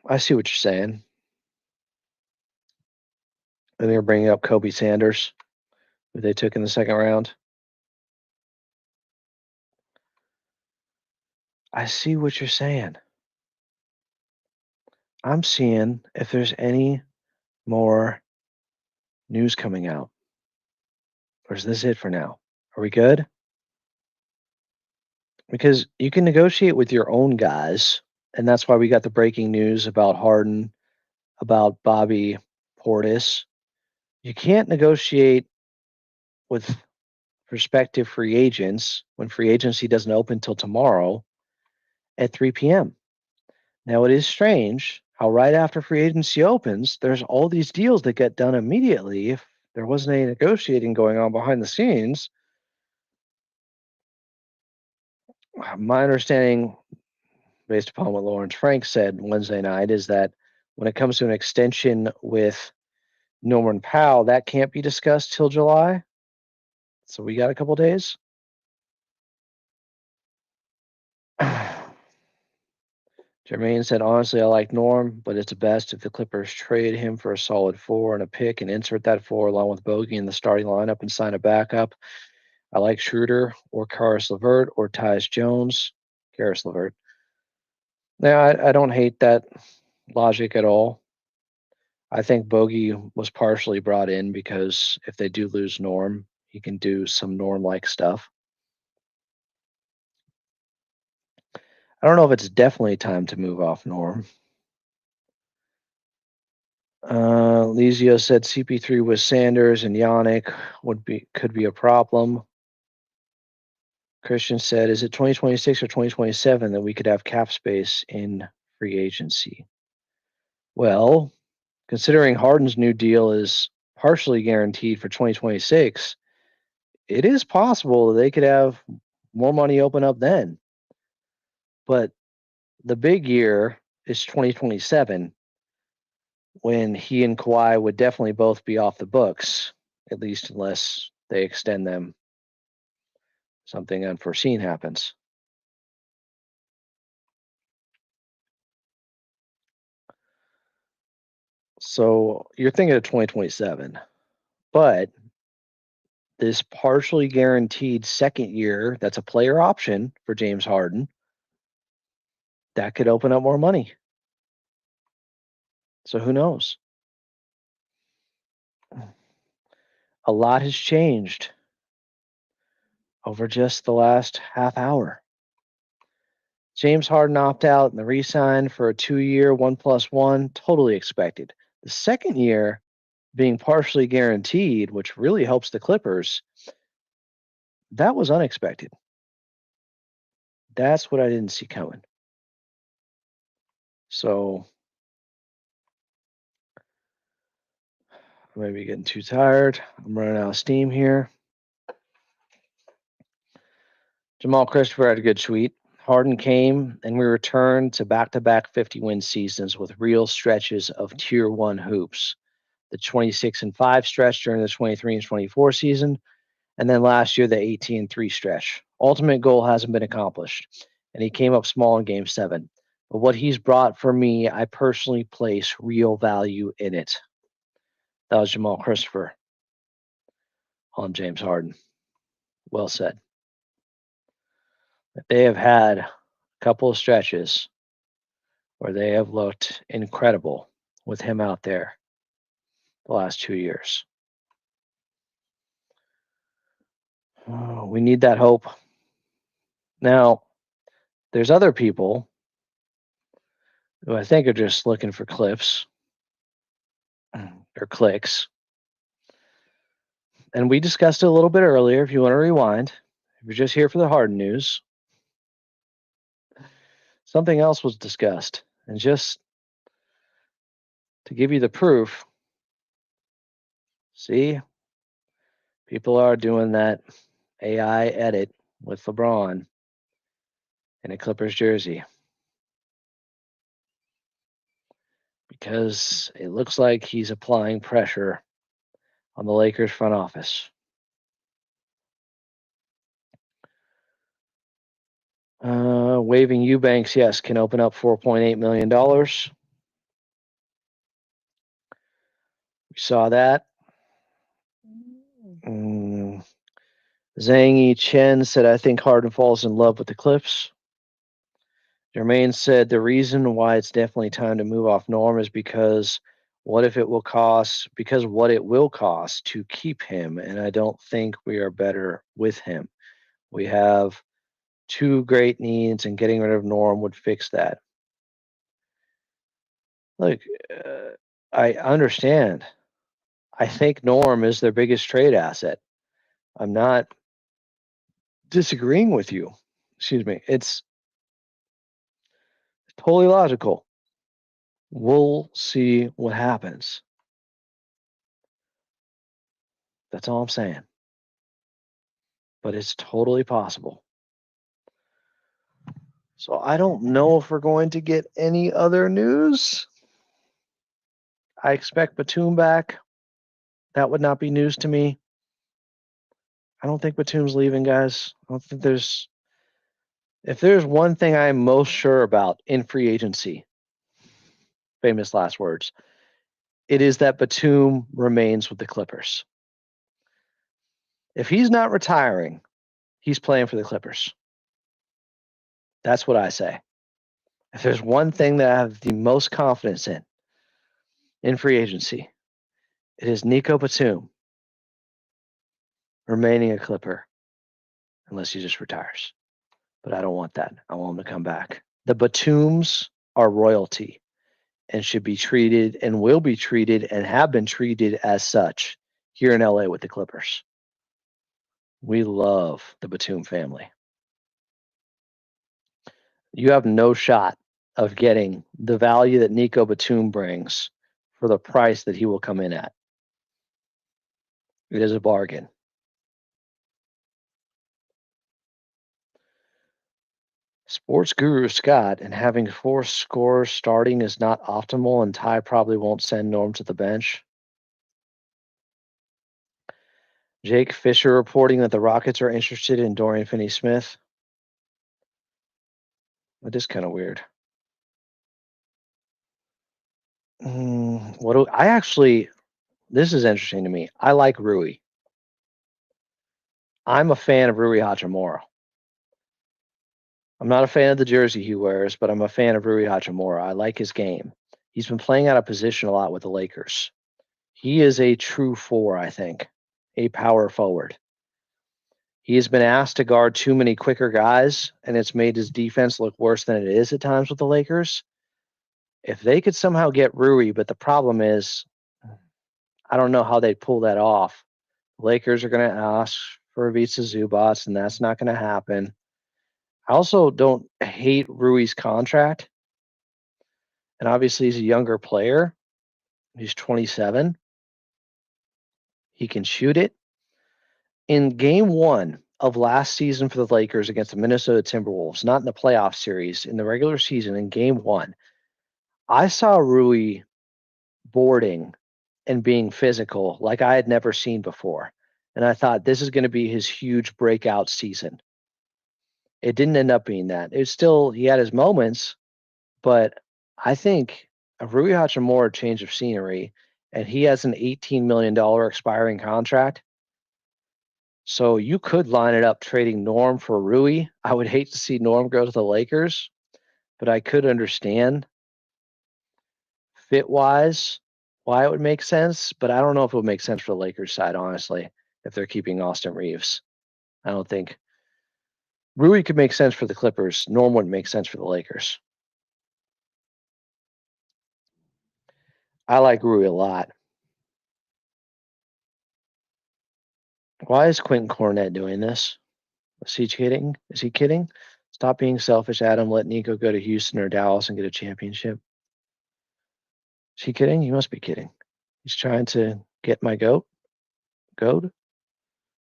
I see what you're saying. And they're bringing up Kobe Sanders, who they took in the second round. I see what you're saying. I'm seeing if there's any more news coming out. Or is this it for now? Are we good? Because you can negotiate with your own guys, and that's why we got the breaking news about Harden, about Bobby Portis. You can't negotiate with prospective free agents when free agency doesn't open till tomorrow at 3 p.m. Now, it is strange how right after free agency opens, there's all these deals that get done immediately if there wasn't any negotiating going on behind the scenes. My understanding, based upon what Lawrence Frank said Wednesday night, is that when it comes to an extension with Norman Powell, that can't be discussed till July. So we got a couple days. Jermaine said, honestly, I like Norm, but it's best if the Clippers trade him for a solid 4 and a pick and insert that 4 along with Bogey in the starting lineup and sign a backup. I like Schroeder or Karis LeVert or Tyus Jones. Karis LeVert. Now, I don't hate that logic at all. I think Bogey was partially brought in because if they do lose Norm, he can do some Norm-like stuff. I don't know if it's definitely time to move off Norm. Lizio said CP3 with Sanders and Yannick could be a problem. Christian said, is it 2026 or 2027 that we could have cap space in free agency? Well, considering Harden's new deal is partially guaranteed for 2026, it is possible that they could have more money open up then. But the big year is 2027, when he and Kawhi would definitely both be off the books, at least unless they extend them. Something unforeseen happens. So you're thinking of 2027, but this partially guaranteed second year, that's a player option for James Harden, that could open up more money. So who knows? A lot has changed over just the last half hour. James Harden opt out and the re-sign for a 2-year 1+1, totally expected. The second year being partially guaranteed, which really helps the Clippers, that was unexpected. That's what I didn't see coming. So I may be getting too tired. I'm running out of steam here. Jamal Christopher had a good tweet. Harden came and we returned to back-to-back 50-win seasons with real stretches of tier 1 hoops. The 26-5 stretch during the 23 and 24 season, and then last year the 18-3 stretch. Ultimate goal hasn't been accomplished, and he came up small in Game 7. But what he's brought for me, I personally place real value in it. That was Jamal Christopher on James Harden. Well said. They have had a couple of stretches where they have looked incredible with him out there the last 2 years. Oh, we need that hope. Now, there's other people who I think are just looking for clips or clicks. And we discussed it a little bit earlier. If you want to rewind, if you're just here for the Harden news, something else was discussed. And just to give you the proof, see, people are doing that AI edit with LeBron in a Clippers jersey because it looks like he's applying pressure on the Lakers front office. Waiving Eubanks, yes, can open up $4.8 million. We saw that. Zhang Yi Chen said, I think Harden falls in love with the Clips. Jermaine said the reason why it's definitely time to move off Norm is because what it will cost to keep him, and I don't think we are better with him. We have 2 great needs, and getting rid of Norm would fix that. Look, I understand. I think Norm is their biggest trade asset. I'm not disagreeing with you. Excuse me. It's totally logical. We'll see what happens. That's all I'm saying. But it's totally possible. So I don't know if we're going to get any other news. I expect Batum back. That would not be news to me. I don't think Batum's leaving, guys. I don't think there's. If there's one thing I'm most sure about in free agency, famous last words, it is that Batum remains with the Clippers. If he's not retiring, he's playing for the Clippers. That's what I say. If there's one thing that I have the most confidence in free agency, it is Nico Batum remaining a Clipper unless he just retires. But I don't want that. I want him to come back. The Batums are royalty and should be treated and will be treated and have been treated as such here in LA with the Clippers. We love the Batum family. You have no shot of getting the value that Nico Batum brings for the price that he will come in at. It is a bargain. Sports guru Scott, and having 4 scorers starting is not optimal, and Ty probably won't send Norm to the bench. Jake Fisher reporting that the Rockets are interested in Dorian Finney-Smith. That is kind of weird. This is interesting to me. I like Rui. I'm a fan of Rui Hachimura. I'm not a fan of the jersey he wears, but I'm a fan of Rui Hachimura. I like his game. He's been playing out of position a lot with the Lakers. He is a true 4, I think, a power forward. He has been asked to guard too many quicker guys, and it's made his defense look worse than it is at times with the Lakers. If they could somehow get Rui, but the problem is, I don't know how they'd pull that off. The Lakers are going to ask for Ivica Zubac, and that's not going to happen. I also don't hate Rui's contract. And obviously, he's a younger player. He's 27. He can shoot it. In game 1 of last season for the Lakers against the Minnesota Timberwolves, not in the playoff series, in the regular season, in game 1, I saw Rui boarding and being physical like I had never seen before. And I thought this is going to be his huge breakout season. It didn't end up being that. It was still, he had his moments, but I think a Rui Hachimura change of scenery, and he has an $18 million expiring contract. So you could line it up trading Norm for Rui. I would hate to see Norm go to the Lakers, but I could understand fit-wise why it would make sense, but I don't know if it would make sense for the Lakers side, honestly, if they're keeping Austin Reeves. I don't think Rui could make sense for the Clippers. Norm wouldn't make sense for the Lakers. I like Rui a lot. Why is Quentin Cornette doing this? Is he kidding? Is he kidding? Stop being selfish, Adam. Let Nico go to Houston or Dallas and get a championship. Is he kidding? He must be kidding. He's trying to get my goat. Goad?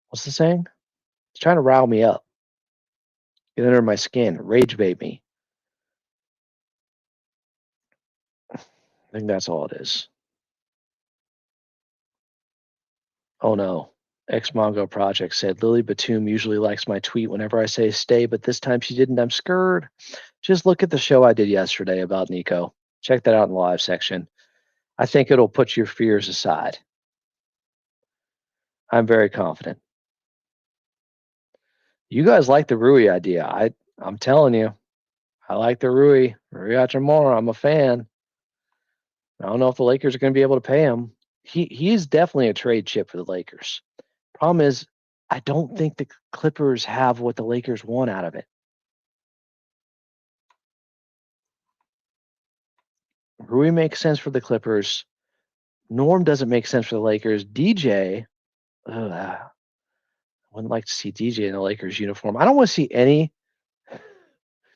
What's the saying? He's trying to rile me up. Get under my skin. Rage bait me. I think that's all it is. Oh no. Ex-Mongo Project said, Lily Batum usually likes my tweet whenever I say stay, but this time she didn't. I'm scared. Just look at the show I did yesterday about Nico. Check that out in the live section. I think it'll put your fears aside. I'm very confident. You guys like the Rui idea. I'm telling you, I like the Rui Hachimura. I'm a fan. I don't know if the Lakers are going to be able to pay him. He's definitely a trade chip for the Lakers. Problem is, I don't think the Clippers have what the Lakers want out of it. Rui makes sense for the Clippers. Norm doesn't make sense for the Lakers. DJ, I wouldn't like to see DJ in the Lakers uniform. I don't want to see any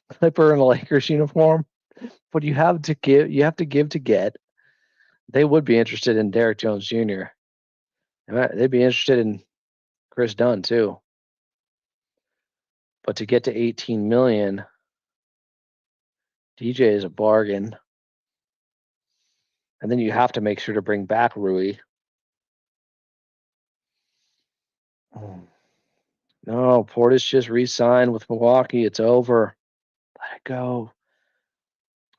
Clipper in the Lakers uniform, but you have to give to get. They would be interested in Derrick Jones Jr. They'd be interested in Chris Dunn too. But to get to 18 million, DJ is a bargain. And then you have to make sure to bring back Rui. No, Portis just re-signed with Milwaukee. It's over. Let it go.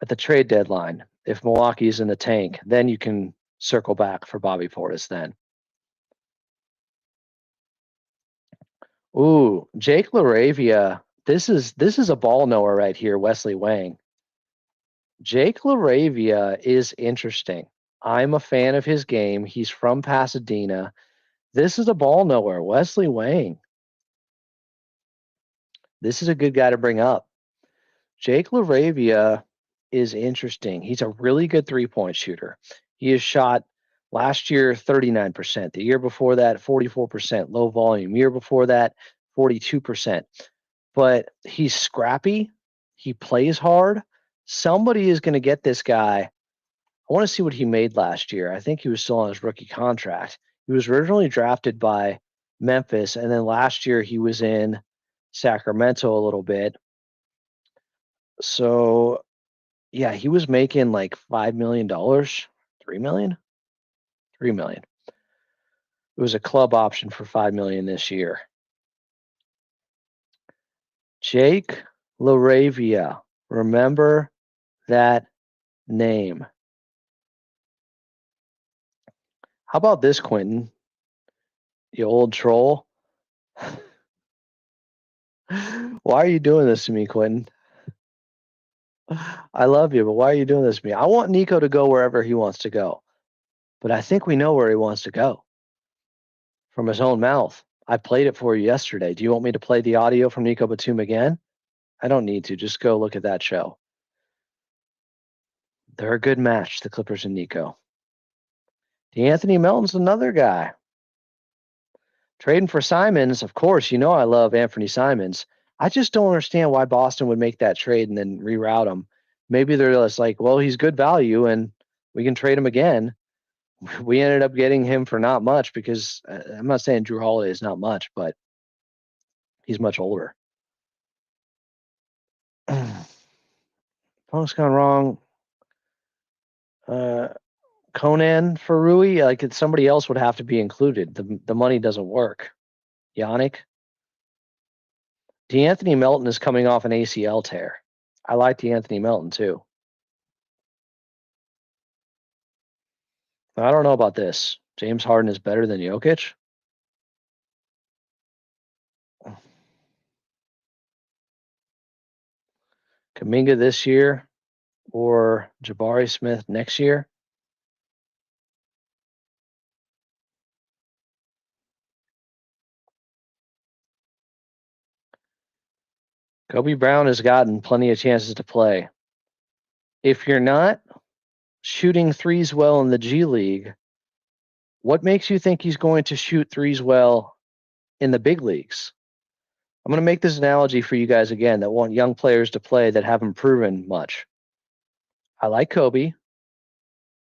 At the trade deadline, if Milwaukee's in the tank, then you can circle back for Bobby Portis then. Ooh, Jake LaRavia. This is a ball knower right here, Wesley Wang. Jake LaRavia is interesting. I'm a fan of his game. He's from Pasadena. This is a ball knower, Wesley Wang. This is a good guy to bring up. Jake LaRavia is interesting. He's a really good three-point shooter. He has shot last year 39%. The year before that, 44%. Low volume. Year before that, 42%. But he's scrappy. He plays hard. Somebody is going to get this guy. I want to see what he made last year. I think he was still on his rookie contract. He was originally drafted by Memphis, and then last year he was in Sacramento a little bit. So, yeah, he was making like $5 million, $3 million, $3 million. It was a club option for $5 million this year. Jake LaRavia, remember that name. How about this, Quentin? You old troll. Why are you doing this to me, Quentin? I love you, but why are you doing this to me? I want Nico to go wherever he wants to go. But I think we know where he wants to go. From his own mouth. I played it for you yesterday. Do you want me to play the audio from Nico Batum again? I don't need to. Just go look at that show. They're a good match, the Clippers and Nico. D'Anthony Melton's another guy. Trading for Simons, of course, you know I love Anthony Simons. I just don't understand why Boston would make that trade and then reroute him. Maybe they're just like, well, he's good value and we can trade him again. We ended up getting him for not much because I'm not saying Drew Holiday is not much, but he's much older. Punk's gone wrong. Conan for Rui, like somebody else would have to be included. The money doesn't work. Yannick. D'Anthony Melton is coming off an ACL tear. I like D'Anthony Melton too. I don't know about this. James Harden is better than Jokic. Kuminga this year or Jabari Smith next year? Kobe Brown has gotten plenty of chances to play. If you're not shooting threes well in the G League, what makes you think he's going to shoot threes well in the big leagues? I'm going to make this analogy for you guys again that want young players to play that haven't proven much. I like Kobe.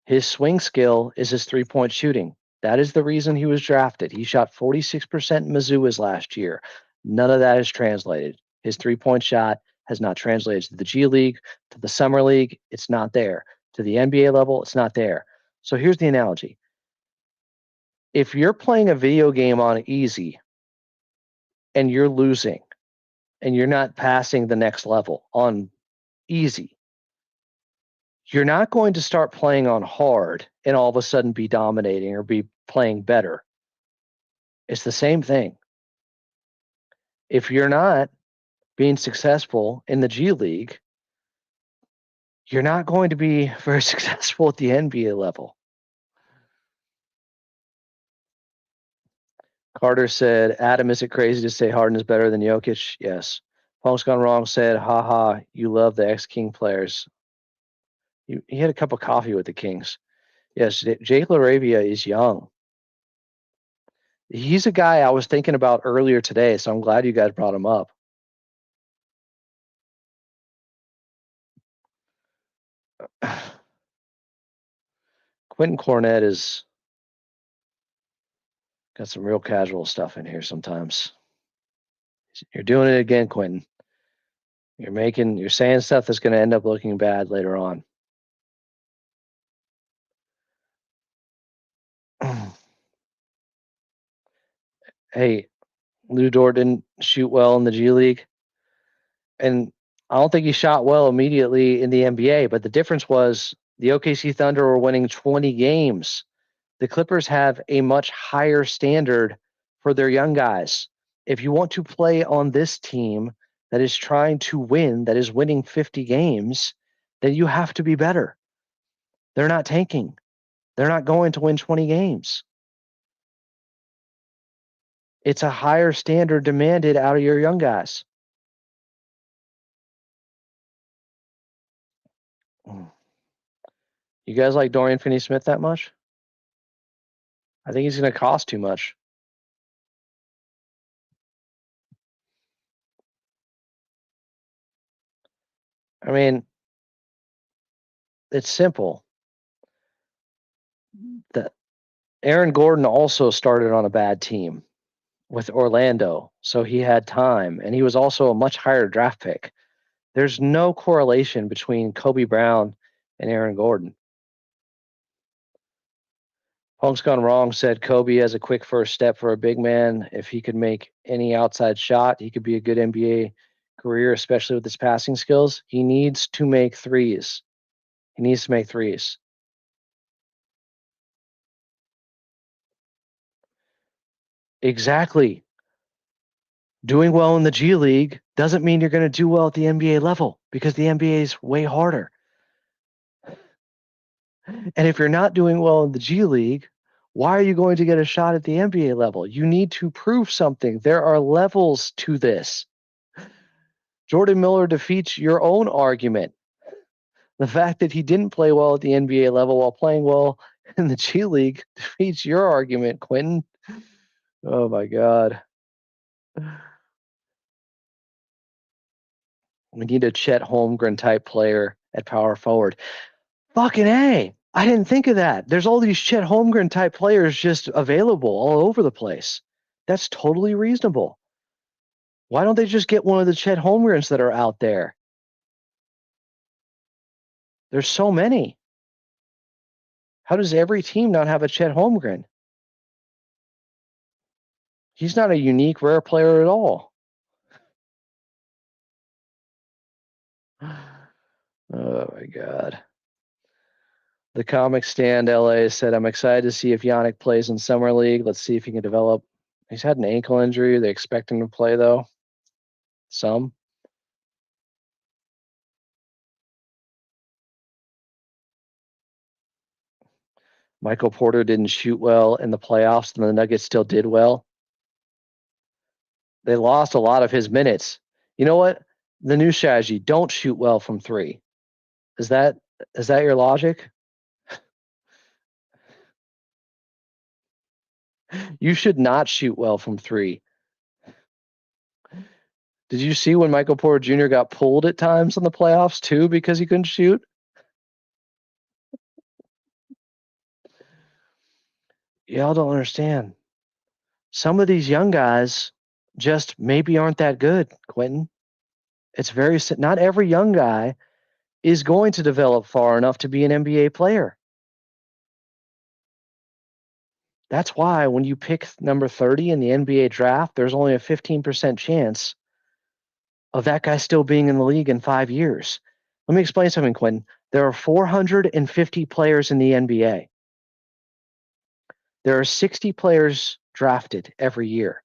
His swing skill is his three-point shooting. That is the reason he was drafted. He shot 46% in Missoula's last year. None of that is translated. His three-point shot has not translated to the G League, to the Summer League. It's not there. To the NBA level, it's not there. So here's the analogy. If you're playing a video game on easy and you're losing and you're not passing the next level on easy, you're not going to start playing on hard and all of a sudden be dominating or be playing better. It's the same thing. If you're not being successful in the G League, you're not going to be very successful at the NBA level. Carter said, Adam, is it crazy to say Harden is better than Jokic? Yes. Punk's Gone Wrong said, haha, you love the ex-King players. He had a cup of coffee with the Kings. Yes, Jake LaRavia is young. He's a guy I was thinking about earlier today, so I'm glad you guys brought him up. Quentin Cornette is got some real casual stuff in here sometimes. You're doing it again, Quentin. You're saying stuff that's going to end up looking bad later on. Hey, Lou Dort didn't shoot well in the G League. And I don't think he shot well immediately in the NBA, but the difference was the OKC Thunder were winning 20 games. The Clippers have a much higher standard for their young guys. If you want to play on this team that is trying to win, that is winning 50 games, then you have to be better. They're not tanking. They're not going to win 20 games. It's a higher standard demanded out of your young guys. You guys like Dorian Finney-Smith that much? I think he's going to cost too much. I mean, it's simple. That Aaron Gordon also started on a bad team with Orlando, so he had time, and he was also a much higher draft pick. There's no correlation between Kobe Brown and Aaron Gordon. Punk's Gone Wrong said Kobe has a quick first step for a big man. If he could make any outside shot, he could be a good NBA career, especially with his passing skills. He needs to make threes. He needs to make threes. Exactly. Doing well in the G League doesn't mean you're going to do well at the NBA level because the NBA is way harder. And if you're not doing well in the G League, why are you going to get a shot at the NBA level? You need to prove something. There are levels to this. Jordan Miller defeats your own argument. The fact that he didn't play well at the NBA level while playing well in the G League defeats your argument, Quentin. Oh my God. We need a Chet Holmgren type player at power forward. Fucking A. I didn't think of that. There's all these Chet Holmgren type players just available all over the place. That's totally reasonable. Why don't they just get one of the Chet Holmgrens that are out there? There's so many. How does every team not have a Chet Holmgren? He's not a unique, rare player at all. Oh my God. The Comic Stand LA said, I'm excited to see if Yannick plays in Summer League. Let's see if he can develop. He's had an ankle injury. They expect him to play, though. Some. Michael Porter didn't shoot well in the playoffs, and the Nuggets still did well. They lost a lot of his minutes. You know what? The new strategy, don't shoot well from three. Is that your logic? You should not shoot well from three. Did you see when Michael Porter Jr. got pulled at times in the playoffs too because he couldn't shoot? Y'all don't understand. Some of these young guys just maybe aren't that good, Quentin. It's not every young guy is going to develop far enough to be an NBA player. That's why when you pick number 30 in the NBA draft, there's only a 15% chance of that guy still being in the league in 5 years. Let me explain something, Quentin. There are 450 players in the NBA. There are 60 players drafted every year.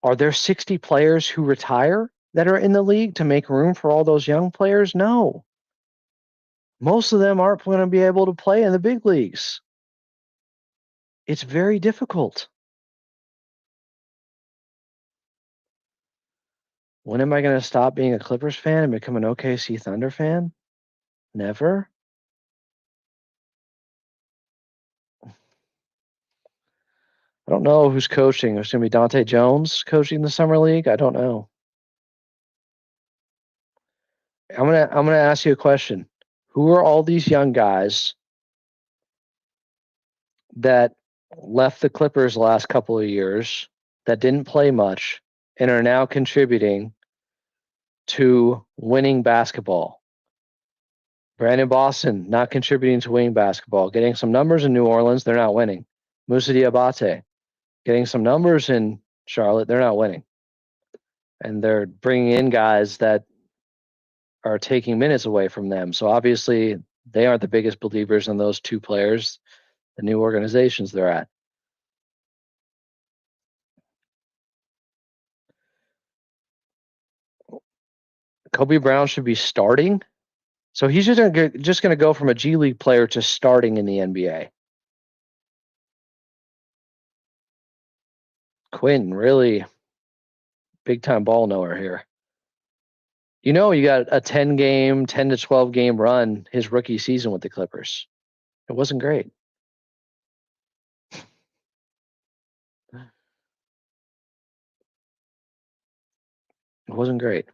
Are there 60 players who retire that are in the league to make room for all those young players? No. Most of them aren't going to be able to play in the big leagues. It's very difficult. When am I going to stop being a Clippers fan and become an OKC Thunder fan? Never. I don't know who's coaching. There's going to be Dante Jones coaching the summer league. I don't know. I'm gonna ask you a question. Who are all these young guys that left the Clippers the last couple of years that didn't play much and are now contributing to winning basketball? Brandon Boston not contributing to winning basketball, getting some numbers in New Orleans, they're not winning. Moussa Diabate getting some numbers in Charlotte, they're not winning. And they're bringing in guys that are taking minutes away from them. So obviously, they aren't the biggest believers in those two players, the new organizations they're at. Kobe Brown should be starting. So he's just going to go from a G League player to starting in the NBA. Quinn, really big time ball knower here. You know, you got a 10 to 12 game run his rookie season with the Clippers. It wasn't great. It wasn't great.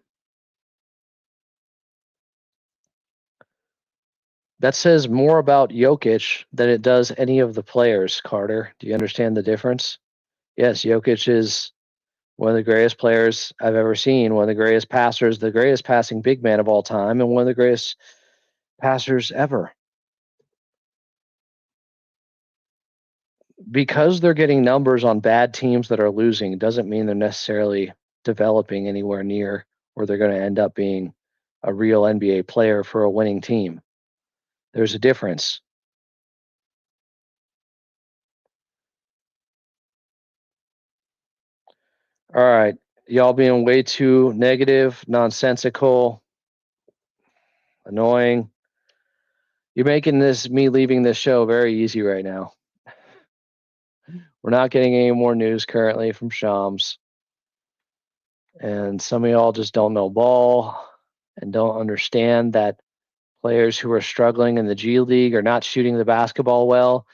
That says more about Jokic than it does any of the players, Carter. Do you understand the difference? Yes, Jokic is one of the greatest players I've ever seen, one of the greatest passers, the greatest passing big man of all time, and one of the greatest passers ever. Because they're getting numbers on bad teams that are losing doesn't mean they're necessarily developing anywhere near where they're going to end up being a real NBA player for a winning team. There's a difference. All right. Y'all being way too negative, nonsensical, annoying. You're making me leaving this show very easy right now. We're not getting any more news currently from Shams. And some of y'all just don't know ball and don't understand that players who are struggling in the G League are not shooting the basketball well.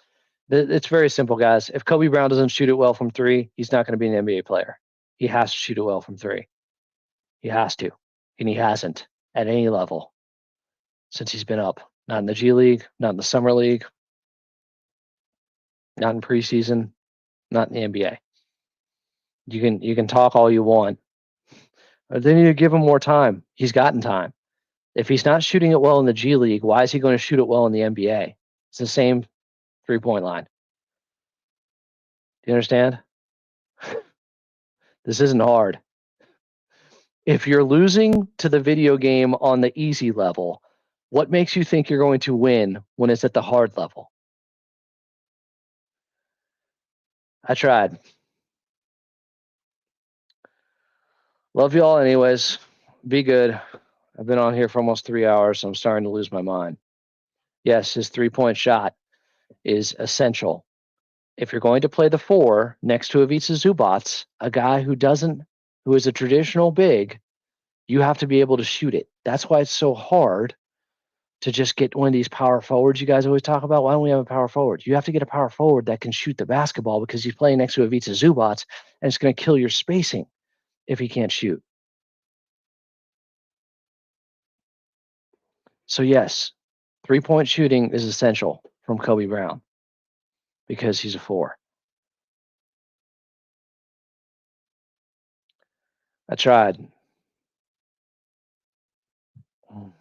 It's very simple, guys. If Kobe Brown doesn't shoot it well from three, he's not going to be an NBA player. He has to shoot it well from three. He has to. And he hasn't at any level since he's been up. Not in the G League, not in the Summer League, not in preseason, not in the NBA. You can talk all you want. But then you give him more time. He's gotten time. If he's not shooting it well in the G League, why is he going to shoot it well in the NBA? It's the same 3-point line. Do you understand? This isn't hard. If you're losing to the video game on the easy level, what makes you think you're going to win when it's at the hard level? I tried. Love you all anyways. Be good. I've been on here for almost 3 hours, so I'm starting to lose my mind. Yes, his 3-point shot is essential. If you're going to play the four next to Ivica Zubac, a guy who is a traditional big, you have to be able to shoot it. That's why it's so hard to just get one of these power forwards you guys always talk about. Why don't we have a power forward? You have to get a power forward that can shoot the basketball because he's playing next to Ivica Zubac, and it's going to kill your spacing if he can't shoot. So yes, 3-point shooting is essential from Kobe Brown because he's a four. I tried. All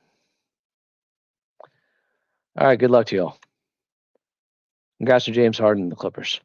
right, good luck to y'all. Congrats to James Harden and the Clippers.